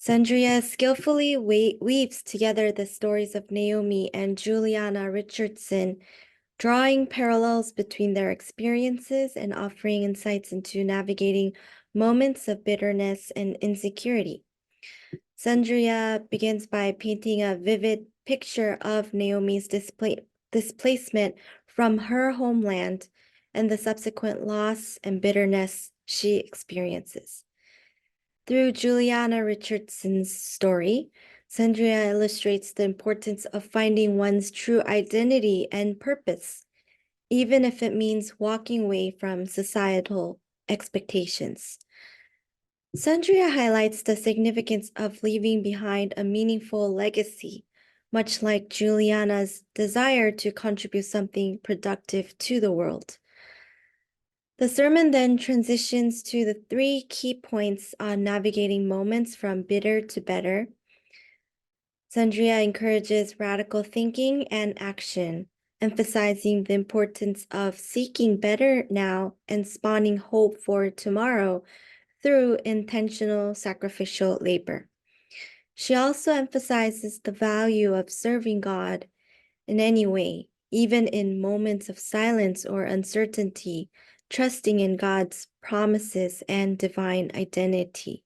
Sandria skillfully weaves together the stories of Naomi and Juliana Richardson, drawing parallels between their experiences and offering insights into navigating moments of bitterness and insecurity. Sandria begins by painting a vivid picture of Naomi's displacement from her homeland and the subsequent loss and bitterness she experiences. Through Juliana Richardson's story, Sandria illustrates the importance of finding one's true identity and purpose, even if it means walking away from societal expectations. Sandria highlights the significance of leaving behind a meaningful legacy, much like Juliana's desire to contribute something productive to the world. The sermon then transitions to the 3 key points on navigating moments from bitter to better. Sandria encourages radical thinking and action, emphasizing the importance of seeking better now and spawning hope for tomorrow through intentional sacrificial labor. She also emphasizes the value of serving God in any way, even in moments of silence or uncertainty, trusting in God's promises and divine identity.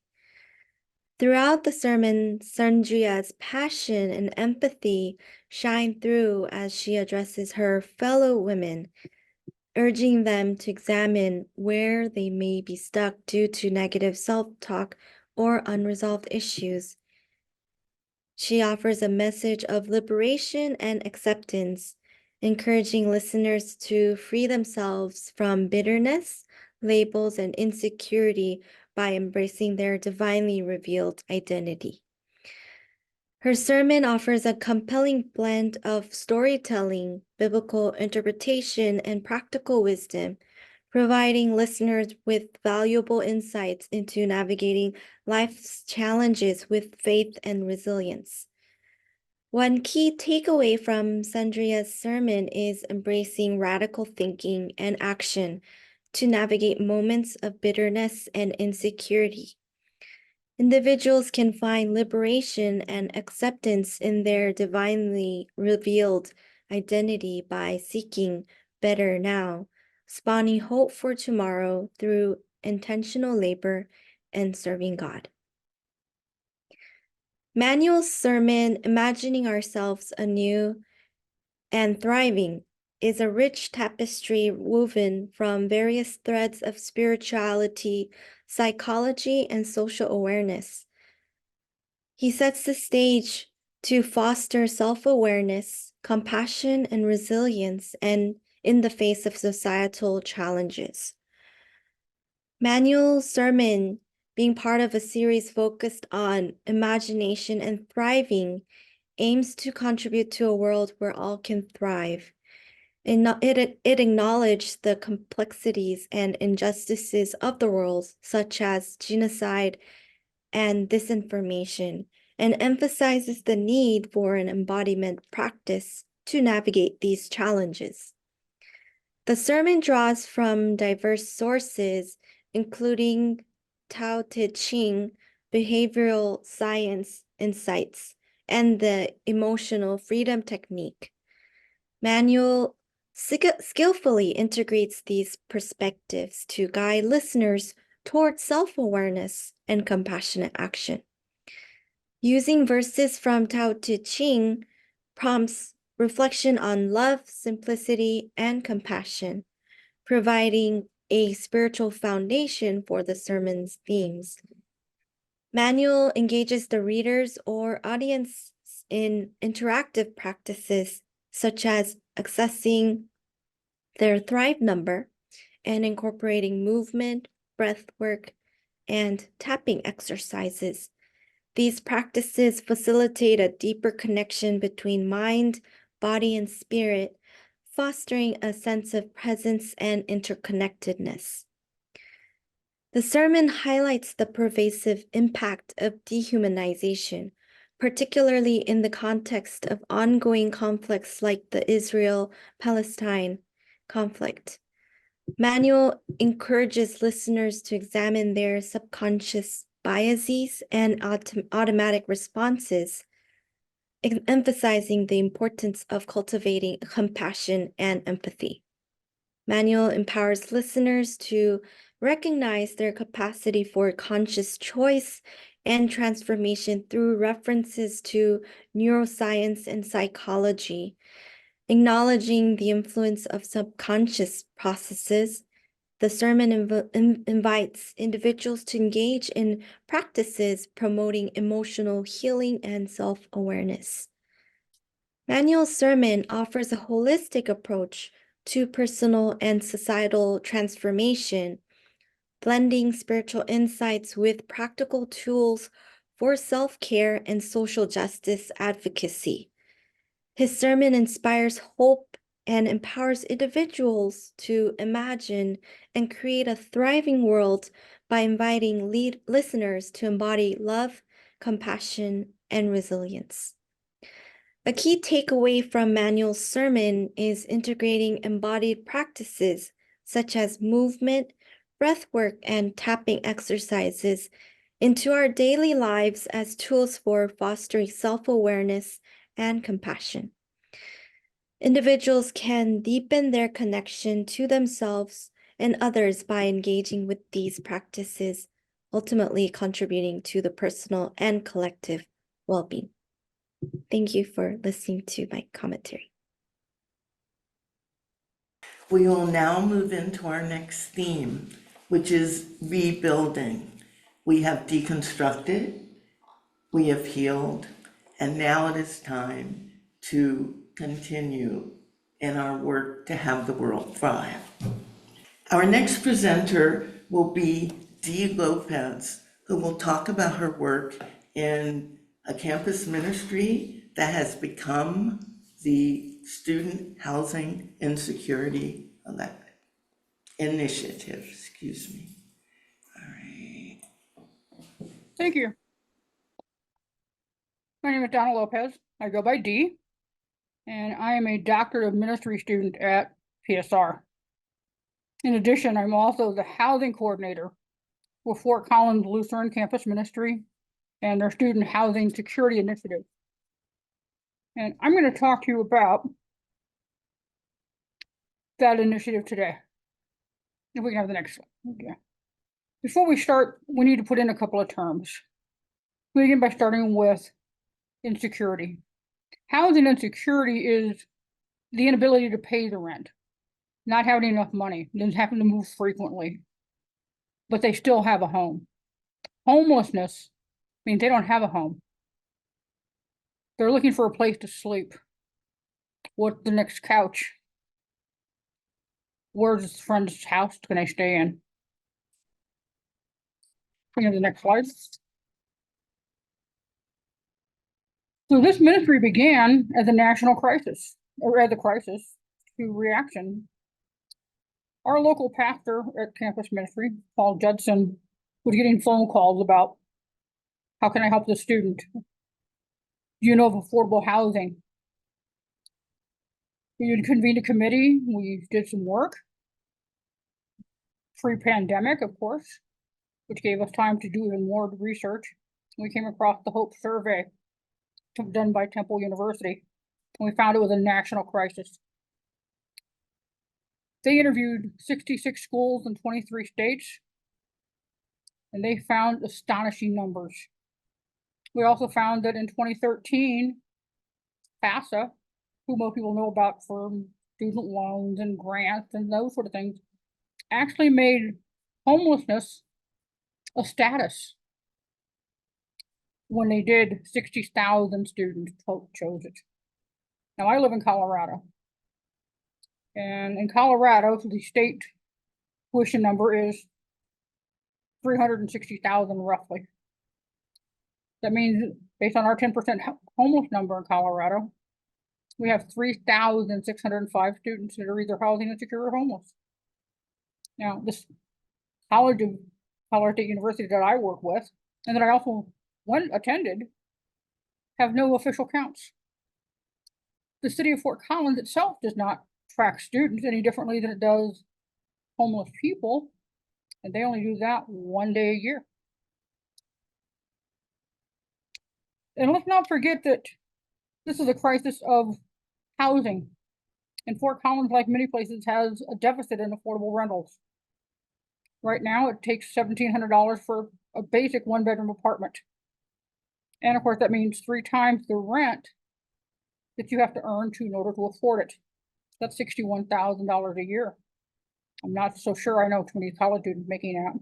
Throughout the sermon, Sandria's passion and empathy shine through as she addresses her fellow women, urging them to examine where they may be stuck due to negative self-talk or unresolved issues. She offers a message of liberation and acceptance, encouraging listeners to free themselves from bitterness, labels, and insecurity by embracing their divinely revealed identity. Her sermon offers a compelling blend of storytelling, biblical interpretation, and practical wisdom, providing listeners with valuable insights into navigating life's challenges with faith and resilience. One key takeaway from Sandria's sermon is embracing radical thinking and action to navigate moments of bitterness and insecurity. Individuals can find liberation and acceptance in their divinely revealed identity by seeking better now, spawning hope for tomorrow through intentional labor and serving God. Manuel's sermon, Imagining Ourselves Anew and Thriving, is a rich tapestry woven from various threads of spirituality, psychology, and social awareness. He sets the stage to foster self-awareness, compassion, and resilience, and in the face of societal challenges. Manuel's sermon, being part of a series focused on imagination and thriving, aims to contribute to a world where all can thrive. It acknowledged the complexities and injustices of the world, such as genocide and disinformation, and emphasizes the need for an embodiment practice to navigate these challenges. The sermon draws from diverse sources, including Tao Te Ching, behavioral science insights, and the emotional freedom technique. Manuel skillfully integrates these perspectives to guide listeners towards self-awareness and compassionate action. Using verses from Tao Te Ching prompts reflection on love, simplicity, and compassion, providing a spiritual foundation for the sermon's themes. Manual engages the readers or audience in interactive practices such as accessing their Thrive number and incorporating movement, breath work, and tapping exercises. These practices facilitate a deeper connection between mind, body, and spirit, fostering a sense of presence and interconnectedness. The sermon highlights the pervasive impact of dehumanization, particularly in the context of ongoing conflicts like the Israel-Palestine conflict. Manual encourages listeners to examine their subconscious biases and automatic responses, emphasizing the importance of cultivating compassion and empathy. Manual empowers listeners to recognize their capacity for conscious choice and transformation through references to neuroscience and psychology. Acknowledging the influence of subconscious processes, the sermon invites individuals to engage in practices promoting emotional healing and self-awareness. Manual's sermon offers a holistic approach to personal and societal transformation, blending spiritual insights with practical tools for self-care and social justice advocacy. His sermon inspires hope and empowers individuals to imagine and create a thriving world by inviting listeners to embody love, compassion, and resilience. A key takeaway from Manual's sermon is integrating embodied practices such as movement, breathwork, and tapping exercises into our daily lives as tools for fostering self-awareness and compassion. Individuals can deepen their connection to themselves and others by engaging with these practices, ultimately contributing to the personal and collective well-being. Thank you for listening to my commentary. We will now move into our next theme, which is rebuilding. We have deconstructed, we have healed, and now it is time to continue in our work to have the world thrive. Our next presenter will be Dee Lopez, who will talk about her work in a campus ministry that has become the Student Housing Insecurity Initiative. Excuse me. All right. Thank you. My name is Donna Lopez. I go by Dee, and I am a Doctorate of Ministry student at PSR. In addition, I'm also the housing coordinator with Fort Collins Lutheran Campus Ministry and their Student Housing Security Initiative. And I'm going to talk to you about that initiative today. If we can have the next one. Okay. Before we start, we need to put in a couple of terms. We begin by starting with insecurity. Housing insecurity is the inability to pay the rent, not having enough money, then having to move frequently, but they still have a home. Homelessness means they don't have a home. They're looking for a place to sleep. What's the next couch? Where's this friend's house can I stay in? Bring up the next slide. So this ministry began as a national crisis, or as a crisis to reaction. Our local pastor at campus ministry, Paul Judson, was getting phone calls about, how can I help the student? Do you know of affordable housing? We convened a committee, we did some work. Pre-pandemic, of course, which gave us time to do even more research. We came across the Hope survey done by Temple University, and we found it was a national crisis. They interviewed 66 schools in 23 states, and they found astonishing numbers. We also found that in 2013, FAFSA, who most people know about for student loans and grants and those sort of things, actually made homelessness a status when they did 60,000 students chose it. Now, I live in Colorado. And in Colorado, the state tuition number is 360,000 roughly. That means based on our 10% homeless number in Colorado, we have 3,605 students that are either housing insecure or homeless. Now, this College of Colorado State University that I work with, and that I also attended, have no official counts. The city of Fort Collins itself does not track students any differently than it does homeless people, and they only do that one day a year. And let's not forget that this is a crisis of housing. And Fort Collins, like many places, has a deficit in affordable rentals. Right now, it takes $1,700 for a basic one-bedroom apartment. And of course, that means 3 times the rent that you have to earn in order to afford it. That's $61,000 a year. I'm not so sure I know too many college students making that.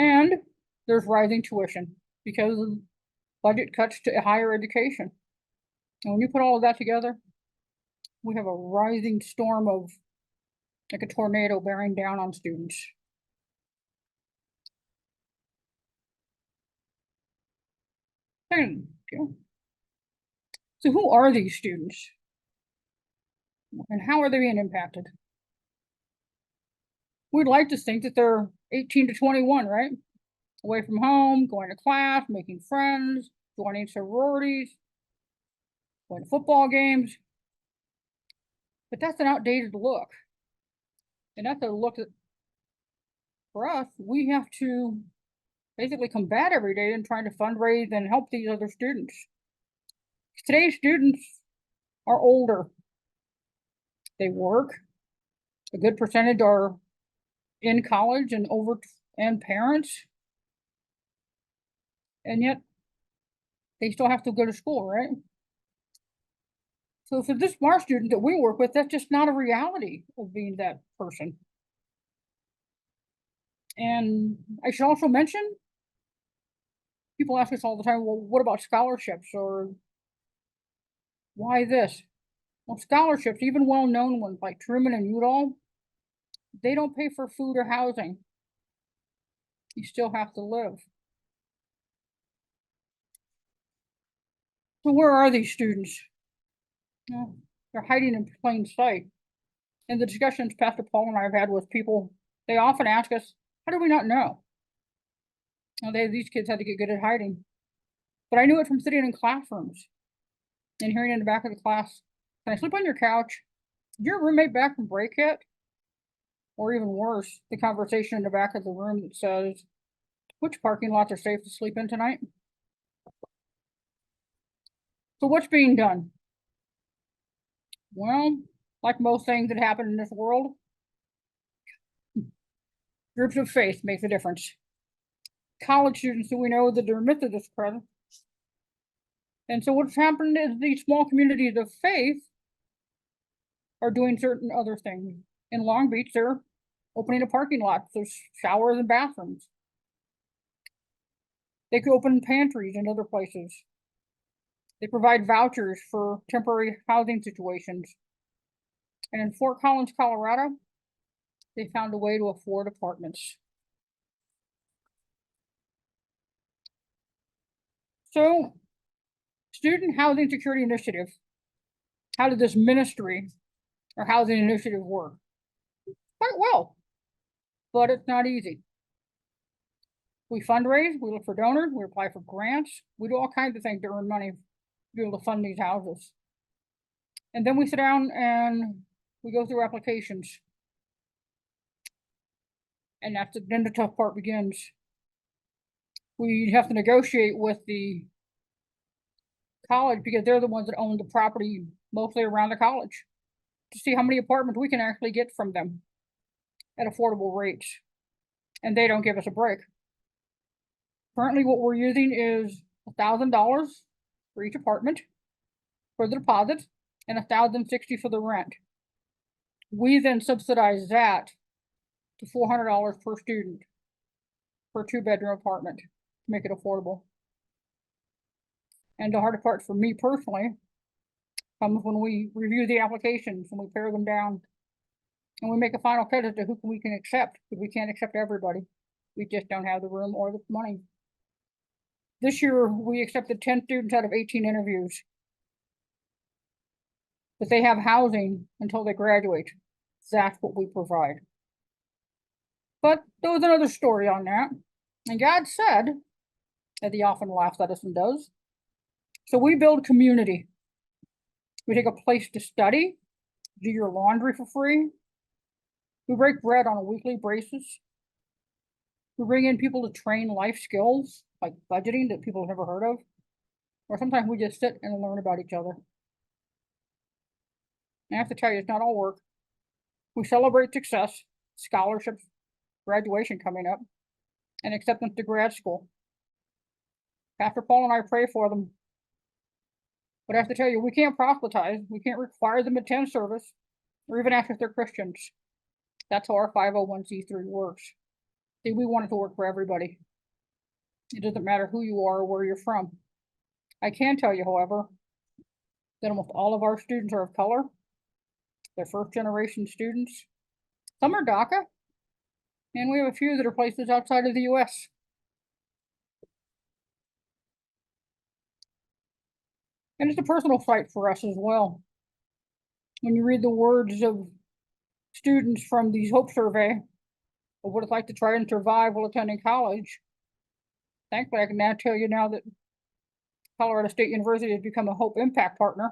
And there's rising tuition because of budget cuts to higher education. And when you put all of that together, we have a rising storm of, like a tornado, bearing down on students. So who are these students? And how are they being impacted? We'd like to think that they're 18 to 21, right? Away from home, going to class, making friends, joining sororities, going to football games. But that's an outdated look. And that's a look that, for us, we have to basically combat every day in trying to fundraise and help these other students. Today's students are older. They work. A good percentage are in college and parents. And yet they still have to go to school, right? So for this SMART student that we work with, that's just not a reality of being that person. And I should also mention, people ask us all the time, well, what about scholarships, or why this? Well, scholarships, even well-known ones like Truman and Udall, they don't pay for food or housing. You still have to live. So where are these students? Well, they're hiding in plain sight. In the discussions Pastor Paul and I have had with people, they often ask us, how do we not know? Now, these kids had to get good at hiding. But I knew it from sitting in classrooms and hearing in the back of the class, can I sleep on your couch? Is your roommate back from break yet? Or even worse, the conversation in the back of the room that says, which parking lots are safe to sleep in tonight? So what's being done? Well, like most things that happen in this world, groups of faith make the difference. College students who we know that are in the midst of this present. And so what's happened is these small communities of faith are doing certain other things. In Long Beach, they're opening a parking lot. There's showers and bathrooms. They could open pantries in other places. They provide vouchers for temporary housing situations. And in Fort Collins, Colorado, they found a way to afford apartments. So, Student Housing Security Initiative. How did this ministry or housing initiative work? Quite well, but it's not easy. We fundraise, we look for donors, we apply for grants, we do all kinds of things to earn money to be able to fund these houses. And then we sit down and we go through applications. And then the tough part begins. We have to negotiate with the college because they're the ones that own the property mostly around the college to see how many apartments we can actually get from them at affordable rates. And they don't give us a break. Currently, what we're using is $1,000 for each apartment for the deposit and $1,060 for the rent. We then subsidize that to $400 per student for a 2-bedroom apartment to make it affordable. And the hardest part for me personally comes when we review the applications and we pare them down and we make a final cut as to who we can accept, because we can't accept everybody. We just don't have the room or the money. This year, we accepted 10 students out of 18 interviews. But they have housing until they graduate. That's what we provide. But there was another story on that. And God said, as he often laughs at us and does, so we build community. We take a place to study, do your laundry for free. We break bread on a weekly basis. We bring in people to train life skills like budgeting that people have never heard of. Or sometimes we just sit and learn about each other. I have to tell you, it's not all work. We celebrate success, scholarships, graduation coming up, and acceptance to grad school. Pastor Paul and I pray for them. But I have to tell you, we can't proselytize. We can't require them to attend service or even ask if they're Christians. That's how our 501c3 works. See, we want it to work for everybody. It doesn't matter who you are or where you're from. I can tell you, however, that almost all of our students are of color. They're first-generation students. Some are DACA, and we have a few that are places outside of the US. And it's a personal fight for us as well. When you read the words of students from the Hope survey of what it's like to try and survive while attending college, thankfully I can now tell you now that Colorado State University has become a Hope Impact Partner,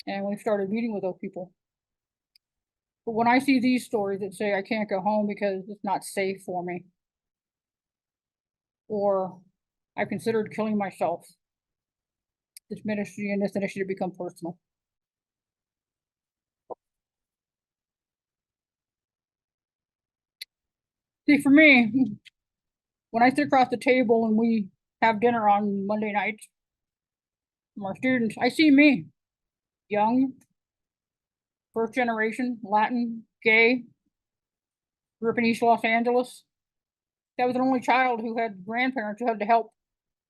and we've started meeting with those people. But when I see these stories that say I can't go home because it's not safe for me, or I've considered killing myself, this ministry and this initiative become personal. See, for me, when I sit across the table and we have dinner on Monday nights from our students, I see me, young, first generation, Latin, gay, grew up in East Los Angeles. I was an only child who had grandparents who had to help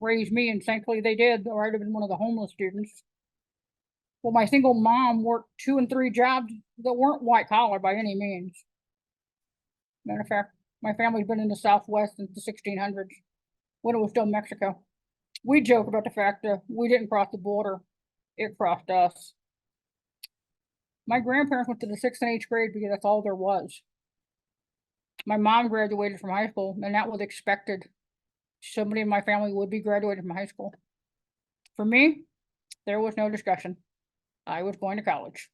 raise me, and thankfully they did, or I'd have been one of the homeless students. Well, my single mom worked 2 and 3 jobs that weren't white collar by any means. Matter of fact, my family's been in the Southwest since the 1600s, when it was still Mexico. We joke about the fact that we didn't cross the border, it crossed us. My grandparents went to the 6th and 8th grade because that's all there was. My mom graduated from high school, and that was expected. Somebody in my family would be graduated from high school. For me, there was no discussion. I was going to college.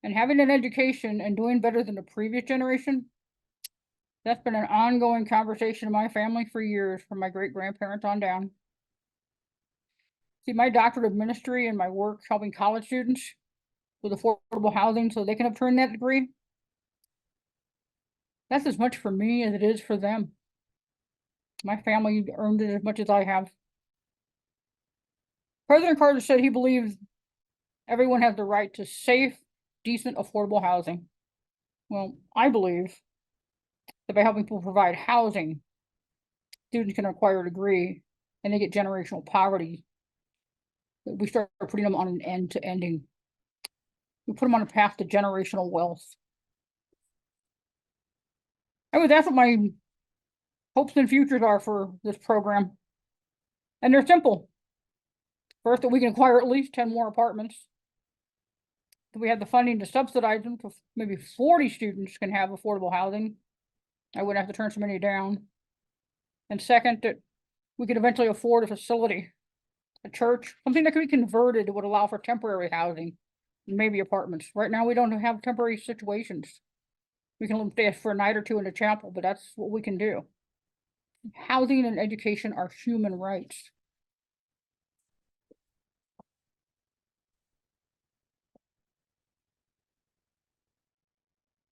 And having an education and doing better than the previous generation, that's been an ongoing conversation in my family for years, from my great-grandparents on down. See, my doctorate of ministry and my work helping college students with affordable housing so they can obtain that degree, that's as much for me as it is for them. My family earned it as much as I have. President Carter said he believes everyone has the right to safe, decent, affordable housing. Well, I believe that by helping people provide housing, students can acquire a degree and they get generational poverty. We start putting them on an end to ending. We put them on a path to generational wealth. That's what my hopes and futures are for this program. And they're simple. First, that we can acquire at least 10 more apartments. That we have the funding to subsidize them, so maybe 40 students can have affordable housing. I wouldn't have to turn so many down. And second, that we could eventually afford a facility, a church, something that could be converted that would allow for temporary housing, and maybe apartments. Right now, we don't have temporary situations. We can stay for a night or two in a chapel, but that's what we can do. Housing and education are human rights.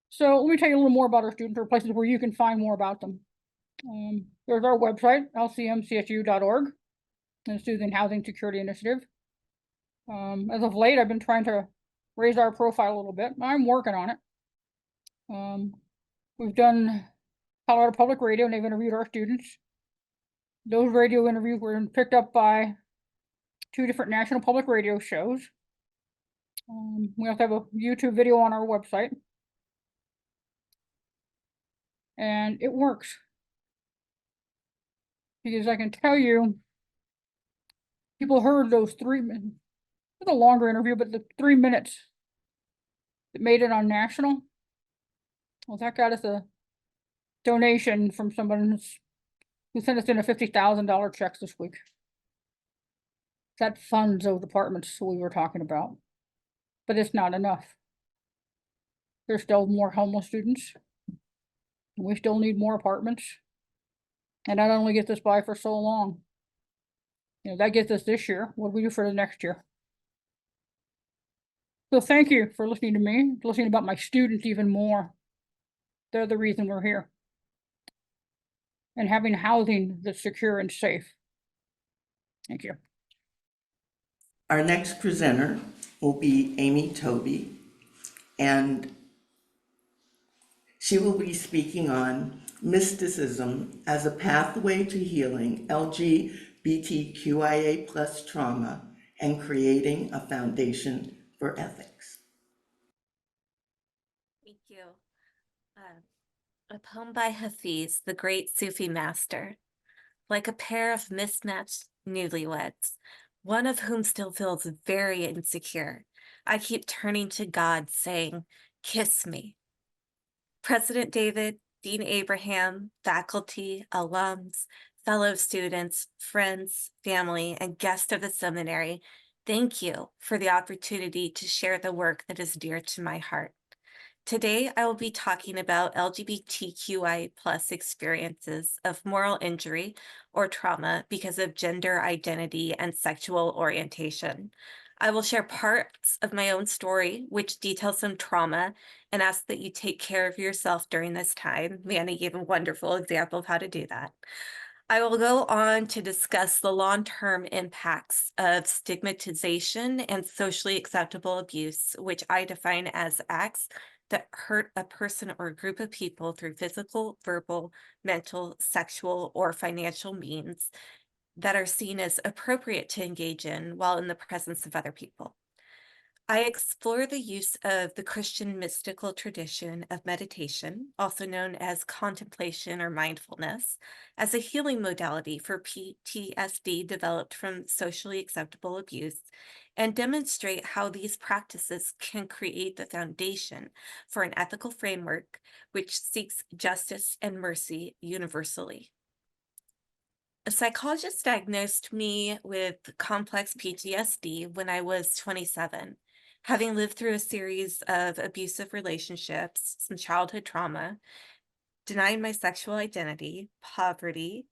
So let me tell you a little more about our students, or places where you can find more about them. There's our website, lcmcsu.org, the Soothing Housing Security Initiative. As of late, I've been trying to raise our profile a little bit. I'm working on it. We've done Colorado Public Radio, and they've interviewed our students. Those radio interviews were picked up by 2 different national public radio shows. We also have a YouTube video on our website. And it works. Because I can tell you, people heard those 3 minutes. It's a longer interview, but the 3 minutes that made it on national, well, that got us a donation from someone who sent us in a $50,000 check this week. That funds those departments we were talking about, but it's not enough. There's still more homeless students. We still need more apartments. And that only gets us by for so long. You know, that gets us this year. What do we do for the next year? So thank you for listening to me, listening about my students even more. They're the reason we're here. And having housing that's secure and safe. Thank you. Our next presenter will be Amy Toby, and she will be speaking on mysticism as a pathway to healing LGBTQIA+ trauma and creating a foundation for ethics. Thank you. A poem by Hafiz, the great Sufi master. Like a pair of mismatched newlyweds, one of whom still feels very insecure, I keep turning to God saying, "Kiss me." President David, Dean Abraham, faculty, alums, fellow students, friends, family, and guests of the seminary, thank you for the opportunity to share the work that is dear to my heart. Today, I will be talking about LGBTQI+ experiences of moral injury or trauma because of gender identity and sexual orientation. I will share parts of my own story, which details some trauma, and ask that you take care of yourself during this time. Manny gave a wonderful example of how to do that. I will go on to discuss the long-term impacts of stigmatization and socially acceptable abuse, which I define as acts that hurt a person or a group of people through physical, verbal, mental, sexual, or financial means that are seen as appropriate to engage in while in the presence of other people. I explore the use of the Christian mystical tradition of meditation, also known as contemplation or mindfulness, as a healing modality for PTSD developed from socially acceptable abuse, and demonstrate how these practices can create the foundation for an ethical framework which seeks justice and mercy universally. A psychologist diagnosed me with complex PTSD when I was 27. Having lived through a series of abusive relationships, some childhood trauma, denying my sexual identity, poverty,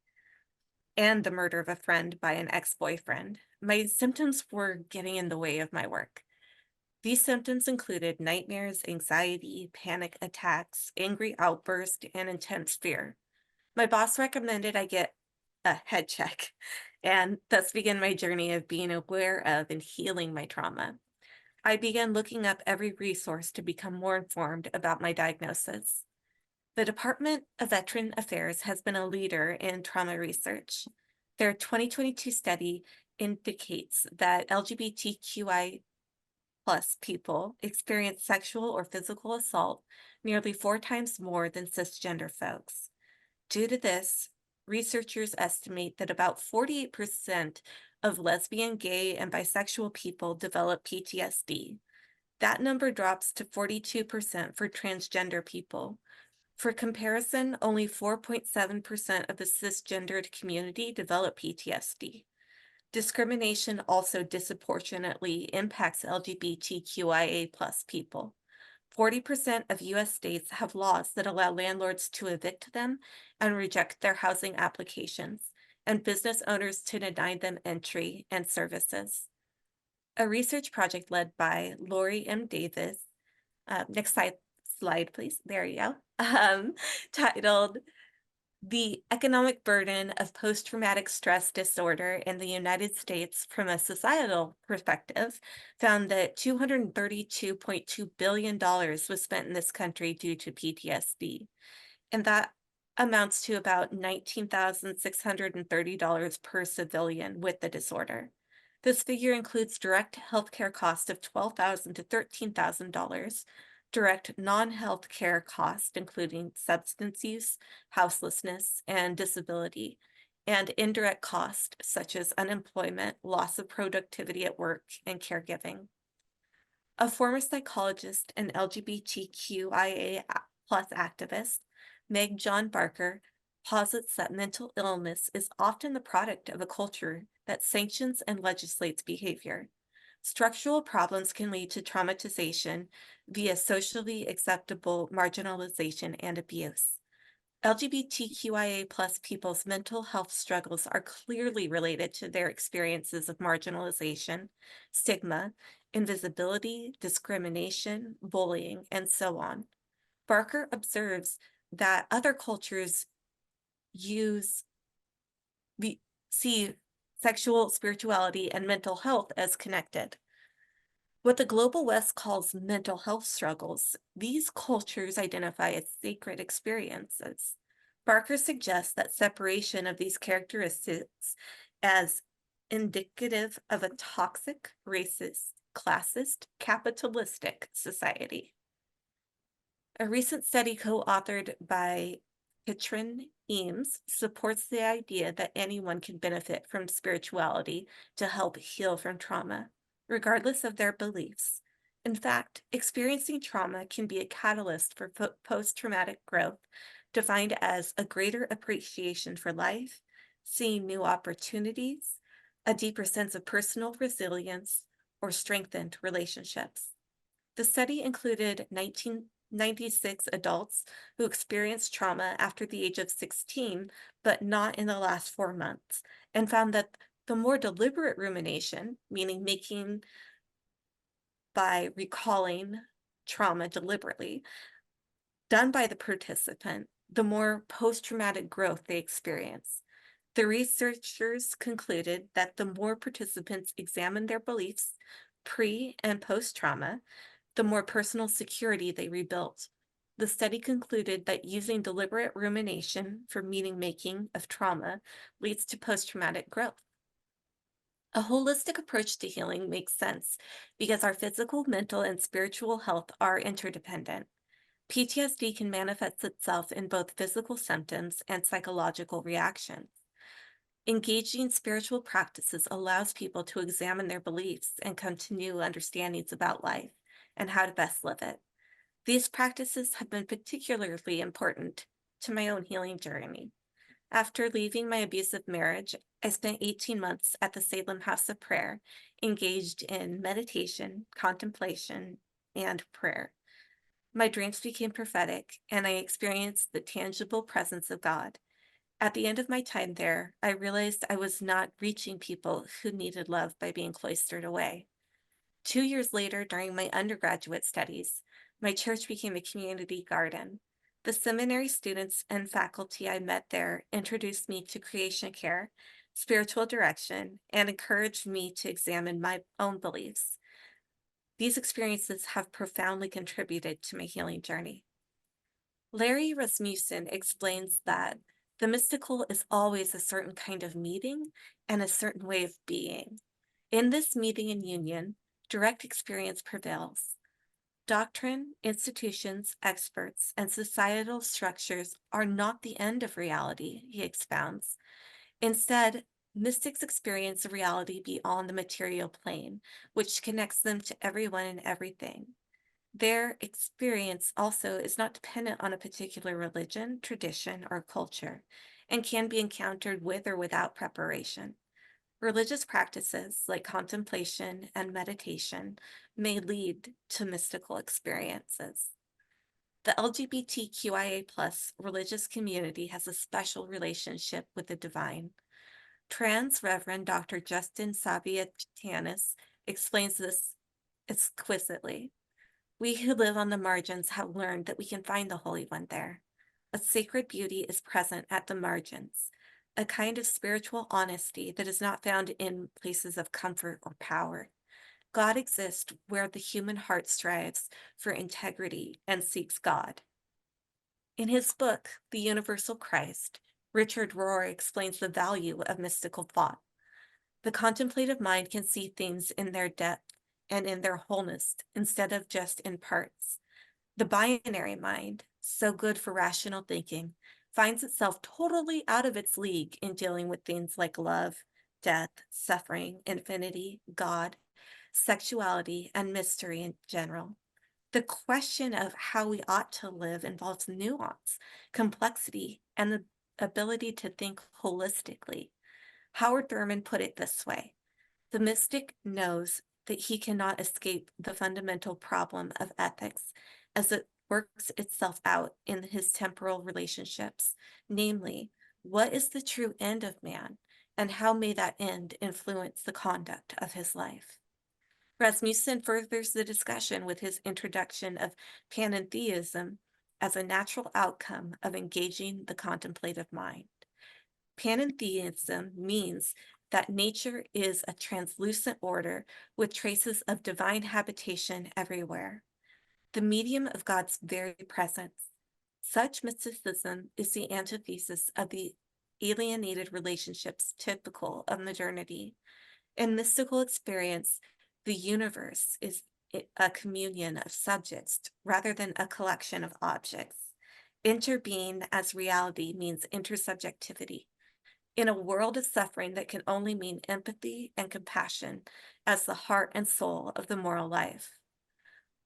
and the murder of a friend by an ex-boyfriend, my symptoms were getting in the way of my work. These symptoms included nightmares, anxiety, panic attacks, angry outbursts, and intense fear. My boss recommended I get a head check, and thus began my journey of being aware of and healing my trauma. I began looking up every resource to become more informed about my diagnosis. The Department of Veteran Affairs has been a leader in trauma research. Their 2022 study indicates that LGBTQI+ people experience sexual or physical assault nearly 4 times more than cisgender folks. Due to this, researchers estimate that about 48% of lesbian, gay, and bisexual people develop PTSD. That number drops to 42% for transgender people. For comparison, only 4.7% of the cisgendered community develop PTSD. Discrimination also disproportionately impacts LGBTQIA+ people. 40% of U.S. states have laws that allow landlords to evict them and reject their housing applications, and business owners to deny them entry and services. A research project led by Lori M. Davis, next slide, please. There you go. Titled The economic burden of post-traumatic stress disorder in the United States from a societal perspective found that $232.2 billion was spent in this country due to PTSD. And that amounts to about $19,630 per civilian with the disorder. This figure includes direct healthcare cost of $12,000 to $13,000, direct non-health care cost, including substance use, houselessness, and disability, and indirect cost, such as unemployment, loss of productivity at work, and caregiving. A former psychologist and LGBTQIA+ activist, Meg John Barker, posits that mental illness is often the product of a culture that sanctions and legislates behavior. Structural problems can lead to traumatization via socially acceptable marginalization and abuse. LGBTQIA+ people's mental health struggles are clearly related to their experiences of marginalization, stigma, invisibility, discrimination, bullying, and so on. Barker observes that other cultures see sexual spirituality and mental health as connected. What the global West calls mental health struggles, these cultures identify as sacred experiences. Barker suggests that separation of these characteristics as indicative of a toxic, racist, classist, capitalistic society. A recent study co-authored by Katrin Eames supports the idea that anyone can benefit from spirituality to help heal from trauma, regardless of their beliefs. In fact, experiencing trauma can be a catalyst for post-traumatic growth, defined as a greater appreciation for life, seeing new opportunities, a deeper sense of personal resilience, or strengthened relationships. The study included 96 adults who experienced trauma after the age of 16, but not in the last 4 months, and found that the more deliberate rumination, meaning making by recalling trauma deliberately, done by the participant, the more post-traumatic growth they experience. The researchers concluded that the more participants examined their beliefs pre and post-trauma, the more personal security they rebuilt. The study concluded that using deliberate rumination for meaning-making of trauma leads to post-traumatic growth. A holistic approach to healing makes sense because our physical, mental, and spiritual health are interdependent. PTSD can manifest itself in both physical symptoms and psychological reactions. Engaging spiritual practices allows people to examine their beliefs and come to new understandings about life and how to best live it. These practices have been particularly important to my own healing journey. After leaving my abusive marriage, I spent 18 months at the Salem House of Prayer, engaged in meditation, contemplation, and prayer. My dreams became prophetic, and I experienced the tangible presence of God. At the end of my time there, I realized I was not reaching people who needed love by being cloistered away. 2 years later, during my undergraduate studies, my church became a community garden. The seminary students and faculty I met there introduced me to creation care, spiritual direction, and encouraged me to examine my own beliefs. These experiences have profoundly contributed to my healing journey. Larry Rasmussen explains that the mystical is always a certain kind of meeting and a certain way of being. In this meeting and union, direct experience prevails. Doctrine, institutions, experts, and societal structures are not the end of reality, he expounds. Instead, mystics experience a reality beyond the material plane, which connects them to everyone and everything. Their experience also is not dependent on a particular religion, tradition, or culture, and can be encountered with or without preparation. Religious practices like contemplation and meditation may lead to mystical experiences. The LGBTQIA+ religious community has a special relationship with the divine. Trans Reverend Dr. Justin Sabiatanis explains this exquisitely. We who live on the margins have learned that we can find the Holy One there. a sacred beauty is present at the margins, a kind of spiritual honesty that is not found in places of comfort or power. God exists where the human heart strives for integrity and seeks God. In his book, The Universal Christ, Richard Rohr explains the value of mystical thought. The contemplative mind can see things in their depth and in their wholeness instead of just in parts. The binary mind, so good for rational thinking, finds itself totally out of its league in dealing with things like love, death, suffering, infinity, God, sexuality, and mystery in general. The question of how we ought to live involves nuance, complexity, and the ability to think holistically. Howard Thurman put it this way: the mystic knows that he cannot escape the fundamental problem of ethics as it works itself out in his temporal relationships, namely, what is the true end of man, and how may that end influence the conduct of his life? Rasmussen furthers the discussion with his introduction of panentheism as a natural outcome of engaging the contemplative mind. Panentheism means that nature is a translucent order with traces of divine habitation everywhere, the medium of God's very presence. Such mysticism is the antithesis of the alienated relationships typical of modernity. In mystical experience, the universe is a communion of subjects rather than a collection of objects. Interbeing as reality means intersubjectivity. In a world of suffering that can only mean empathy and compassion as the heart and soul of the moral life.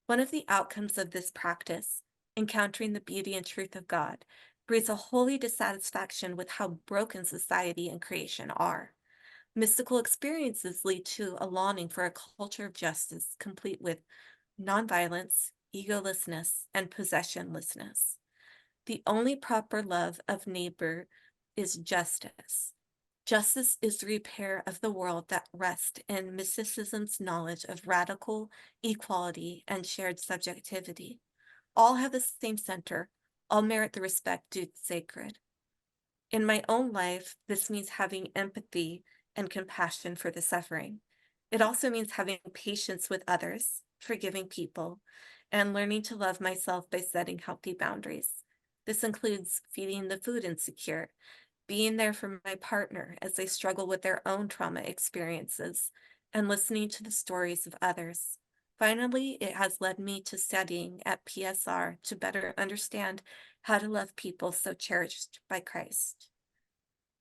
One of the outcomes of this practice, encountering the beauty and truth of God, breeds a holy dissatisfaction with how broken society and creation are. Mystical experiences lead to a longing for a culture of justice, complete with nonviolence, egolessness, and possessionlessness. The only proper love of neighbor is justice. Justice is the repair of the world that rests in mysticism's knowledge of radical equality and shared subjectivity. All have the same center, all merit the respect due sacred. In my own life, this means having empathy and compassion for the suffering. It also means having patience with others, forgiving people, and learning to love myself by setting healthy boundaries. This includes feeding the food insecure, being there for my partner as they struggle with their own trauma experiences, and listening to the stories of others. Finally, it has led me to studying at PSR to better understand how to love people so cherished by Christ.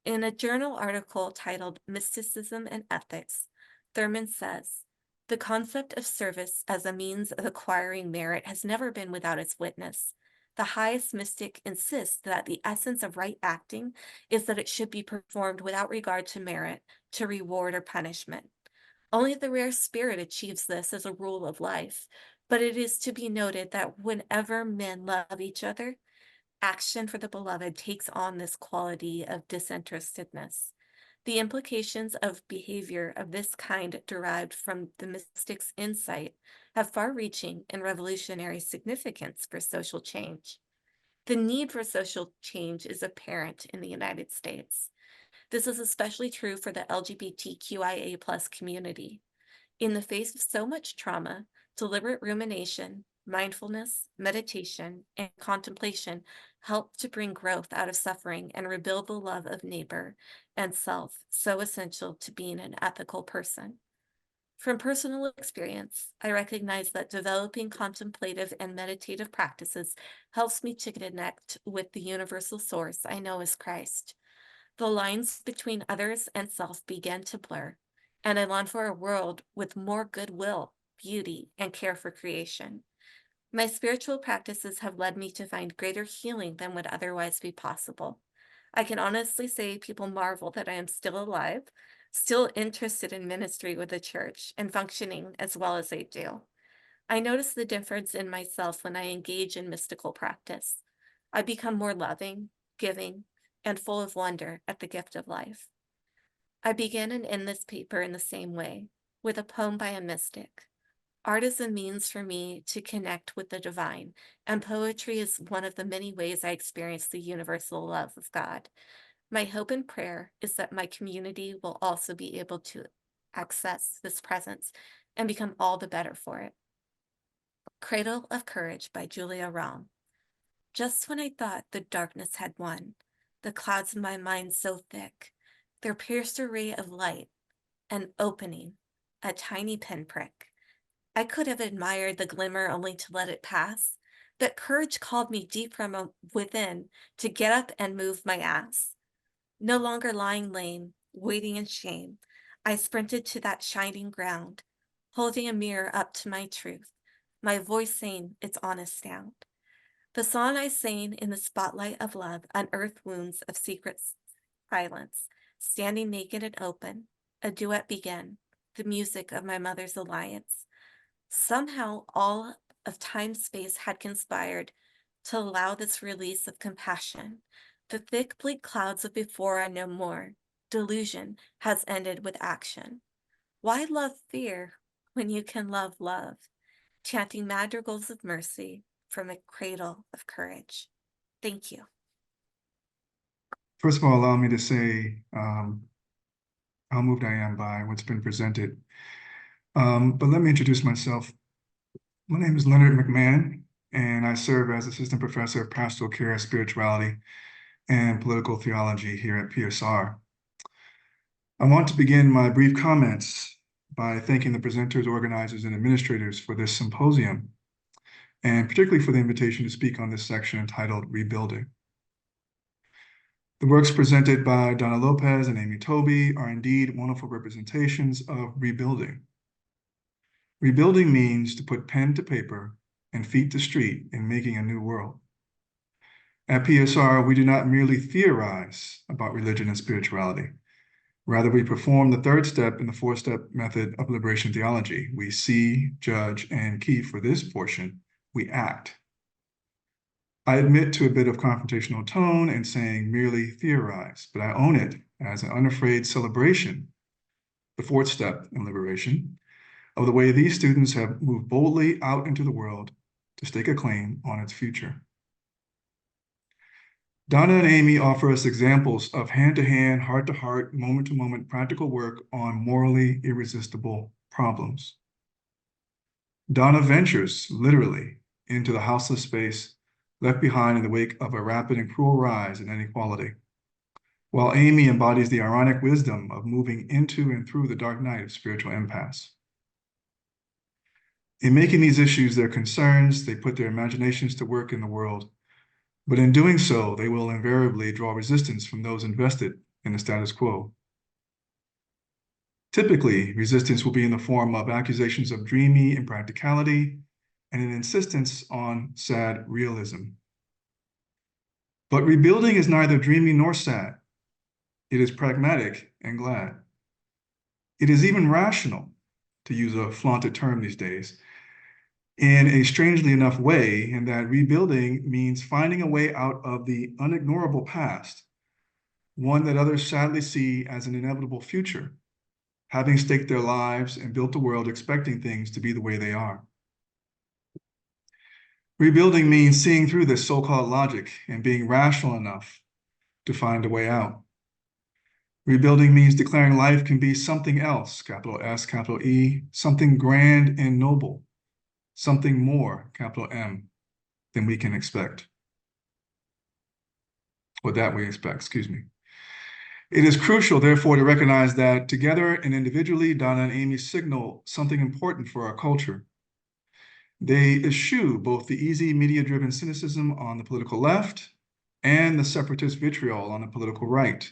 In a journal article titled Mysticism and Ethics, Thurman says, the concept of service as a means of acquiring merit has never been without its witness. The highest mystic insists that the essence of right acting is that it should be performed without regard to merit, to reward or punishment. Only the rare spirit achieves this as a rule of life, but it is to be noted that whenever men love each other, action for the beloved takes on this quality of disinterestedness. The implications of behavior of this kind derived from the mystic's insight have far-reaching and revolutionary significance for social change. The need for social change is apparent in the United States. This is especially true for the LGBTQIA+ community. In the face of so much trauma, deliberate rumination, mindfulness, meditation, and contemplation help to bring growth out of suffering and rebuild the love of neighbor and self, so essential to being an ethical person. From personal experience, I recognize that developing contemplative and meditative practices helps me to connect with the universal source I know as Christ. The lines between others and self begin to blur, and I long for a world with more goodwill, beauty, and care for creation. My spiritual practices have led me to find greater healing than would otherwise be possible. I can honestly say people marvel that I am still alive, still interested in ministry with the church, and functioning as well as I do. I notice the difference in myself when I engage in mystical practice. I become more loving, giving, and full of wonder at the gift of life. I begin and end this paper in the same way, with a poem by a mystic. Art is a means for me to connect with the divine, and poetry is one of the many ways I experience the universal love of God. My hope and prayer is that my community will also be able to access this presence and become all the better for it. Cradle of Courage by Julia Rahm. Just when I thought the darkness had won, the clouds in my mind so thick, there pierced a ray of light, an opening, a tiny pinprick. I could have admired the glimmer only to let it pass, but courage called me deep from within to get up and move my ass. No longer lying lame, waiting in shame, I sprinted to that shining ground, holding a mirror up to my truth, my voice saying its honest sound. The song I sang in the spotlight of love unearthed wounds of secret silence. Standing naked and open, a duet began, the music of my mother's alliance. Somehow all of time-space had conspired to allow this release of compassion. The thick, bleak clouds of before are no more. Delusion has ended with action. Why love fear when you can love love? Chanting madrigals of mercy from a cradle of courage. Thank you. First of all, allow me to say how moved I am by what's been presented. But let me introduce myself. My name is Leonard McMahon, and I serve as Assistant Professor of Pastoral Care, Spirituality, and Political Theology here at PSR. I want to begin my brief comments by thanking the presenters, organizers, and administrators for this symposium, and particularly for the invitation to speak on this section entitled Rebuilding. The works presented by Donna Lopez and Amy Tobey are indeed wonderful representations of rebuilding. Rebuilding means to put pen to paper and feet to street in making a new world. At PSR, we do not merely theorize about religion and spirituality. Rather, we perform the third step in the four-step method of liberation theology. We see, judge, and key for this portion, we act. I admit to a bit of confrontational tone in saying merely theorize, but I own it as an unafraid celebration, the fourth step in liberation, of the way these students have moved boldly out into the world to stake a claim on its future. Donna and Amy offer us examples of hand-to-hand, heart-to-heart, moment-to-moment practical work on morally irresistible problems. Donna ventures, literally, into the houseless space left behind in the wake of a rapid and cruel rise in inequality, while Amy embodies the ironic wisdom of moving into and through the dark night of spiritual impasse. In making these issues their concerns, they put their imaginations to work in the world, but in doing so, they will invariably draw resistance from those invested in the status quo. Typically, resistance will be in the form of accusations of dreamy impracticality and an insistence on sad realism. But rebuilding is neither dreamy nor sad. It is pragmatic and glad. It is even rational, to use a flaunted term these days, in a strangely enough way, in that rebuilding means finding a way out of the unignorable past, one that others sadly see as an inevitable future, having staked their lives and built the world expecting things to be the way they are. Rebuilding means seeing through this so-called logic and being rational enough to find a way out. Rebuilding means declaring life can be something else, capital S, capital E, something grand and noble, something more, capital M, than we can expect. Or that we expect, excuse me. It is crucial, therefore, to recognize that together and individually, Donna and Amy signal something important for our culture. They eschew both the easy media-driven cynicism on the political left and the separatist vitriol on the political right.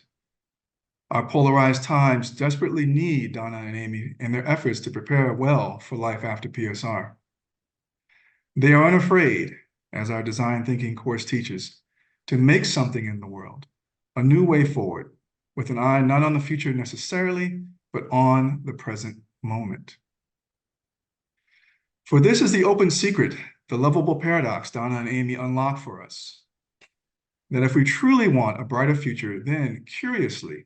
Our polarized times desperately need Donna and Amy in their efforts to prepare well for life after PSR. They are unafraid, as our design thinking course teaches, to make something in the world, a new way forward, with an eye not on the future necessarily, but on the present moment. For this is the open secret, the lovable paradox Donna and Amy unlock for us. That if we truly want a brighter future, then, curiously,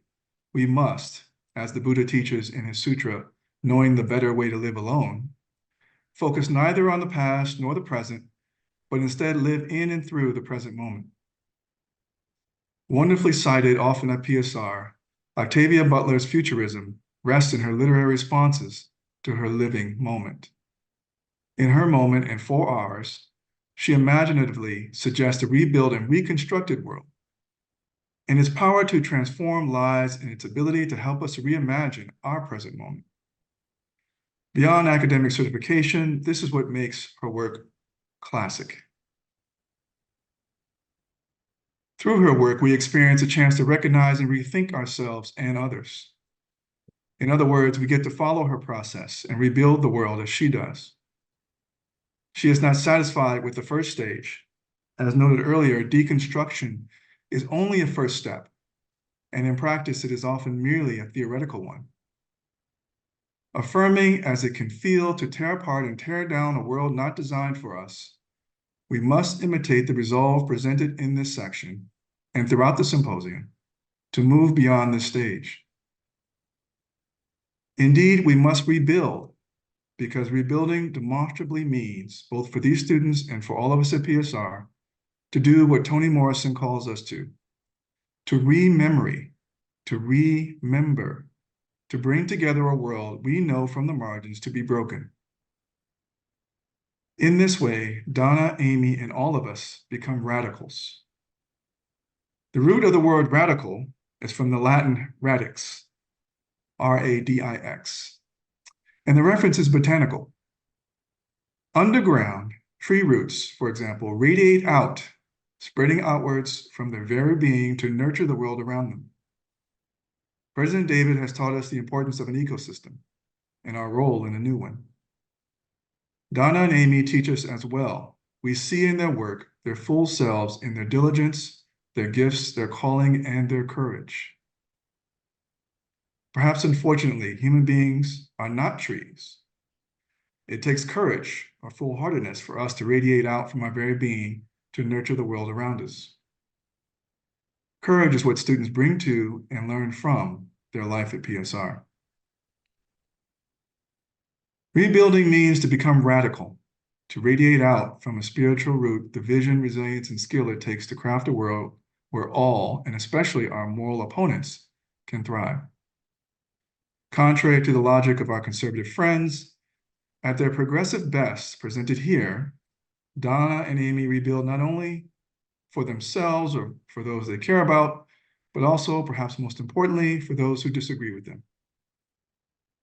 we must, as the Buddha teaches in his sutra, knowing the better way to live alone, focus neither on the past nor the present, but instead live in and through the present moment. Wonderfully cited often at PSR, Octavia Butler's futurism rests in her literary responses to her living moment. In her moment and for ours, she imaginatively suggests a rebuilt and reconstructed world. And its power to transform lies in its ability to help us reimagine our present moment. Beyond academic certification, this is what makes her work classic. Through her work, we experience a chance to recognize and rethink ourselves and others. In other words, we get to follow her process and rebuild the world as she does. She is not satisfied with the first stage. As noted earlier, deconstruction is only a first step, and in practice, it is often merely a theoretical one. Affirming as it can feel to tear apart and tear down a world not designed for us, we must imitate the resolve presented in this section and throughout the symposium to move beyond this stage. Indeed, we must rebuild, because rebuilding demonstrably means, both for these students and for all of us at PSR, to do what Toni Morrison calls us to re-memory, to remember, to bring together a world we know from the margins to be broken. In this way, Donna, Amy, and all of us become radicals. The root of the word radical is from the Latin radix, R-A-D-I-X, and the reference is botanical. Underground tree roots, for example, radiate out, spreading outwards from their very being to nurture the world around them. President David has taught us the importance of an ecosystem and our role in a new one. Donna and Amy teach us as well. We see in their work their full selves in their diligence, their gifts, their calling, and their courage. Perhaps unfortunately, human beings are not trees. It takes courage or foolhardiness for us to radiate out from our very being to nurture the world around us. Courage is what students bring to and learn from their life at PSR. Rebuilding means to become radical, to radiate out from a spiritual root the vision, resilience, and skill it takes to craft a world where all, and especially our moral opponents, can thrive. Contrary to the logic of our conservative friends, at their progressive best presented here, Donna and Amy rebuild not only for themselves or for those they care about, but also, perhaps most importantly, for those who disagree with them.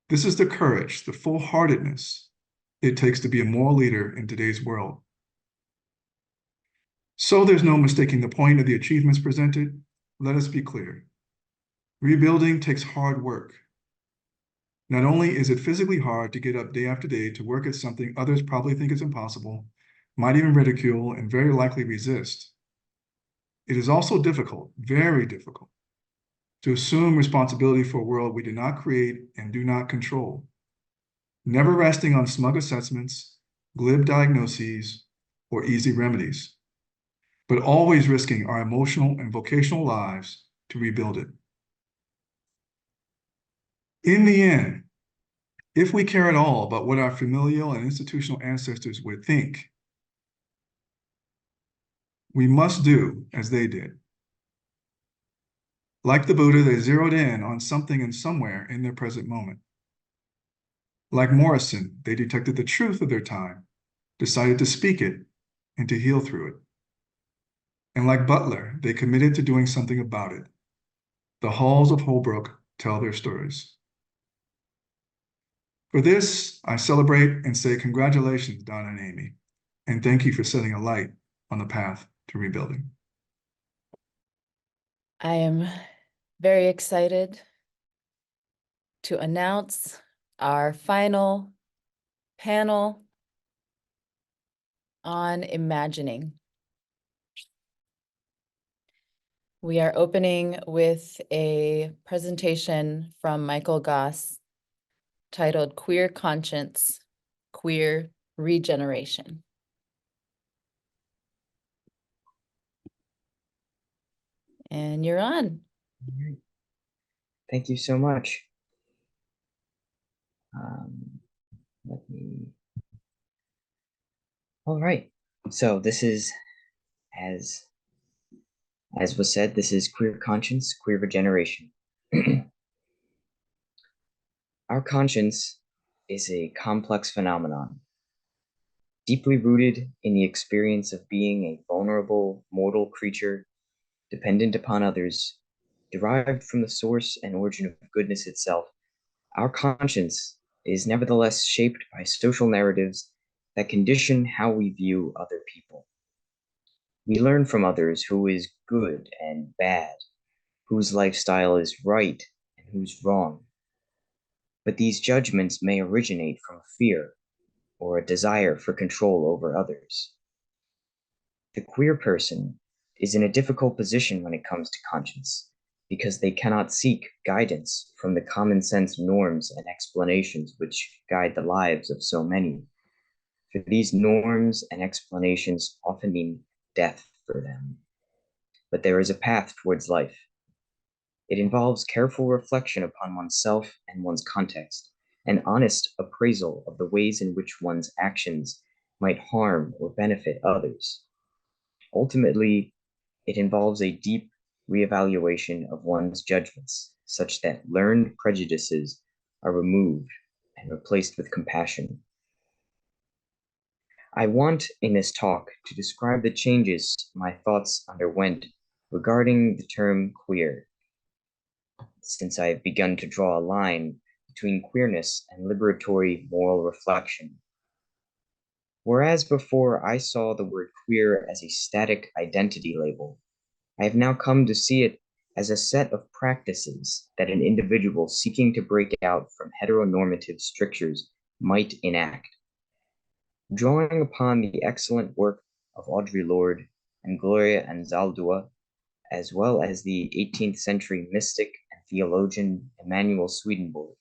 This is the courage, the full-heartedness it takes to be a moral leader in today's world. So there's no mistaking the point of the achievements presented. Let us be clear. Rebuilding takes hard work. Not only is it physically hard to get up day after day to work at something others probably think is impossible, might even ridicule, and very likely resist, it is also difficult, very difficult, to assume responsibility for a world we did not create and do not control, never resting on smug assessments, glib diagnoses, or easy remedies, but always risking our emotional and vocational lives to rebuild it. In the end, if we care at all about what our familial and institutional ancestors would think, we must do as they did. Like the Buddha, they zeroed in on something and somewhere in their present moment. Like Morrison, they detected the truth of their time, decided to speak it, and to heal through it. And like Butler, they committed to doing something about it. The halls of Holbrook tell their stories. For this, I celebrate and say congratulations, Donna and Amy, and thank you for setting a light on the path to rebuilding. I am very excited to announce our final panel on imagining. We are opening with a presentation from Michael Goss titled Queer Conscience, Queer Regeneration. And you're on. Thank you so much. Let me All right, so this is, as was said, this is Queer Conscience, Queer Regeneration. Our conscience is a complex phenomenon, deeply rooted in the experience of being a vulnerable, mortal creature, dependent upon others, derived from the source and origin of goodness itself. Our conscience is nevertheless shaped by social narratives that condition how we view other people. We learn from others who is good and bad, whose lifestyle is right and who's wrong. But these judgments may originate from fear or a desire for control over others. The queer person is in a difficult position when it comes to conscience because they cannot seek guidance from the common sense norms and explanations which guide the lives of so many. For these norms and explanations often mean death for them. But there is a path towards life. It involves careful reflection upon oneself and one's context, an honest appraisal of the ways in which one's actions might harm or benefit others. Ultimately, it involves a deep reevaluation of one's judgments, such that learned prejudices are removed and replaced with compassion. I want, in this talk, to describe the changes my thoughts underwent regarding the term queer, since I have begun to draw a line between queerness and liberatory moral reflection. Whereas before I saw the word queer as a static identity label, I have now come to see it as a set of practices that an individual seeking to break out from heteronormative strictures might enact. Drawing upon the excellent work of Audre Lorde and Gloria Anzaldúa, as well as the 18th century mystic and theologian Emanuel Swedenborg,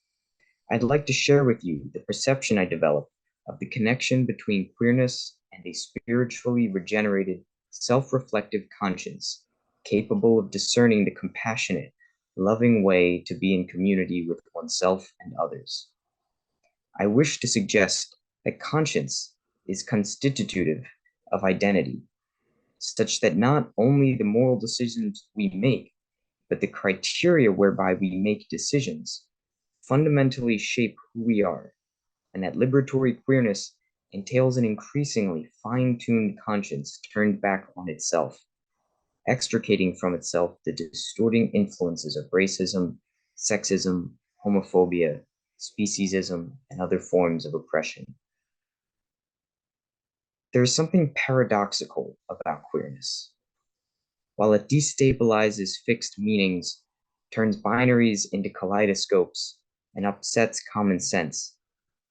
I'd like to share with you the perception I developed of the connection between queerness and a spiritually regenerated, self-reflective conscience, capable of discerning the compassionate, loving way to be in community with oneself and others. I wish to suggest that conscience is constitutive of identity, such that not only the moral decisions we make, but the criteria whereby we make decisions fundamentally shape who we are, and that liberatory queerness entails an increasingly fine-tuned conscience turned back on itself, extricating from itself the distorting influences of racism, sexism, homophobia, speciesism, and other forms of oppression. There is something paradoxical about queerness. While it destabilizes fixed meanings, turns binaries into kaleidoscopes, and upsets common sense,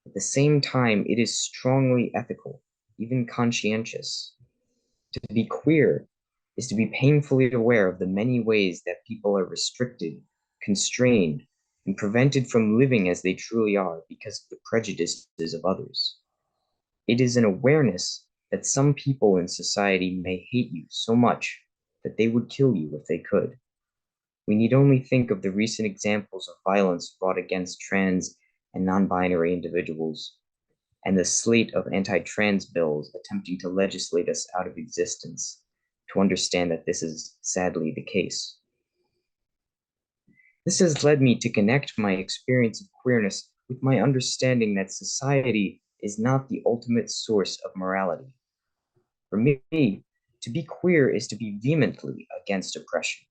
at the same time, it is strongly ethical, even conscientious. To be queer is to be painfully aware of the many ways that people are restricted, constrained, and prevented from living as they truly are because of the prejudices of others. It is an awareness that some people in society may hate you so much that they would kill you if they could. We need only think of the recent examples of violence brought against trans and non-binary individuals, and the slate of anti-trans bills attempting to legislate us out of existence, to understand that this is sadly the case. This has led me to connect my experience of queerness with my understanding that society is not the ultimate source of morality. For me, to be queer is to be vehemently against oppression.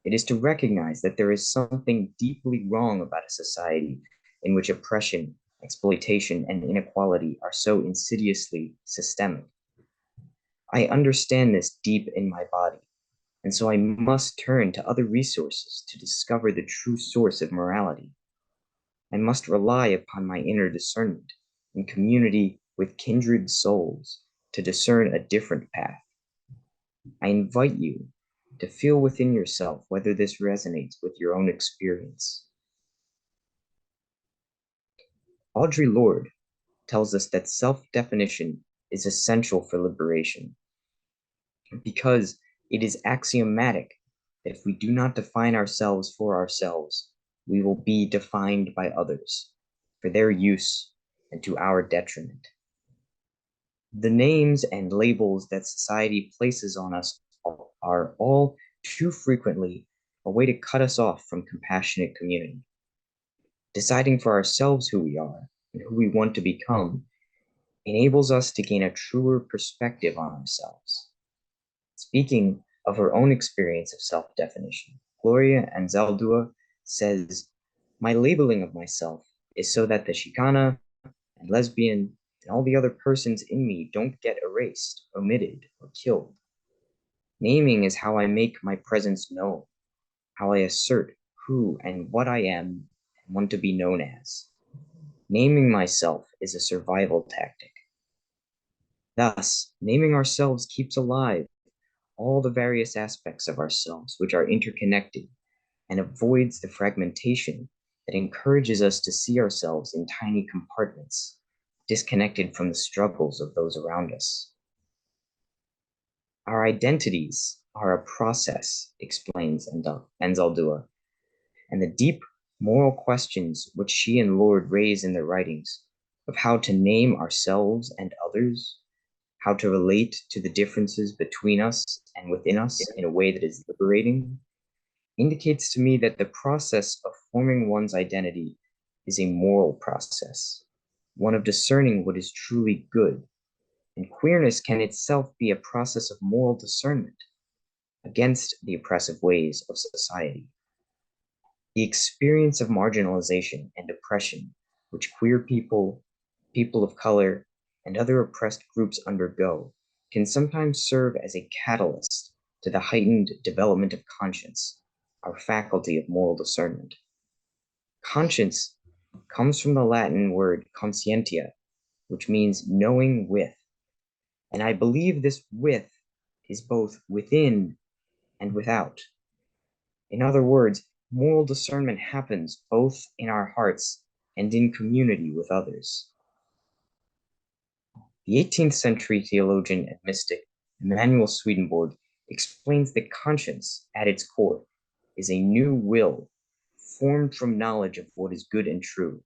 It is to recognize that there is something deeply wrong about a society in which oppression, exploitation, and inequality are so insidiously systemic. I understand this deep in my body, and so I must turn to other resources to discover the true source of morality. I must rely upon my inner discernment in community with kindred souls to discern a different path. I invite you to feel within yourself whether this resonates with your own experience. Audre Lorde tells us that self-definition is essential for liberation because it is axiomatic that if we do not define ourselves for ourselves, we will be defined by others for their use and to our detriment. The names and labels that society places on us are all too frequently a way to cut us off from compassionate community. Deciding for ourselves who we are and who we want to become enables us to gain a truer perspective on ourselves. Speaking of her own experience of self-definition, Gloria Anzaldúa says, "My labeling of myself is so that the Chicana and lesbian and all the other persons in me don't get erased, omitted, or killed. Naming is how I make my presence known, how I assert who and what I am and want to be known as. Naming myself is a survival tactic. Thus, naming ourselves keeps alive all the various aspects of ourselves which are interconnected and avoids the fragmentation that encourages us to see ourselves in tiny compartments, disconnected from the struggles of those around us. Our identities are a process," explains Anzaldúa, and the deep moral questions which she and Lord raise in their writings of how to name ourselves and others, how to relate to the differences between us and within us in a way that is liberating, indicates to me that the process of forming one's identity is a moral process, one of discerning what is truly good, and queerness can itself be a process of moral discernment against the oppressive ways of society. The experience of marginalization and oppression which queer people, people of color, and other oppressed groups undergo can sometimes serve as a catalyst to the heightened development of conscience, our faculty of moral discernment. Conscience comes from the Latin word conscientia, which means knowing with, and I believe this with is both within and without. In other words, moral discernment happens both in our hearts and in community with others. The 18th century theologian and mystic Emanuel Swedenborg explains that conscience, at its core, is a new will formed from knowledge of what is good and true,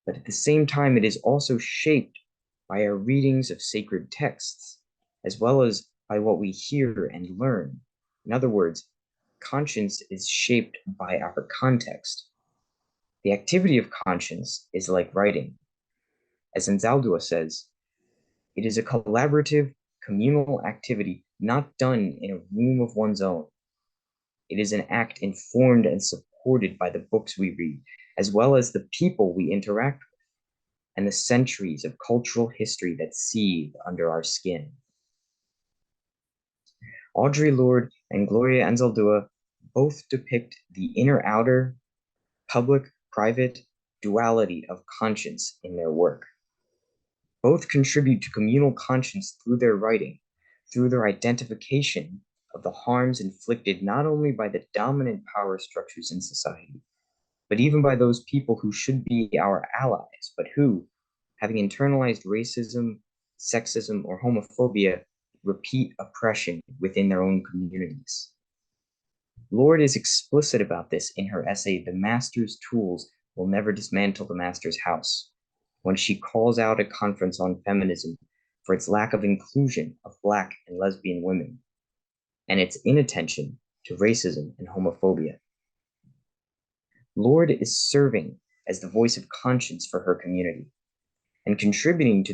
but at the same time it is also shaped by our readings of sacred texts, as well as by what we hear and learn. In other words, conscience is shaped by our context. The activity of conscience is like writing. As Anzaldúa says, it is a collaborative, communal activity not done in a room of one's own. It is an act informed and supported by the books we read, as well as the people we interact with, and the centuries of cultural history that seethe under our skin. Audre Lorde and Gloria Anzaldúa both depict the inner-outer, public-private duality of conscience in their work. Both contribute to communal conscience through their writing, through their identification of the harms inflicted not only by the dominant power structures in society, but even by those people who should be our allies, but who, having internalized racism, sexism, or homophobia, repeat oppression within their own communities. Lorde is explicit about this in her essay, "The Master's Tools Will Never Dismantle the Master's House," when she calls out a conference on feminism for its lack of inclusion of Black and lesbian women, and its inattention to racism and homophobia. Lorde is serving as the voice of conscience for her community, and contributing to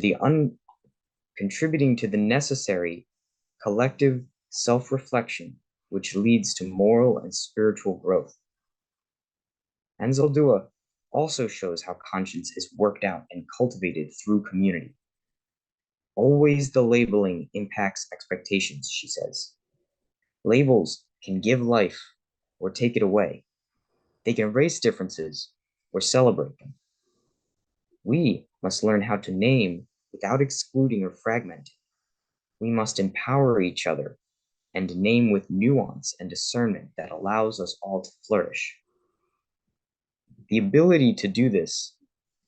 the necessary collective self-reflection which leads to moral and spiritual growth. Anzaldúa also shows how conscience is worked out and cultivated through community. Always the labeling impacts expectations, she says. Labels can give life or take it away. They can erase differences or celebrate them. We must learn how to name without excluding or fragmenting. We must empower each other and name with nuance and discernment that allows us all to flourish. The ability to do this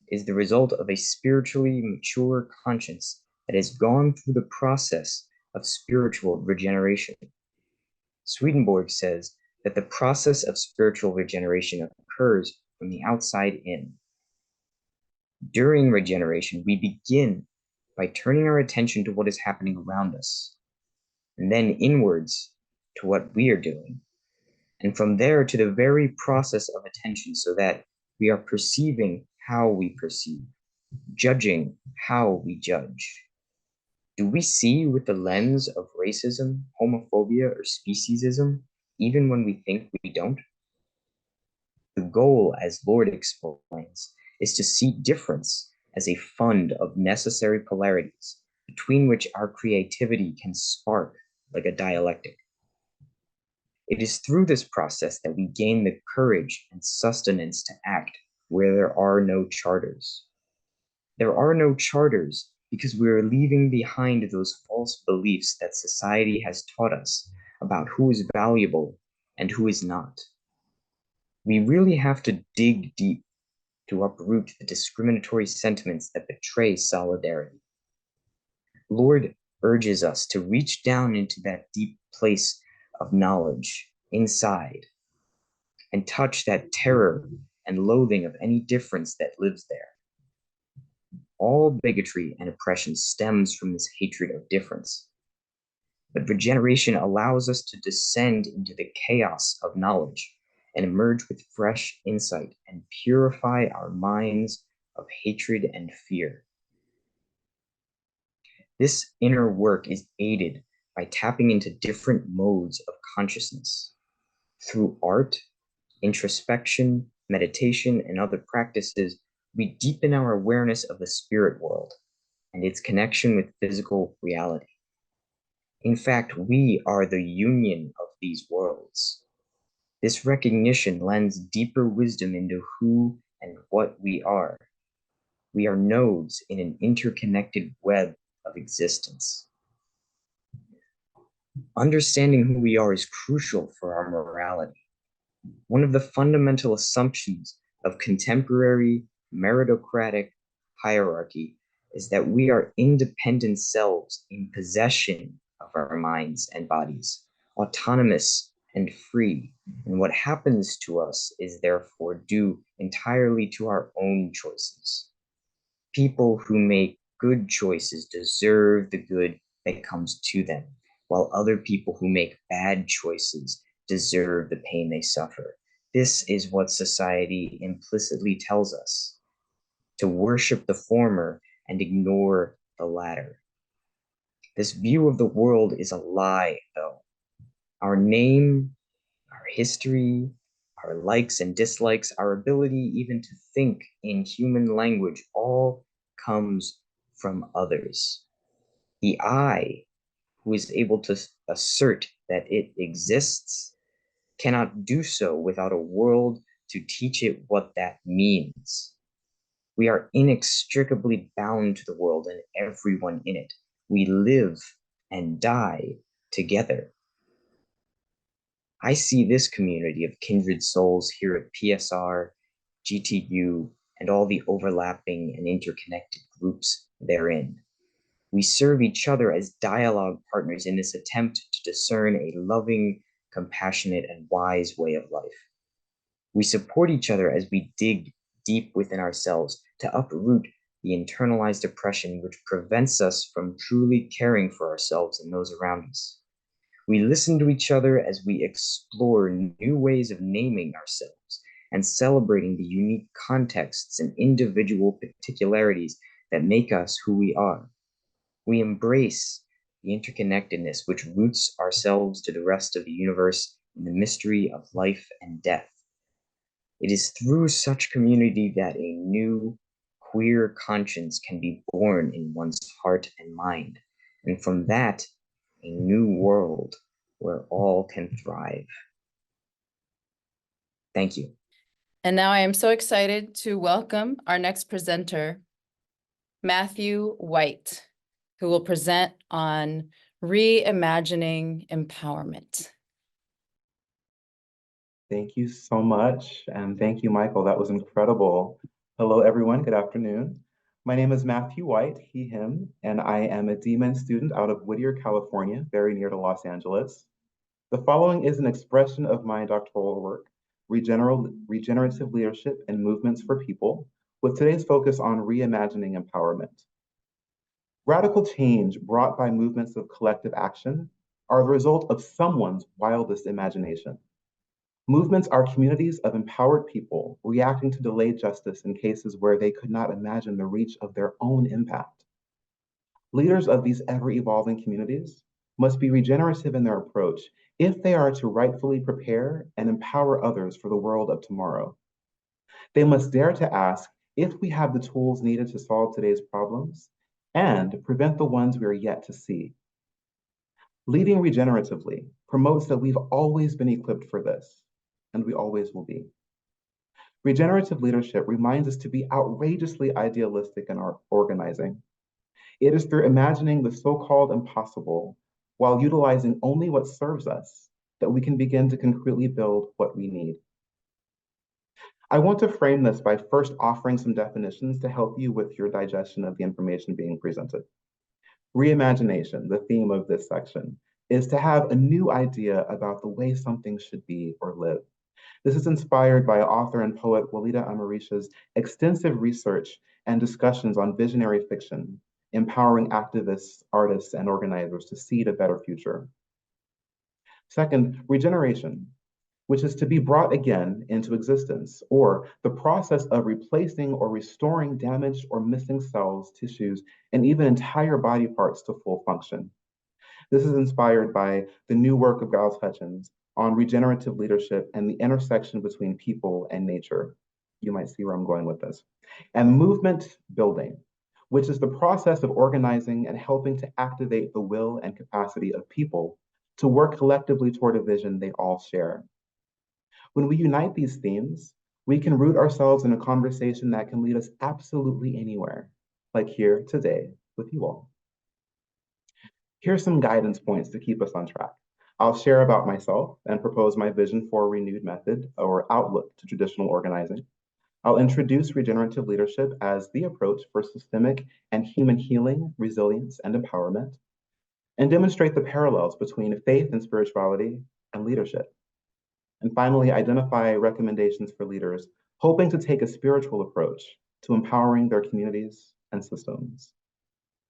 is the result of a spiritually mature conscience that has gone through the process of spiritual regeneration. Swedenborg says that the process of spiritual regeneration occurs from the outside in. During regeneration, we begin by turning our attention to what is happening around us, and then inwards to what we are doing, and from there to the very process of attention so that we are perceiving how we perceive, judging how we judge. Do we see with the lens of racism, homophobia, or speciesism, even when we think we don't? The goal, as Lord explains, is to see difference as a fund of necessary polarities between which our creativity can spark like a dialectic. It is through this process that we gain the courage and sustenance to act where there are no charters. There are no charters because we are leaving behind those false beliefs that society has taught us about who is valuable and who is not. We really have to dig deep to uproot the discriminatory sentiments that betray solidarity. Lord urges us to reach down into that deep place of knowledge inside and touch that terror and loathing of any difference that lives there. All bigotry and oppression stems from this hatred of difference. But regeneration allows us to descend into the chaos of knowledge and emerge with fresh insight and purify our minds of hatred and fear. This inner work is aided by tapping into different modes of consciousness. Through art, introspection, meditation, and other practices, we deepen our awareness of the spirit world and its connection with physical reality. In fact, we are the union of these worlds. This recognition lends deeper wisdom into who and what we are. We are nodes in an interconnected web of existence. Understanding who we are is crucial for our morality. One of the fundamental assumptions of contemporary meritocratic hierarchy is that we are independent selves in possession of our minds and bodies, autonomous and free, and what happens to us is therefore due entirely to our own choices. People who make good choices deserve the good that comes to them, while other people who make bad choices deserve the pain they suffer. This is what society implicitly tells us, to worship the former and ignore the latter. This view of the world is a lie, though. Our name, our history, our likes and dislikes, our ability even to think in human language, all comes from others. The I, who is able to assert that it exists, cannot do so without a world to teach it what that means. We are inextricably bound to the world and everyone in it. We live and die together. I see this community of kindred souls here at PSR, GTU, and all the overlapping and interconnected groups therein. We serve each other as dialogue partners in this attempt to discern a loving, compassionate, and wise way of life. We support each other as we dig deep within ourselves to uproot the internalized oppression which prevents us from truly caring for ourselves and those around us. We listen to each other as we explore new ways of naming ourselves and celebrating the unique contexts and individual particularities that make us who we are. We embrace the interconnectedness which roots ourselves to the rest of the universe in the mystery of life and death. It is through such community that a new queer conscience can be born in one's heart and mind, and from that, a new world where all can thrive. Thank you. And now I am so excited to welcome our next presenter, Matthew White, who will present on reimagining empowerment. Thank you so much. And thank you, Michael. That was incredible. Hello, everyone. Good afternoon. My name is Matthew White, he, him, and I am a DMin student out of Whittier, California, very near to Los Angeles. The following is an expression of my doctoral work, Regenerative Leadership and Movements for People, with today's focus on reimagining empowerment. Radical change brought by movements of collective action are the result of someone's wildest imagination. Movements are communities of empowered people reacting to delayed justice in cases where they could not imagine the reach of their own impact. Leaders of these ever-evolving communities must be regenerative in their approach if they are to rightfully prepare and empower others for the world of tomorrow. They must dare to ask if we have the tools needed to solve today's problems and prevent the ones we are yet to see. Leading regeneratively promotes that we've always been equipped for this, and we always will be. Regenerative leadership reminds us to be outrageously idealistic in our organizing. It is through imagining the so-called impossible while utilizing only what serves us that we can begin to concretely build what we need. I want to frame this by first offering some definitions to help you with your digestion of the information being presented. Reimagination, the theme of this section, is to have a new idea about the way something should be or live. This is inspired by author and poet Walida Amarisha's extensive research and discussions on visionary fiction, empowering activists, artists, and organizers to seed a better future. Second, regeneration, which is to be brought again into existence, or the process of replacing or restoring damaged or missing cells, tissues, and even entire body parts to full function. This is inspired by the new work of Giles Hutchins on regenerative leadership and the intersection between people and nature. You might see where I'm going with this. And movement building, which is the process of organizing and helping to activate the will and capacity of people to work collectively toward a vision they all share. When we unite these themes, we can root ourselves in a conversation that can lead us absolutely anywhere, like here today with you all. Here's some guidance points to keep us on track. I'll share about myself and propose my vision for a renewed method or outlook to traditional organizing. I'll introduce regenerative leadership as the approach for systemic and human healing, resilience, and empowerment, and demonstrate the parallels between faith and spirituality and leadership. And finally, identify recommendations for leaders hoping to take a spiritual approach to empowering their communities and systems.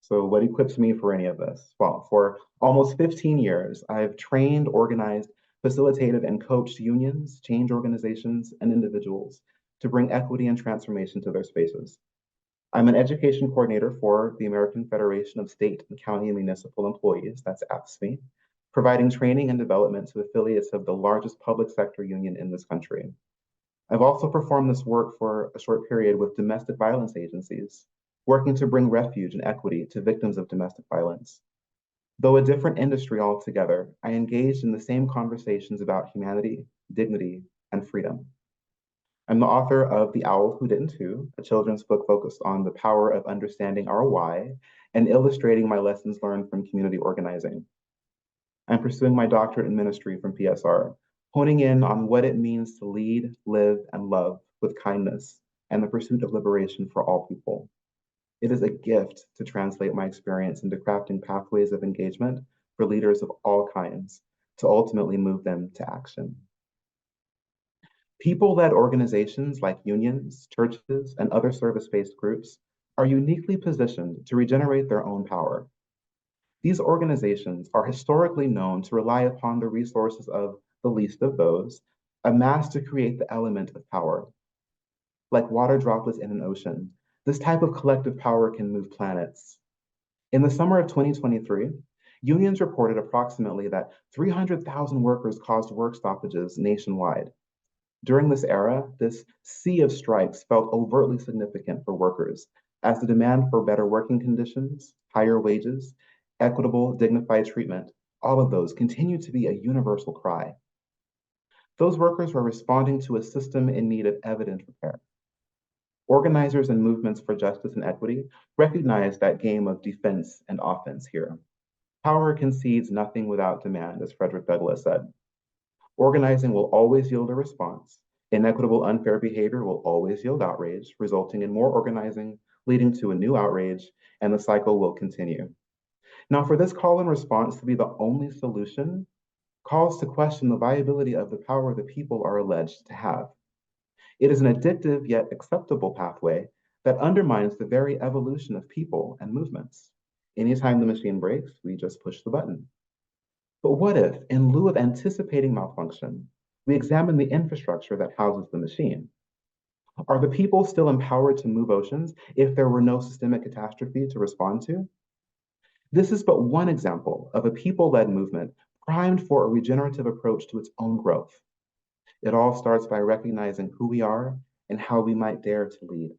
So what equips me for any of this? Well, for almost 15 years, I've trained, organized, facilitated, and coached unions, change organizations, and individuals to bring equity and transformation to their spaces. I'm an education coordinator for the American Federation of State and County and Municipal Employees, that's AFSCME, providing training and development to affiliates of the largest public sector union in this country. I've also performed this work for a short period with domestic violence agencies, working to bring refuge and equity to victims of domestic violence. Though a different industry altogether, I engaged in the same conversations about humanity, dignity, and freedom. I'm the author of The Owl Who Didn't Too, a children's book focused on the power of understanding our why and illustrating my lessons learned from community organizing. I'm pursuing my doctorate in ministry from PSR, honing in on what it means to lead, live, and love with kindness and the pursuit of liberation for all people. It is a gift to translate my experience into crafting pathways of engagement for leaders of all kinds to ultimately move them to action. People-led organizations like unions, churches, and other service-based groups are uniquely positioned to regenerate their own power. These organizations are historically known to rely upon the resources of the least of those, amassed to create the element of power. Like water droplets in an ocean, this type of collective power can move planets. In the summer of 2023, unions reported approximately that 300,000 workers caused work stoppages nationwide. During this era, this sea of strikes felt overtly significant for workers, as the demand for better working conditions, higher wages, equitable, dignified treatment, all of those continue to be a universal cry. Those workers were responding to a system in need of evident repair. Organizers and movements for justice and equity recognize that game of defense and offense here. Power concedes nothing without demand, as Frederick Douglass said. Organizing will always yield a response. Inequitable, unfair behavior will always yield outrage, resulting in more organizing, leading to a new outrage, and the cycle will continue. Now, for this call and response to be the only solution, calls to question the viability of the power the people are alleged to have. It is an addictive yet acceptable pathway that undermines the very evolution of people and movements. Anytime the machine breaks, we just push the button. But what if, in lieu of anticipating malfunction, we examine the infrastructure that houses the machine? Are the people still empowered to move oceans if there were no systemic catastrophe to respond to? This is but one example of a people-led movement primed for a regenerative approach to its own growth. It all starts by recognizing who we are and how we might dare to lead.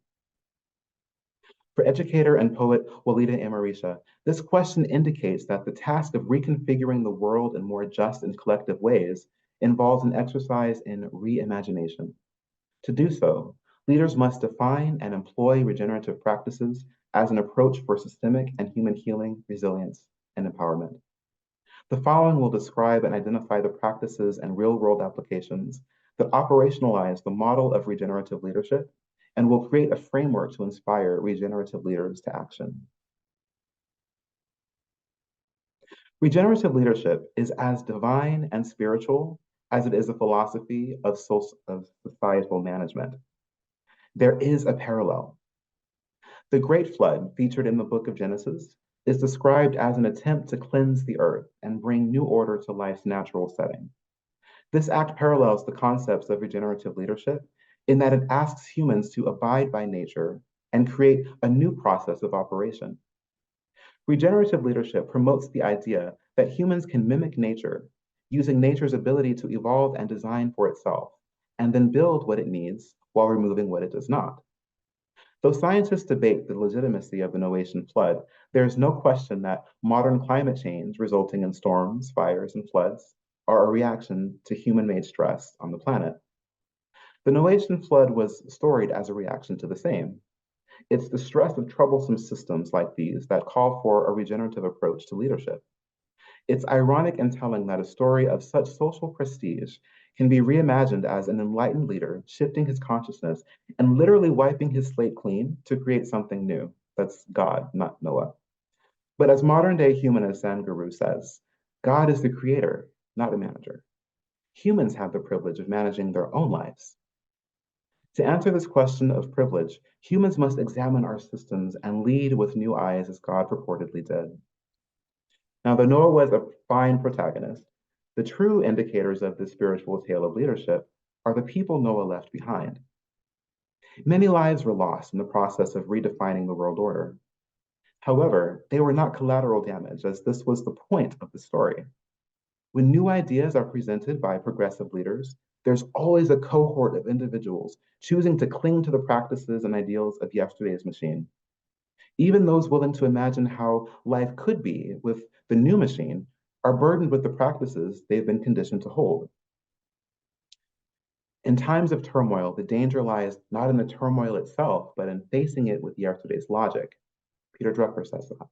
For educator and poet Walida Amarisha, this question indicates that the task of reconfiguring the world in more just and collective ways involves an exercise in reimagination. To do so, leaders must define and employ regenerative practices as an approach for systemic and human healing, resilience, and empowerment. The following will describe and identify the practices and real-world applications that operationalize the model of regenerative leadership and will create a framework to inspire regenerative leaders to action. Regenerative leadership is as divine and spiritual as it is a philosophy of societal management. There is a parallel. The Great Flood, featured in the book of Genesis, is described as an attempt to cleanse the earth and bring new order to life's natural setting. This act parallels the concepts of regenerative leadership in that it asks humans to abide by nature and create a new process of operation. Regenerative leadership promotes the idea that humans can mimic nature, using nature's ability to evolve and design for itself, and then build what it needs while removing what it does not. Though scientists debate the legitimacy of the Noachian flood, there is no question that modern climate change, resulting in storms, fires, and floods, are a reaction to human-made stress on the planet. The Noachian flood was storied as a reaction to the same. It's the stress of troublesome systems like these that call for a regenerative approach to leadership. It's ironic and telling that a story of such social prestige can be reimagined as an enlightened leader shifting his consciousness and literally wiping his slate clean to create something new. That's God, not Noah. But as modern-day humanist Sanghyeon says, God is the creator, not a manager. Humans have the privilege of managing their own lives. To answer this question of privilege, humans must examine our systems and lead with new eyes as God purportedly did. Now, though Noah was a fine protagonist, the true indicators of this spiritual tale of leadership are the people Noah left behind. Many lives were lost in the process of redefining the world order. However, they were not collateral damage, as this was the point of the story. When new ideas are presented by progressive leaders, there's always a cohort of individuals choosing to cling to the practices and ideals of yesterday's machine. Even those willing to imagine how life could be with the new machine are burdened with the practices they've been conditioned to hold. In times of turmoil, the danger lies not in the turmoil itself, but in facing it with yesterday's logic. Peter Drucker says that.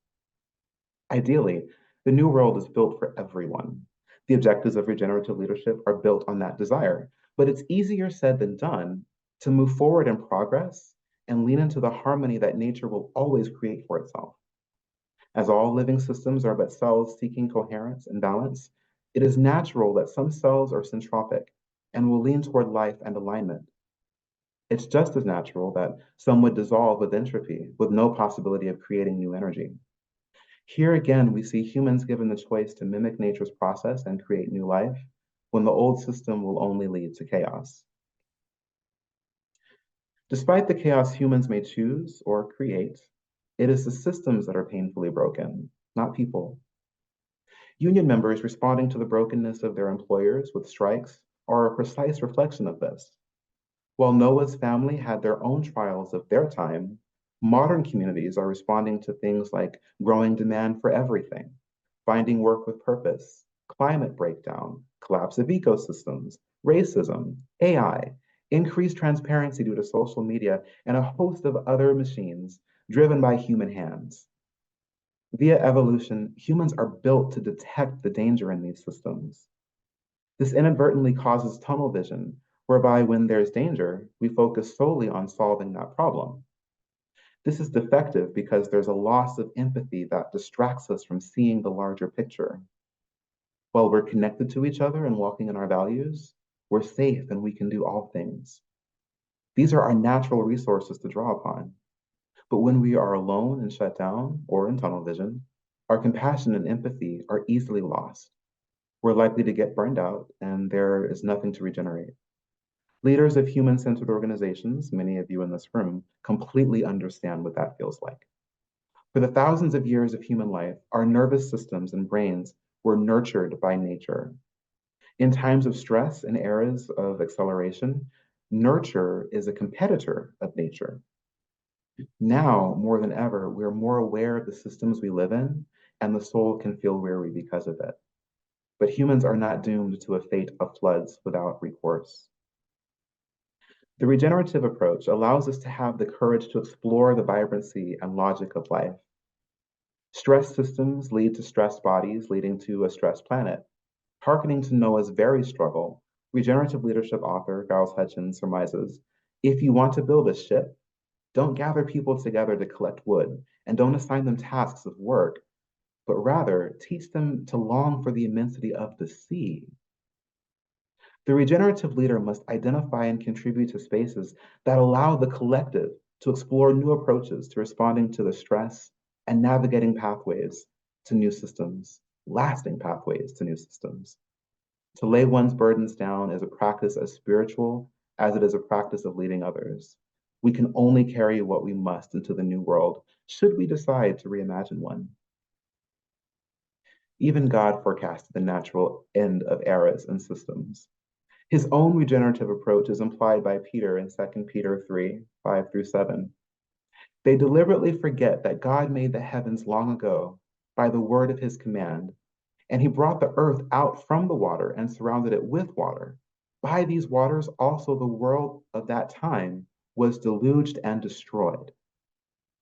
Ideally, the new world is built for everyone. The objectives of regenerative leadership are built on that desire, but it's easier said than done to move forward in progress and lean into the harmony that nature will always create for itself. As all living systems are but cells seeking coherence and balance, it is natural that some cells are centropic and will lean toward life and alignment. It's just as natural that some would dissolve with entropy, with no possibility of creating new energy. Here again, we see humans given the choice to mimic nature's process and create new life, when the old system will only lead to chaos. Despite the chaos humans may choose or create, it is the systems that are painfully broken, not people. Union members responding to the brokenness of their employers with strikes are a precise reflection of this. While Noah's family had their own trials of their time, modern communities are responding to things like growing demand for everything, finding work with purpose, climate breakdown, collapse of ecosystems, racism, AI, increased transparency due to social media, and a host of other machines driven by human hands. Via evolution, humans are built to detect the danger in these systems. This inadvertently causes tunnel vision, whereby when there's danger, we focus solely on solving that problem. This is defective because there's a loss of empathy that distracts us from seeing the larger picture. While we're connected to each other and walking in our values, we're safe and we can do all things. These are our natural resources to draw upon. But when we are alone and shut down or in tunnel vision, Our compassion and empathy are easily lost. We're likely to get burned out, and there is nothing to regenerate. Leaders of human-centered organizations, many of you in this room, completely understand what that feels like. For the thousands of years of human life, our nervous systems and brains were nurtured by nature. In times of stress and eras of acceleration, nurture is a competitor of nature. Now, more than ever, we're more aware of the systems we live in, and the soul can feel weary because of it. But humans are not doomed to a fate of floods without recourse. The regenerative approach allows us to have the courage to explore the vibrancy and logic of life. Stress systems lead to stressed bodies, leading to a stressed planet. Hearkening to Noah's very struggle, regenerative leadership author Giles Hutchins surmises, if you want to build a ship, don't gather people together to collect wood, and don't assign them tasks of work, but rather teach them to long for the immensity of the sea. The regenerative leader must identify and contribute to spaces that allow the collective to explore new approaches to responding to the stress and navigating pathways to new systems, lasting pathways to new systems. To lay one's burdens down is a practice as spiritual as it is a practice of leading others. We can only carry what we must into the new world, should we decide to reimagine one. Even God forecasted the natural end of eras and systems. His own regenerative approach is implied by Peter in 2 Peter 3, 5 through 7. They deliberately forget that God made the heavens long ago by the word of his command, and he brought the earth out from the water and surrounded it with water. By these waters also the world of that time was deluged and destroyed.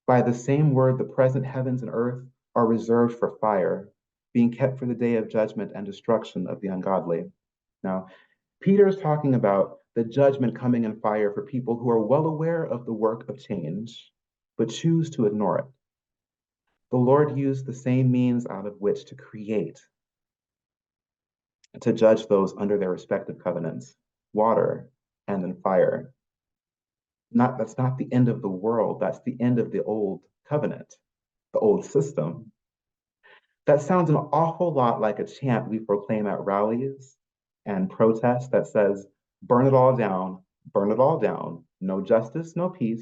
By the same word, the present heavens and earth are reserved for fire, being kept for the day of judgment and destruction of the ungodly. Now, Peter is talking about the judgment coming in fire for people who are well aware of the work of change, but choose to ignore it. The Lord used the same means out of which to create, to judge those under their respective covenants, water and then fire. That's not the end of the world, that's the end of the old covenant, the old system. That sounds an awful lot like a chant we proclaim at rallies and protests that says, burn it all down, no justice, no peace,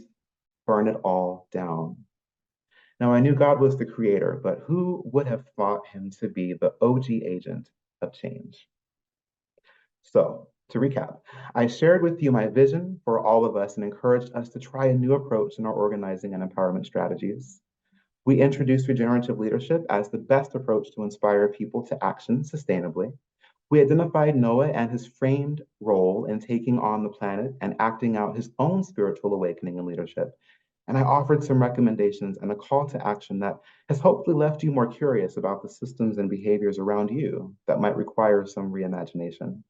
burn it all down. Now, I knew God was the creator, but who would have thought him to be the OG agent of change? So, to recap, I shared with you my vision for all of us and encouraged us to try a new approach in our organizing and empowerment strategies. We introduced regenerative leadership as the best approach to inspire people to action sustainably. We identified Noah and his framed role in taking on the planet and acting out his own spiritual awakening and leadership. And I offered some recommendations and a call to action that has hopefully left you more curious about the systems and behaviors around you that might require some reimagination.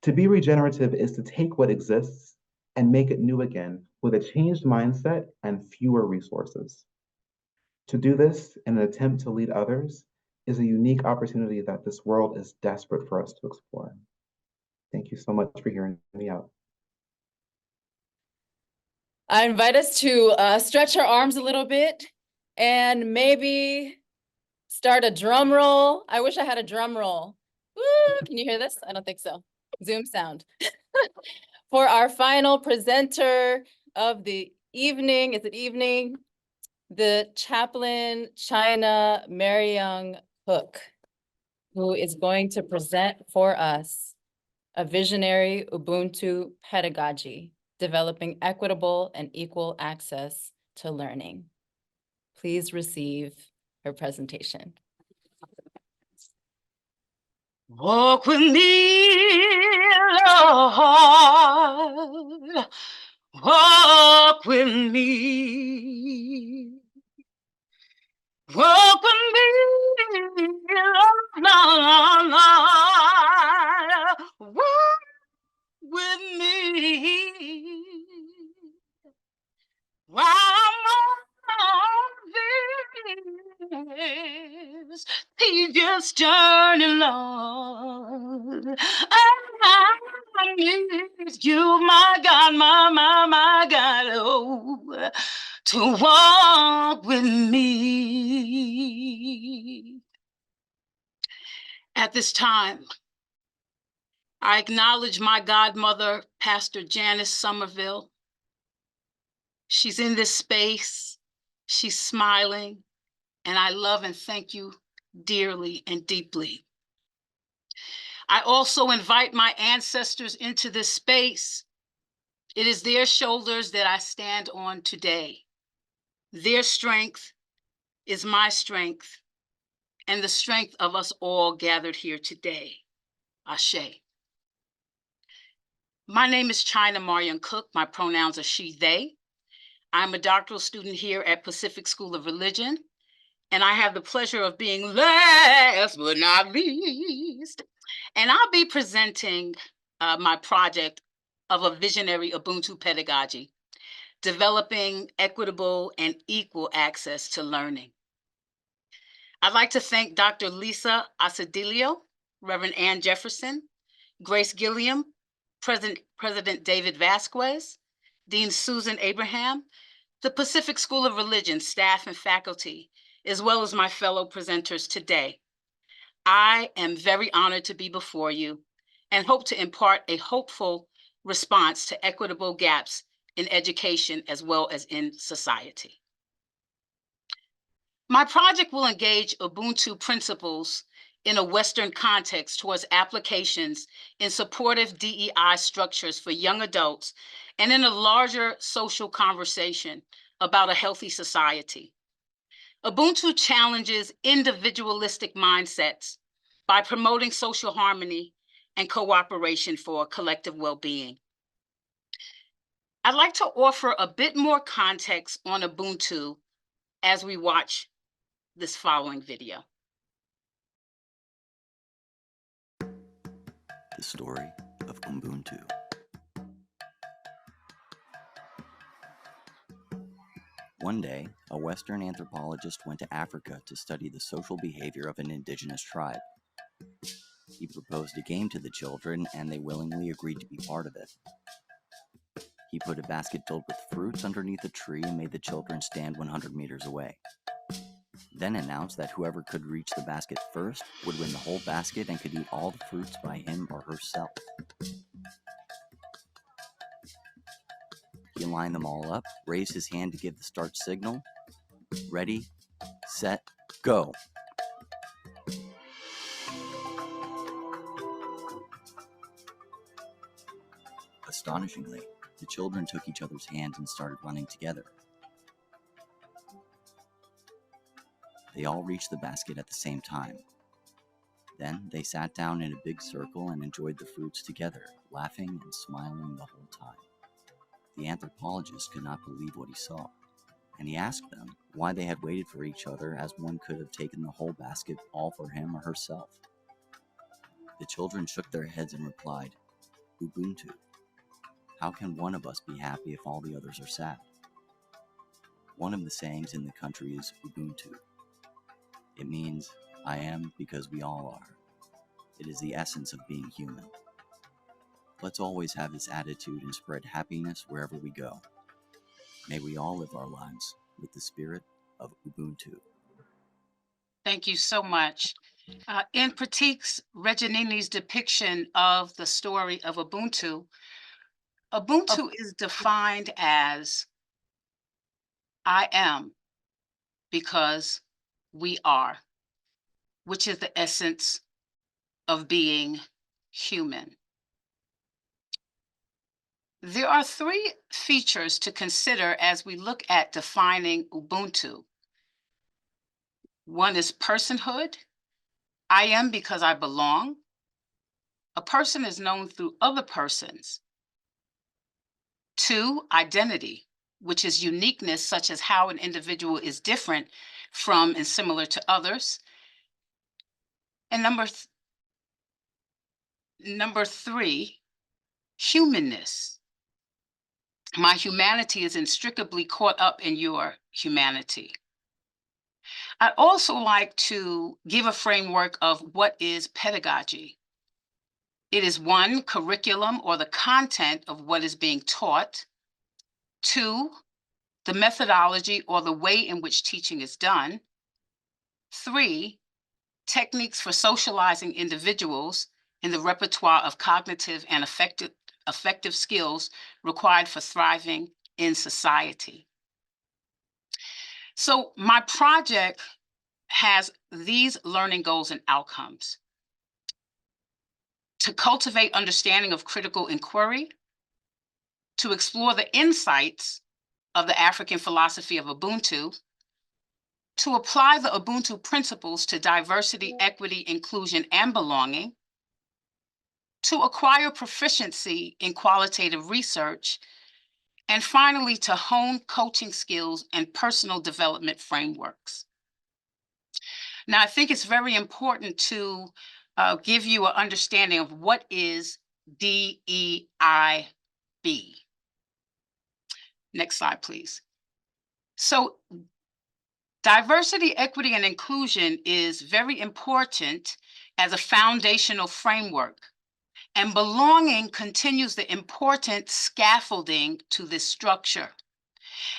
To be regenerative is to take what exists and make it new again with a changed mindset and fewer resources. To do this in an attempt to lead others is a unique opportunity that this world is desperate for us to explore. Thank you so much for hearing me out. I invite us to stretch our arms a little bit and maybe start a drum roll. I wish I had a drum roll. Woo! Can you hear this? I don't think so. Zoom sound. For our final presenter of the evening, is it evening? The chaplain, China Mariyoung Hook, who is going to present for us a visionary Ubuntu pedagogy, developing equitable and equal access to learning. Please receive her presentation. Walk with me, Lord. Walk with me. Walk with me, Lord. Walk with me. While I'm on this tedious journey, Lord, I need you, my God, my God, oh, to walk with me. At this time, I acknowledge my godmother, Pastor Janice Somerville. She's in this space, she's smiling, and I love and thank you dearly and deeply. I also invite my ancestors into this space. It is their shoulders that I stand on today. Their strength is my strength and the strength of us all gathered here today. Ashe. My name is China Marion Cook. My pronouns are she, they. I'm a doctoral student here at Pacific School of Religion, and I have the pleasure of being last but not least. And I'll be presenting my project of a visionary Ubuntu pedagogy, developing equitable and equal access to learning. I'd like to thank Dr. Lisa Asadilio, Reverend Ann Jefferson, Grace Gilliam, President David Vasquez, Dean Susan Abraham, the Pacific School of Religion staff and faculty, as well as my fellow presenters today. I am very honored to be before you and hope to impart a hopeful response to equitable gaps in education as well as in society. My project will engage Ubuntu principles in a Western context towards applications in supportive DEI structures for young adults and in a larger social conversation about a healthy society. Ubuntu challenges individualistic mindsets by promoting social harmony and cooperation for collective well-being. I'd like to offer a bit more context on Ubuntu as we watch this following video. The story of Ubuntu. One day, a Western anthropologist went to Africa to study the social behavior of an indigenous tribe. He proposed a game to the children, and they willingly agreed to be part of it. He put a basket filled with fruits underneath a tree and made the children stand 100 meters away. Then announced that whoever could reach the basket first would win the whole basket and could eat all the fruits by him or herself. He lined them all up, raised his hand to give the start signal. Ready, set, go. Astonishingly, the children took each other's hands and started running together. They all reached the basket at the same time. Then they sat down in a big circle and enjoyed the fruits together, laughing and smiling the whole time. The anthropologist could not believe what he saw, and he asked them why they had waited for each other, as one could have taken the whole basket all for him or herself. The children shook their heads and replied, Ubuntu. How can one of us be happy if all the others are sad? One of the sayings in the country is Ubuntu. It means, I am because we all are. It is the essence of being human. Let's always have this attitude and spread happiness wherever we go. May we all live our lives with the spirit of Ubuntu. Thank you so much. In Pratik's Reginini's depiction of the story of Ubuntu, Ubuntu is defined as I am because we are, which is the essence of being human. There are three features to consider as we look at defining Ubuntu. One is personhood. I am because I belong. A person is known through other persons. Two, identity, which is uniqueness, such as how an individual is different from and similar to others. And number three, humanness. My humanity is inextricably caught up in your humanity. I'd also like to give a framework of what is pedagogy. It is one, curriculum or the content of what is being taught. Two, the methodology or the way in which teaching is done. Three, techniques for socializing individuals in the repertoire of cognitive and affective skills required for thriving in society. So my project has these learning goals and outcomes: to cultivate understanding of critical inquiry, to explore the insights of the African philosophy of Ubuntu, to apply the Ubuntu principles to diversity, equity, inclusion, and belonging, to acquire proficiency in qualitative research, and finally, to hone coaching skills and personal development frameworks. Now, I think it's very important to give you an understanding of what is DEIB. Next slide, please. So diversity, equity, and inclusion is very important as a foundational framework, and belonging continues the important scaffolding to this structure.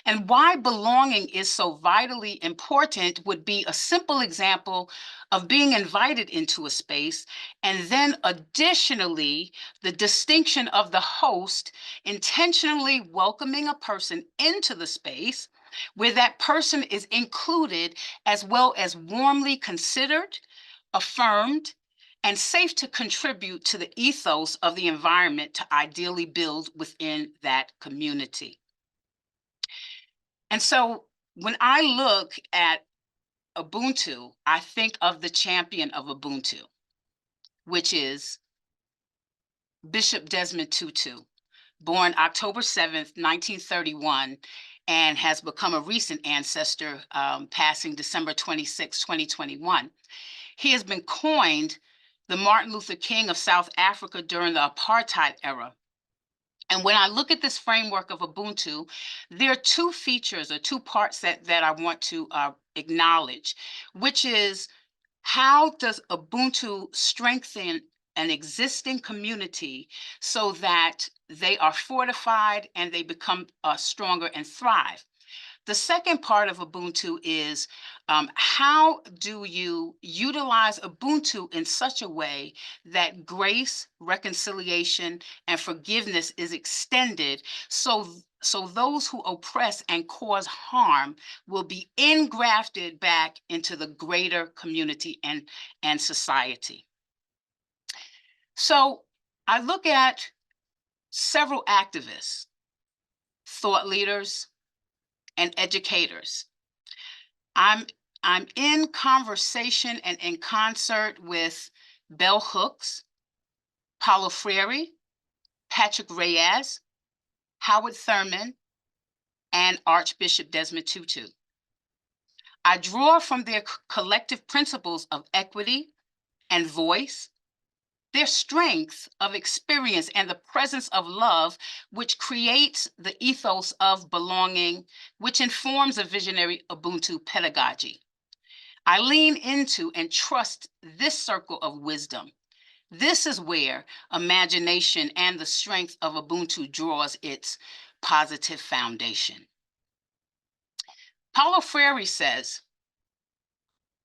And why belonging is so vitally important would be a simple example of being invited into a space, and then additionally, the distinction of the host intentionally welcoming a person into the space where that person is included, as well as warmly considered, affirmed, and safe to contribute to the ethos of the environment to ideally build within that community. And so when I look at Ubuntu, I think of the champion of Ubuntu, which is Bishop Desmond Tutu, born October 7th, 1931, and has become a recent ancestor, passing December 26, 2021. He has been coined the Martin Luther King of South Africa during the apartheid era. And when I look at this framework of Ubuntu, there are two features or two parts that I want to acknowledge, which is how does Ubuntu strengthen an existing community so that they are fortified and they become stronger and thrive? The second part of Ubuntu is how do you utilize Ubuntu in such a way that grace, reconciliation, and forgiveness is extended so those who oppress and cause harm will be engrafted back into the greater community and society. So I look at several activists, thought leaders, and educators. I'm in conversation and in concert with Bell Hooks, Paulo Freire, Patrick Reyes, Howard Thurman, and Archbishop Desmond Tutu. I draw from their collective principles of equity and voice, their strength of experience and the presence of love, which creates the ethos of belonging, which informs a visionary Ubuntu pedagogy. I lean into and trust this circle of wisdom. This is where imagination and the strength of Ubuntu draws its positive foundation. Paulo Freire says,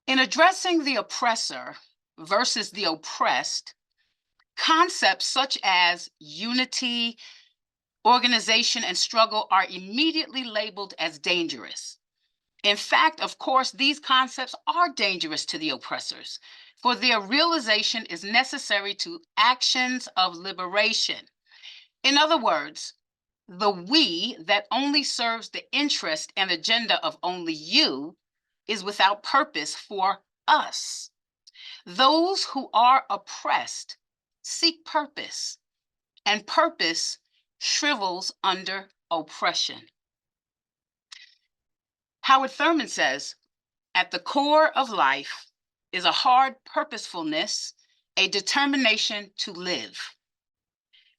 in addressing the oppressor versus the oppressed, concepts such as unity, organization, and struggle are immediately labeled as dangerous. In fact, of course, these concepts are dangerous to the oppressors, for their realization is necessary to actions of liberation. In other words, the we that only serves the interest and agenda of only you is without purpose for us. Those who are oppressed seek purpose, and purpose shrivels under oppression. Howard Thurman says, at the core of life is a hard purposefulness, a determination to live.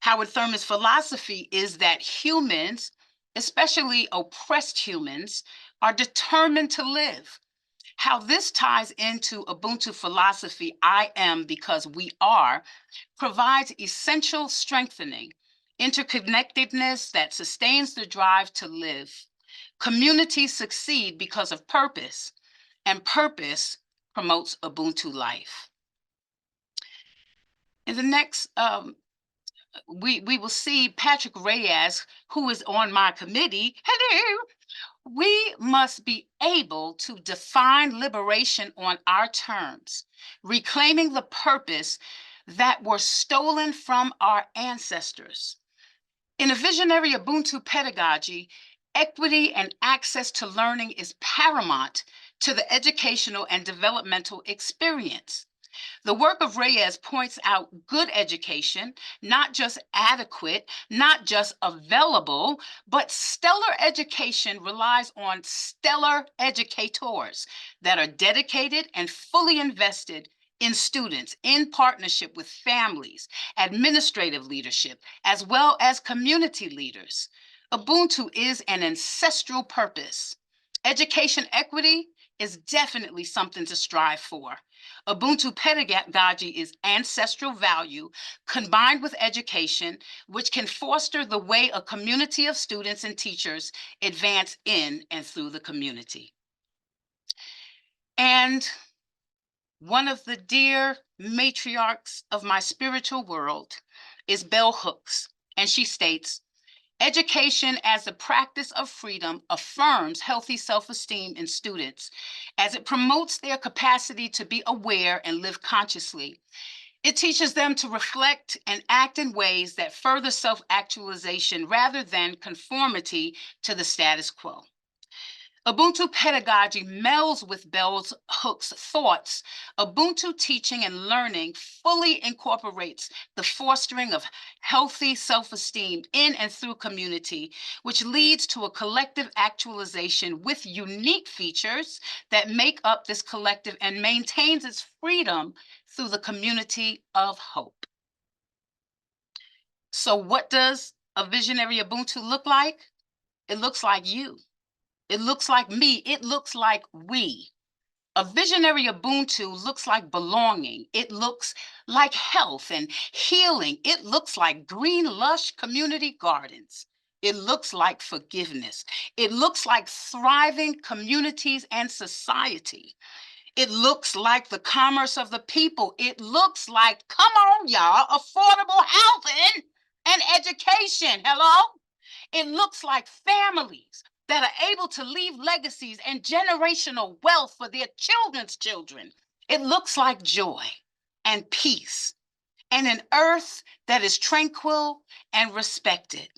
Howard Thurman's philosophy is that humans, especially oppressed humans, are determined to live. How this ties into Ubuntu philosophy, I am because we are, provides essential strengthening, interconnectedness that sustains the drive to live. Communities succeed because of purpose, and purpose promotes Ubuntu life. In the next, we will see Patrick Reyes, who is on my committee. Hello. We must be able to define liberation on our terms, reclaiming the purpose that were stolen from our ancestors. In a visionary Ubuntu pedagogy, equity and access to learning is paramount to the educational and developmental experience. The work of Reyes points out good education, not just adequate, not just available, but stellar education relies on stellar educators that are dedicated and fully invested in students, in partnership with families, administrative leadership, as well as community leaders. Ubuntu is an ancestral purpose. Education equity is definitely something to strive for. Ubuntu pedagogy is ancestral value combined with education, which can foster the way a community of students and teachers advance in and through the community. And one of the dear matriarchs of my spiritual world is Bell Hooks, and she states, education as a practice of freedom affirms healthy self-esteem in students as it promotes their capacity to be aware and live consciously. It teaches them to reflect and act in ways that further self-actualization rather than conformity to the status quo. Ubuntu pedagogy melds with Bell Hooks' thoughts. Ubuntu teaching and learning fully incorporates the fostering of healthy self-esteem in and through community, which leads to a collective actualization with unique features that make up this collective and maintains its freedom through the community of hope. So what does a visionary Ubuntu look like? It looks like you. It looks like me. It looks like we. A visionary Ubuntu looks like belonging. It looks like health and healing. It looks like green, lush community gardens. It looks like forgiveness. It looks like thriving communities and society. It looks like the commerce of the people. It looks like, come on, y'all, affordable housing and education. Hello? It looks like families that are able to leave legacies and generational wealth for their children's children. It looks like joy and peace and an earth that is tranquil and respected.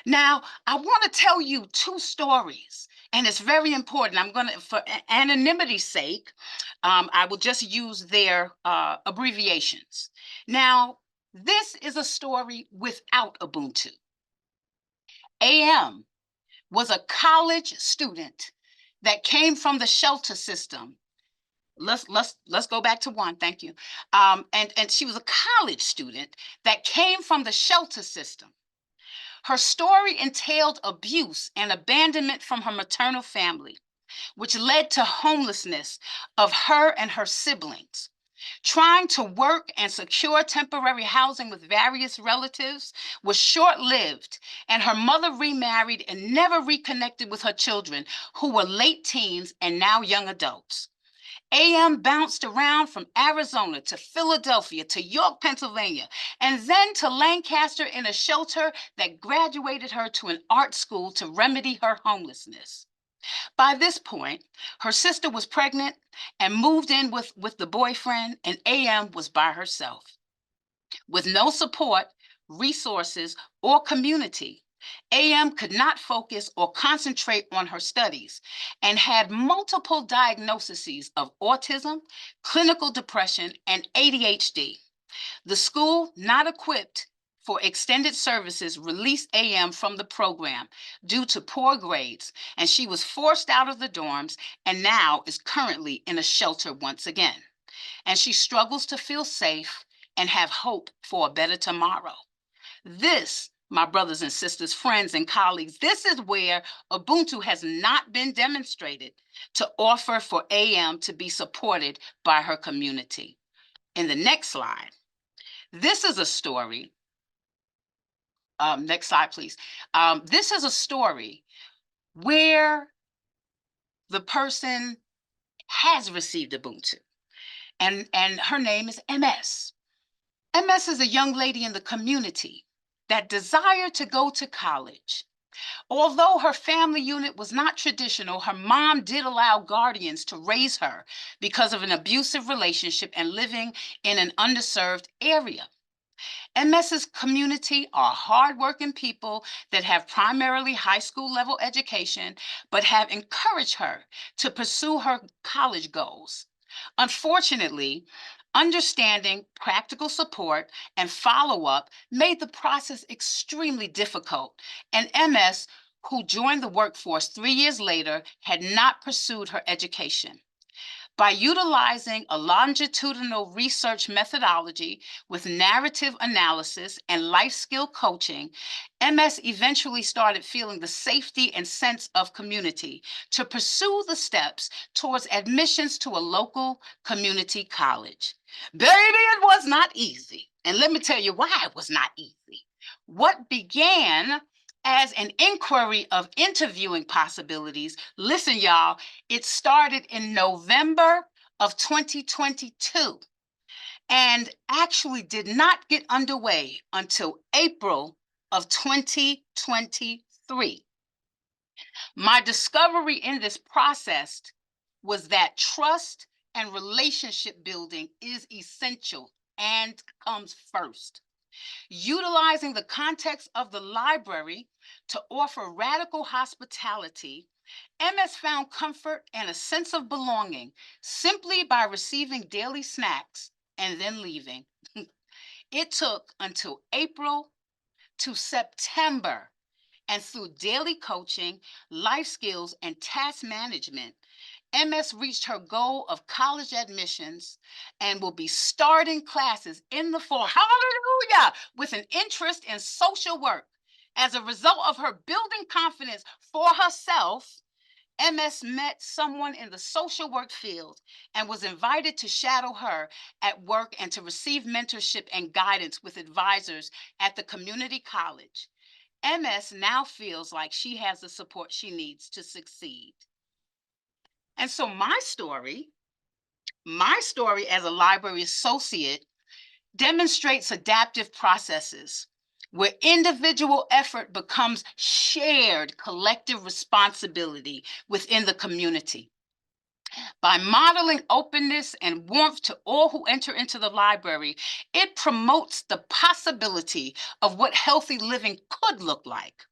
Now, I want to tell you two stories, and it's very important. I'm going to, for anonymity's sake, I will just use their abbreviations. Now, this is a story without Ubuntu. AM was a college student that came from the shelter system. Let's go back to one, thank you. And she was a college student that came from the shelter system. Her story entailed abuse and abandonment from her maternal family, which led to homelessness of her and her siblings. Trying to work and secure temporary housing with various relatives was short-lived, and her mother remarried and never reconnected with her children, who were late teens and now young adults. AM bounced around from Arizona to Philadelphia to York, Pennsylvania, and then to Lancaster in a shelter that graduated her to an art school to remedy her homelessness. By this point, her sister was pregnant and moved in with the boyfriend, and AM was by herself. With no support, resources, or community, AM could not focus or concentrate on her studies and had multiple diagnoses of autism, clinical depression, and ADHD. The school, not equipped for extended services, released AM from the program due to poor grades, and she was forced out of the dorms and now is currently in a shelter once again. And she struggles to feel safe and have hope for a better tomorrow. This, my brothers and sisters, friends and colleagues, this is where Ubuntu has not been demonstrated to offer for AM to be supported by her community. In the next slide, this is a story. Next slide, please. This is a story where the person has received Ubuntu. And her name is MS. MS is a young lady in the community that desired to go to college. Although her family unit was not traditional, her mom did allow guardians to raise her because of an abusive relationship and living in an underserved area. MS's community are hardworking people that have primarily high school level education, but have encouraged her to pursue her college goals. Unfortunately, understanding practical support and follow-up made the process extremely difficult, and MS, who joined the workforce 3 years later, had not pursued her education. By utilizing a longitudinal research methodology with narrative analysis and life skill coaching, MS eventually started feeling the safety and sense of community to pursue the steps towards admissions to a local community college. Baby, it was not easy. And let me tell you why it was not easy. What began as an inquiry of interviewing possibilities, listen, y'all, it started in November of 2022 and actually did not get underway until April of 2023. My discovery in this process was that trust and relationship building is essential and comes first. Utilizing the context of the library to offer radical hospitality, MS found comfort and a sense of belonging simply by receiving daily snacks and then leaving. It took until April to September, and through daily coaching, life skills, and task management, MS reached her goal of college admissions and will be starting classes in the fall, hallelujah, with an interest in social work. As a result of her building confidence for herself, MS met someone in the social work field and was invited to shadow her at work and to receive mentorship and guidance with advisors at the community college. MS now feels like she has the support she needs to succeed. And so my story as a library associate demonstrates adaptive processes where individual effort becomes shared collective responsibility within the community. By modeling openness and warmth to all who enter into the library, it promotes the possibility of what healthy living could look like.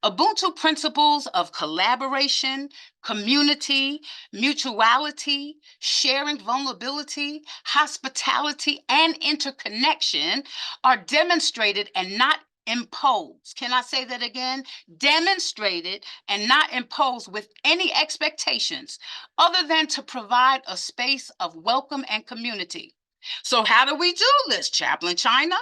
Ubuntu principles of collaboration, community, mutuality, sharing vulnerability, hospitality, and interconnection are demonstrated and not imposed. Can I say that again? Demonstrated and not imposed with any expectations other than to provide a space of welcome and community. So how do we do this, Chaplain China?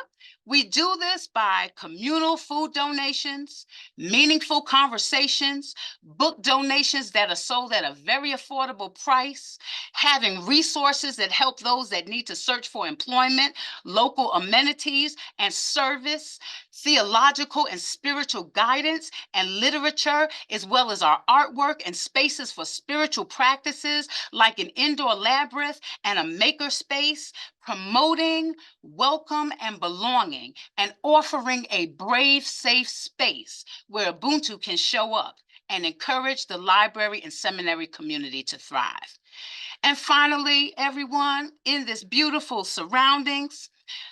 We do this by communal food donations, meaningful conversations, book donations that are sold at a very affordable price, having resources that help those that need to search for employment, local amenities and service, theological and spiritual guidance and literature, as well as our artwork and spaces for spiritual practices like an indoor labyrinth and a maker space, promoting welcome and belonging, and offering a brave, safe space where Ubuntu can show up and encourage the library and seminary community to thrive. And finally, everyone, in this beautiful surroundings,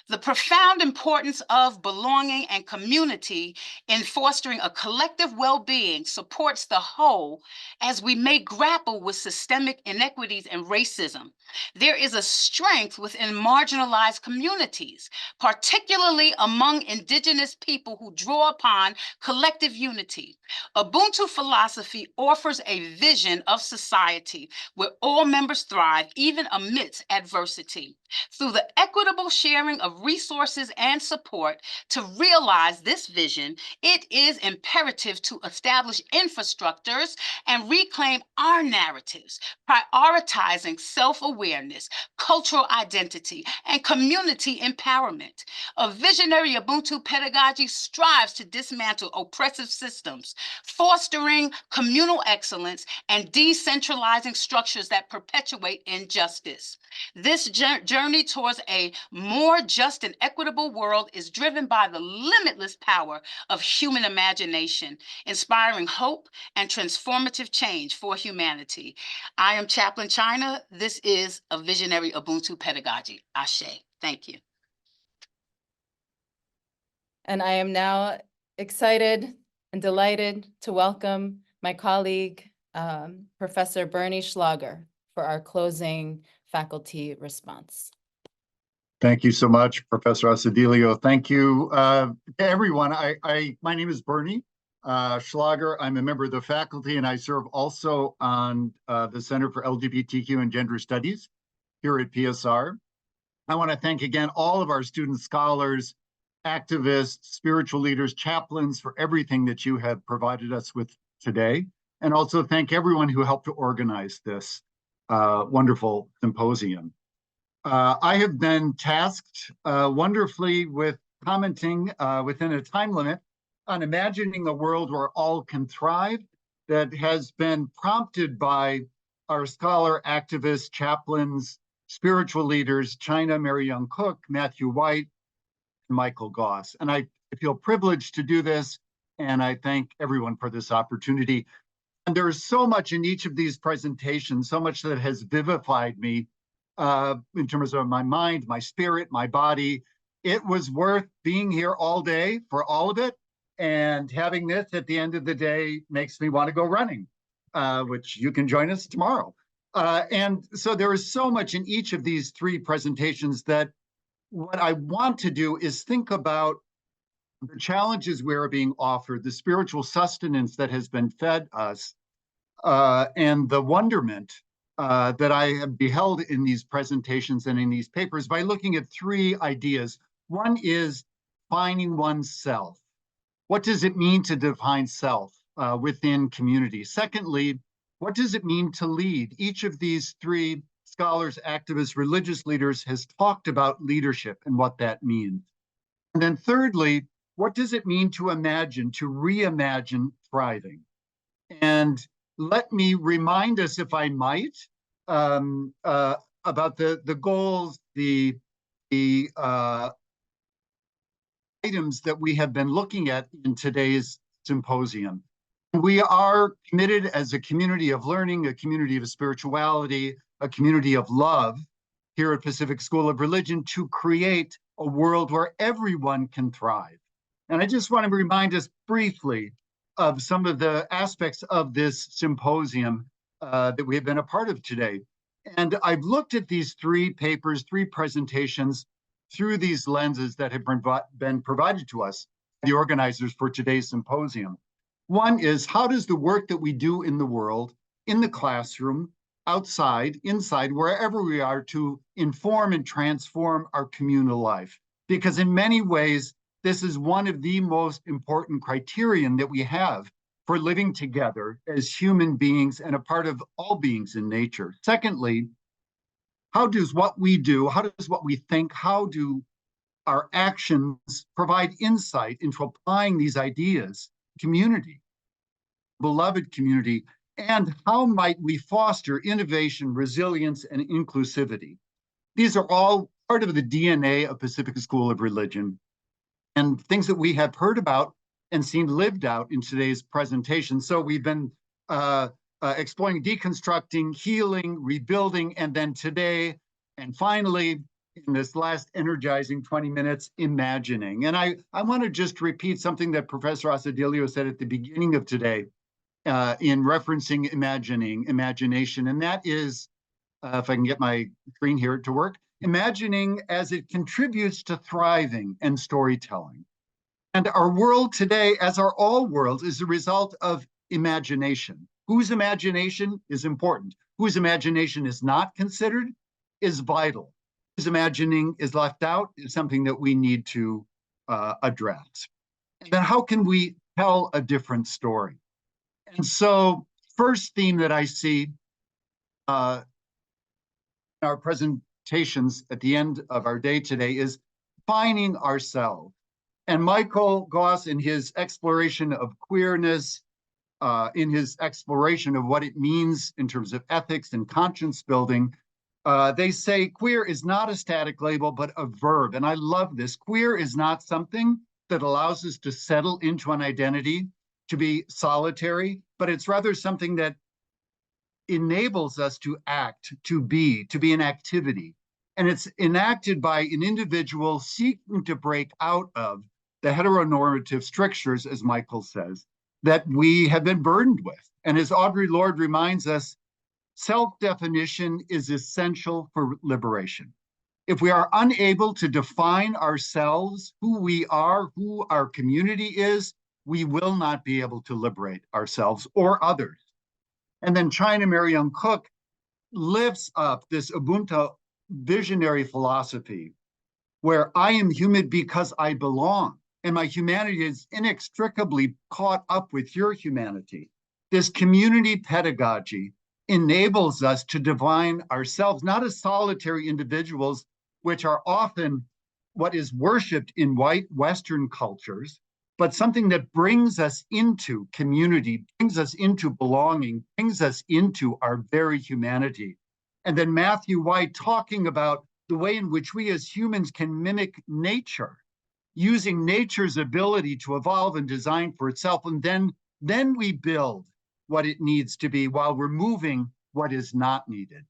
the profound importance of belonging and community in fostering a collective well-being supports the whole as we may grapple with systemic inequities and racism. There is a strength within marginalized communities, particularly among indigenous people who draw upon collective unity. Ubuntu philosophy offers a vision of society where all members thrive, even amidst adversity. Through the equitable sharing sharing of resources and support to realize this vision, it is imperative to establish infrastructures and reclaim our narratives, prioritizing self-awareness, cultural identity, and community empowerment. A visionary Ubuntu pedagogy strives to dismantle oppressive systems, fostering communal excellence and decentralizing structures that perpetuate injustice. This journey towards a more just and equitable world is driven by the limitless power of human imagination, inspiring hope and transformative change for humanity. I am Chaplain China. This is a visionary Ubuntu pedagogy. Ashe. Thank you. And I am now excited and delighted to welcome my colleague, Professor Bernie Schlager, for our closing faculty response. Thank you so much, Professor Asadilio. Thank you to everyone. My name is Bernie Schlager. I'm a member of the faculty, and I serve also on the Center for LGBTQ and Gender Studies here at PSR. I want to thank again all of our student scholars, activists, spiritual leaders, chaplains for everything that you have provided us with today, and also thank everyone who helped to organize this wonderful symposium. I have been tasked wonderfully with commenting within a time limit on imagining a world where all can thrive that has been prompted by our scholar, activists, chaplains, spiritual leaders, China Mary Young Cook, Matthew White, and Michael Goss. And I feel privileged to do this, and I thank everyone for this opportunity. And there is so much in each of these presentations, so much that has vivified me in terms of my mind, my spirit, my body. It was worth being here all day for all of it. And having this at the end of the day makes me want to go running, which you can join us tomorrow. And so there is so much in each of these three presentations that what I want to do is think about the challenges we are being offered, the spiritual sustenance that has been fed us, and the wonderment that I have beheld in these presentations and in these papers by looking at three ideas. One is finding oneself. What does it mean to define self within community? Secondly, what does it mean to lead? Each of these three scholars, activists, religious leaders has talked about leadership and what that means. And then thirdly, what does it mean to imagine, to reimagine thriving? And let me remind us, if I might, about the goals, the items that we have been looking at in today's symposium. We are committed as a community of learning, a community of spirituality, a community of love here at Pacific School of Religion to create a world where everyone can thrive. And I just want to remind us briefly of some of the aspects of this symposium that we have been a part of today. And I've looked at these three papers, three presentations through these lenses that have been provided to us, the organizers for today's symposium. One is, how does the work that we do in the world, in the classroom, outside, inside, wherever we are, to inform and transform our communal life? Because in many ways, this is one of the most important criterion that we have for living together as human beings and a part of all beings in nature. Secondly, how does what we do, how does what we think, how do our actions provide insight into applying these ideas, community, beloved community, and how might we foster innovation, resilience, and inclusivity? These are all part of the DNA of Pacific School of Religion and things that we have heard about and seen lived out in today's presentation. So we've been exploring deconstructing, healing, rebuilding, and then today, and finally, in this last energizing 20 minutes, imagining. And I want to just repeat something that Professor Asadilio said at the beginning of today in referencing imagination, and that is, if I can get my screen here to work, imagining as it contributes to thriving and storytelling. And our world today, as are all worlds, is a result of imagination. Whose imagination is important? Whose imagination is not considered is vital. His imagining is left out is something that we need to address. And then how can we tell a different story? And so first theme that I see in our presentations at the end of our day today is defining ourselves. And Michael Goss, in his exploration of queerness, in his exploration of what it means in terms of ethics and conscience building, they say queer is not a static label, but a verb. And I love this. Queer is not something that allows us to settle into an identity, to be solitary, but it's rather something that enables us to act, to be an activity. And it's enacted by an individual seeking to break out of the heteronormative strictures, as Michael says, that we have been burdened with. And as Audre Lorde reminds us, self-definition is essential for liberation. If we are unable to define ourselves, who we are, who our community is, we will not be able to liberate ourselves or others. And then China Marion Cook lifts up this Ubuntu visionary philosophy where I am human because I belong, and my humanity is inextricably caught up with your humanity. This community pedagogy enables us to define ourselves, not as solitary individuals, which are often what is worshipped in white Western cultures, but something that brings us into community, brings us into belonging, brings us into our very humanity. And then Matthew White talking about the way in which we as humans can mimic nature, using nature's ability to evolve and design for itself. And then we build what it needs to be while removing what is not needed.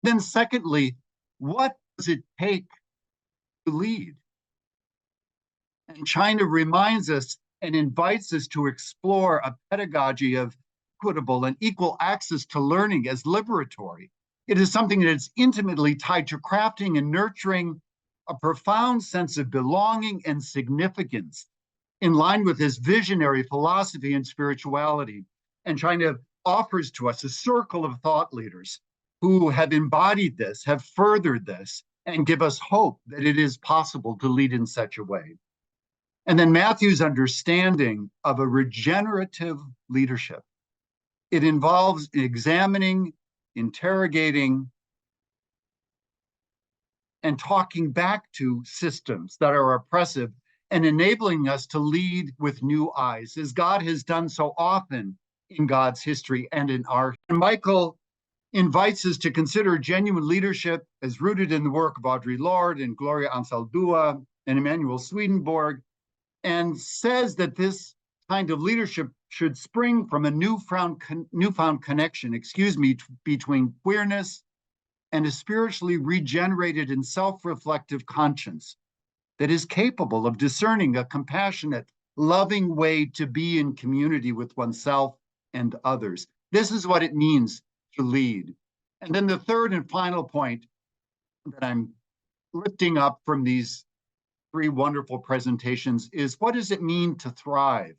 Then secondly, what does it take to lead? And China reminds us and invites us to explore a pedagogy of equitable and equal access to learning as liberatory. It is something that is intimately tied to crafting and nurturing a profound sense of belonging and significance in line with his visionary philosophy and spirituality. And China offers to us a circle of thought leaders who have embodied this, have furthered this, and give us hope that it is possible to lead in such a way. And then Matthew's understanding of a regenerative leadership. It involves examining, interrogating, and talking back to systems that are oppressive and enabling us to lead with new eyes, as God has done so often in God's history and in our. And Michael invites us to consider genuine leadership as rooted in the work of Audre Lorde and Gloria Anzaldúa and Emanuel Swedenborg, and says that this kind of leadership should spring from a newfound connection, between queerness and a spiritually regenerated and self-reflective conscience that is capable of discerning a compassionate, loving way to be in community with oneself and others. This is what it means to lead. And then the third and final point that I'm lifting up from these three wonderful presentations is, what does it mean to thrive?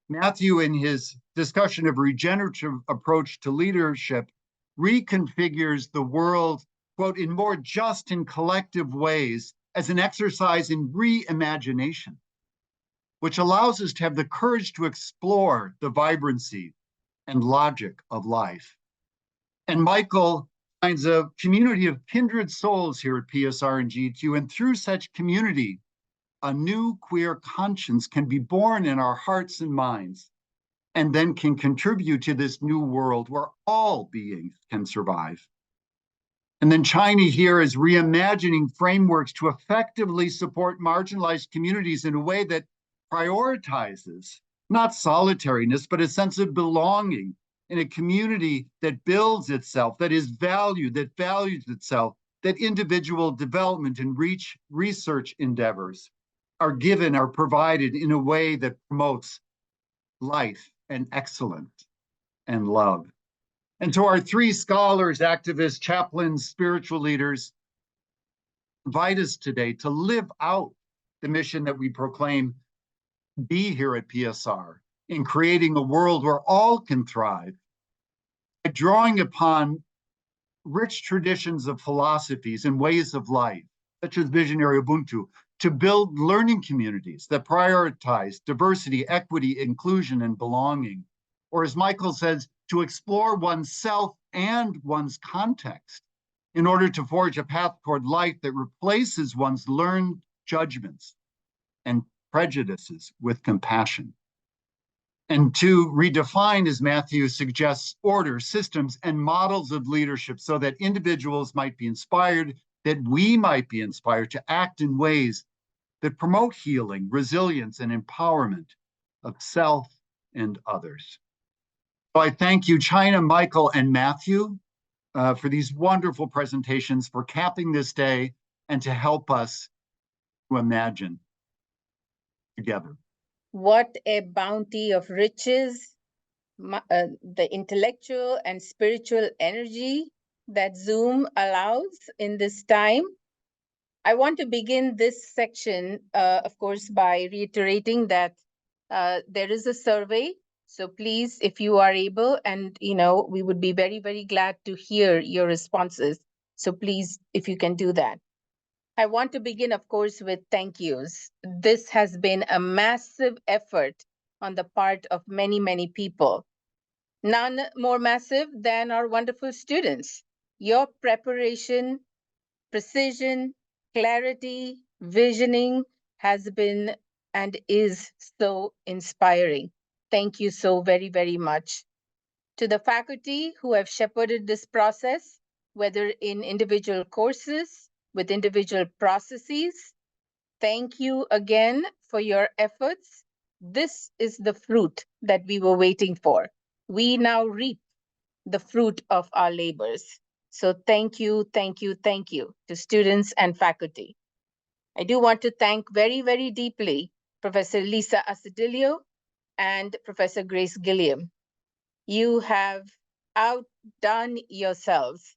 Matthew, in his discussion of regenerative approach to leadership, reconfigures the world, quote, in more just and collective ways as an exercise in reimagination, which allows us to have the courage to explore the vibrancy and logic of life. And Michael finds a community of kindred souls here at PSR and GQ, and through such community, a new queer conscience can be born in our hearts and minds, and then can contribute to this new world where all beings can survive. And then China here is reimagining frameworks to effectively support marginalized communities in a way that prioritizes not solitariness, but a sense of belonging in a community that builds itself, that is valued, that values itself, that individual development and research endeavors are provided in a way that promotes life and excellence and love. And so our three scholars, activists, chaplains, spiritual leaders invite us today to live out the mission that we proclaim be here at PSR in creating a world where all can thrive by drawing upon rich traditions of philosophies and ways of life, such as visionary Ubuntu, to build learning communities that prioritize diversity, equity, inclusion, and belonging. Or as Michael says, to explore oneself and one's context in order to forge a path toward life that replaces one's learned judgments and prejudices with compassion. And to redefine, as Matthew suggests, order, systems, and models of leadership so that individuals might be inspired, that we might be inspired to act in ways that promote healing, resilience, and empowerment of self and others. So I thank you, China, Michael, and Matthew, for these wonderful presentations, for capping this day, and to help us to imagine together. What a bounty of riches, the intellectual and spiritual energy that Zoom allows in this time. I want to begin this section, of course, by reiterating that there is a survey. So please, if you are able, and we would be very, very glad to hear your responses. So please, if you can do that. I want to begin, of course, with thank yous. This has been a massive effort on the part of many, many people. None more massive than our wonderful students. Your preparation, precision, clarity, visioning has been and is so inspiring. Thank you so very, very much. To the faculty who have shepherded this process, whether in individual courses, with individual processes, thank you again for your efforts. This is the fruit that we were waiting for. We now reap the fruit of our labors. So thank you, thank you, thank you to students and faculty. I do want to thank very, very deeply Professor Lisa Asedillo and Professor Grace Gilliam. You have outdone yourselves.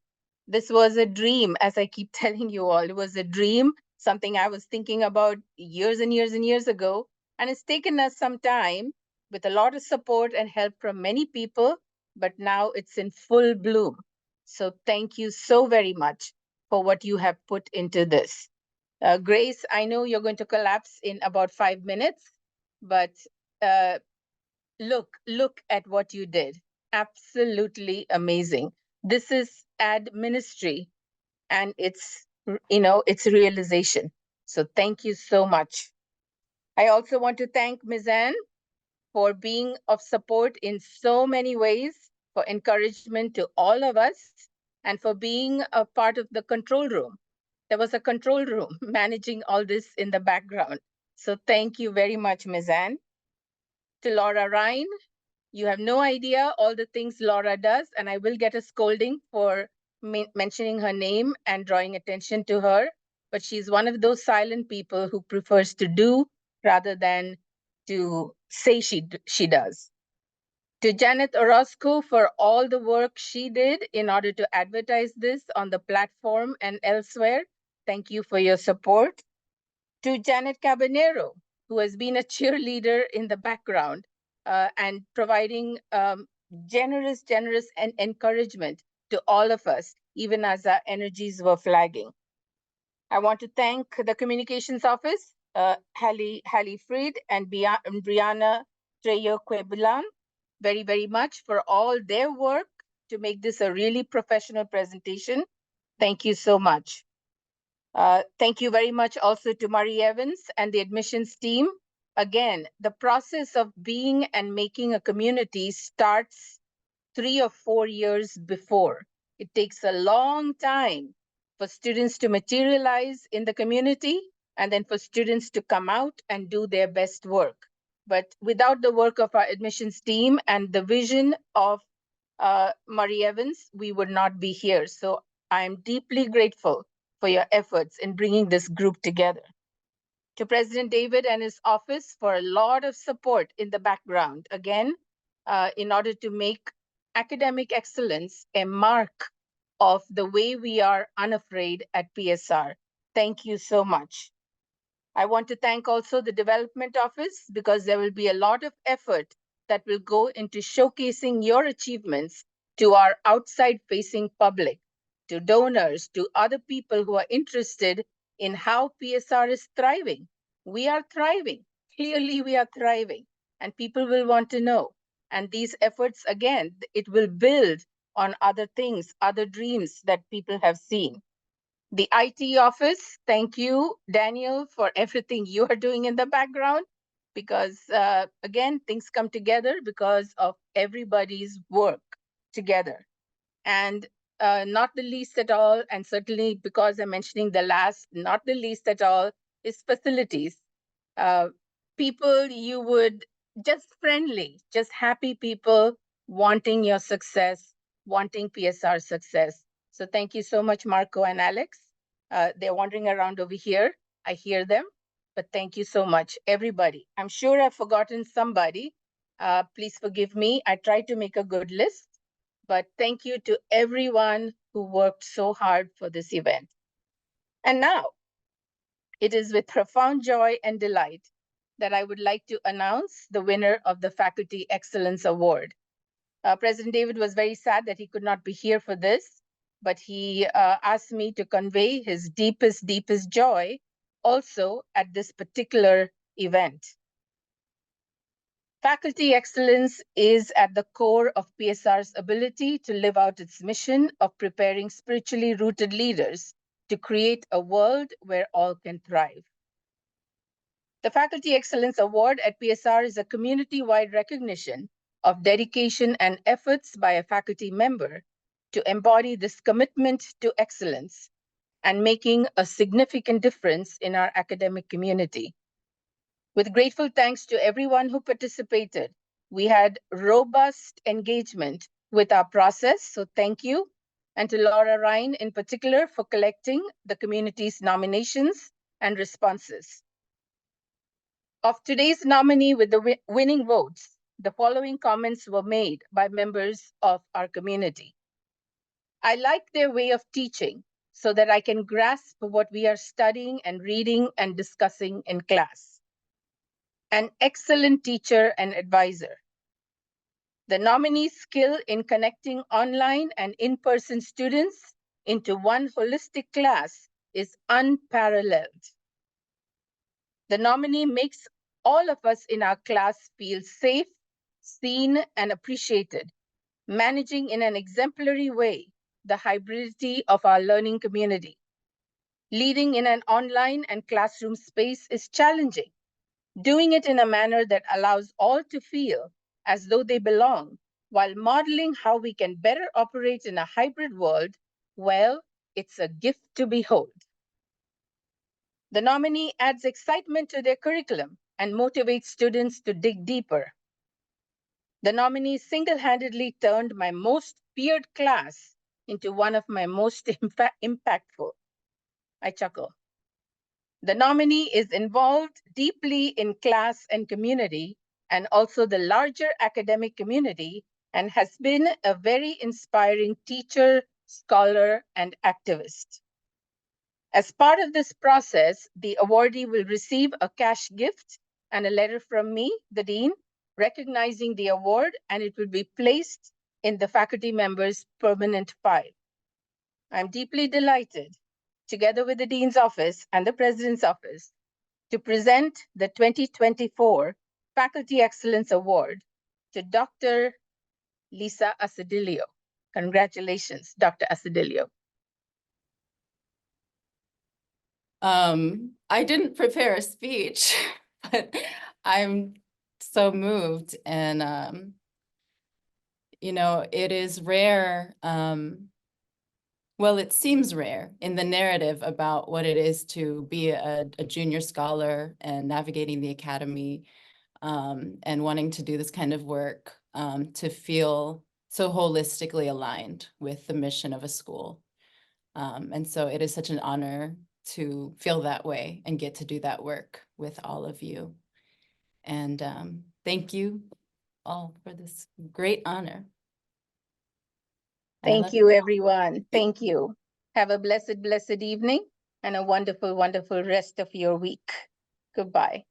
This was a dream, as I keep telling you all. It was a dream, something I was thinking about years and years and years ago. And it's taken us some time with a lot of support and help from many people, but now it's in full bloom. So thank you so very much for what you have put into this. Grace, I know you're going to collapse in about 5 minutes, but look at what you did. Absolutely amazing. This is ad ministry, and it's realization. So thank you so much. I also want to thank Ms. Anne for being of support in so many ways, for encouragement to all of us, and for being a part of the control room. There was a control room managing all this in the background. So thank you very much, Ms. Anne. To Laura Ryan, you have no idea all the things Laura does, and I will get a scolding for mentioning her name and drawing attention to her. But she's one of those silent people who prefers to do rather than to say she does. To Janet Orozco for all the work she did in order to advertise this on the platform and elsewhere. Thank you for your support. To Janet Cabanero, who has been a cheerleader in the background and providing generous and encouragement to all of us, even as our energies were flagging. I want to thank the communications office, Hallie Fried and Brianna Trejo-Quebulan, very, very much for all their work to make this a really professional presentation. Thank you so much. Thank you very much also to Marie Evans and the admissions team. Again, the process of being and making a community starts 3 or 4 years before. It takes a long time for students to materialize in the community and then for students to come out and do their best work. But without the work of our admissions team and the vision of Marie Evans, we would not be here. So I'm deeply grateful for your efforts in bringing this group together. To President David and his office for a lot of support in the background, again, in order to make academic excellence a mark of the way we are unafraid at PSR. Thank you so much. I want to thank also the development office because there will be a lot of effort that will go into showcasing your achievements to our outside facing public to donors, to other people who are interested in how PSR is thriving. We are thriving. Clearly, we are thriving, and people will want to know. And these efforts, again, it will build on other things, other dreams that people have seen. The IT office, thank you, Daniel, for everything you are doing in the background, because again, things come together because of everybody's work together. And not the least at all, and certainly because I'm mentioning the last, not the least at all, is facilities. People you would just friendly, just happy people wanting your success, wanting PSR success. So thank you so much, Marco and Alex. They're wandering around over here. I hear them, but thank you so much, everybody. I'm sure I've forgotten somebody. Please forgive me. I tried to make a good list, but thank you to everyone who worked so hard for this event. And now, it is with profound joy and delight that I would like to announce the winner of the Faculty Excellence Award. President David was very sad that he could not be here for this, but he asked me to convey his deepest, deepest joy also at this particular event. Faculty excellence is at the core of PSR's ability to live out its mission of preparing spiritually rooted leaders to create a world where all can thrive. The Faculty Excellence Award at PSR is a community-wide recognition of dedication and efforts by a faculty member to embody this commitment to excellence and making a significant difference in our academic community. With grateful thanks to everyone who participated, we had robust engagement with our process, so thank you. And to Laura Ryan in particular for collecting the community's nominations and responses. Of today's nominee with the winning votes, the following comments were made by members of our community. I like their way of teaching so that I can grasp what we are studying and reading and discussing in class. An excellent teacher and advisor. The nominee's skill in connecting online and in-person students into one holistic class is unparalleled. The nominee makes all of us in our class feel safe, seen, and appreciated, managing in an exemplary way the hybridity of our learning community. Leading in an online and classroom space is challenging. Doing it in a manner that allows all to feel as though they belong, while modeling how we can better operate in a hybrid world, well, it's a gift to behold. The nominee adds excitement to their curriculum and motivates students to dig deeper. The nominee single-handedly turned my most feared class into one of my most impactful. I chuckle. The nominee is involved deeply in class and community, and also the larger academic community, and has been a very inspiring teacher, scholar, and activist. As part of this process, the awardee will receive a cash gift and a letter from me, the dean, recognizing the award, and it will be placed in the faculty member's permanent file. I'm deeply delighted, together with the dean's office and the president's office, to present the 2024 Faculty Excellence Award to Dr. Lisa Asedillo. Congratulations, Dr. Asedillo. I didn't prepare a speech, but I'm so moved. And, you know, it is rare. Well, it seems rare in the narrative about what it is to be a junior scholar and navigating the academy and wanting to do this kind of work, to feel so holistically aligned with the mission of a school. And so it is such an honor to feel that way and get to do that work with all of you. And thank you all for this great honor. Thank you, everyone. Thank you. Have a blessed, blessed evening and a wonderful, wonderful rest of your week. Goodbye.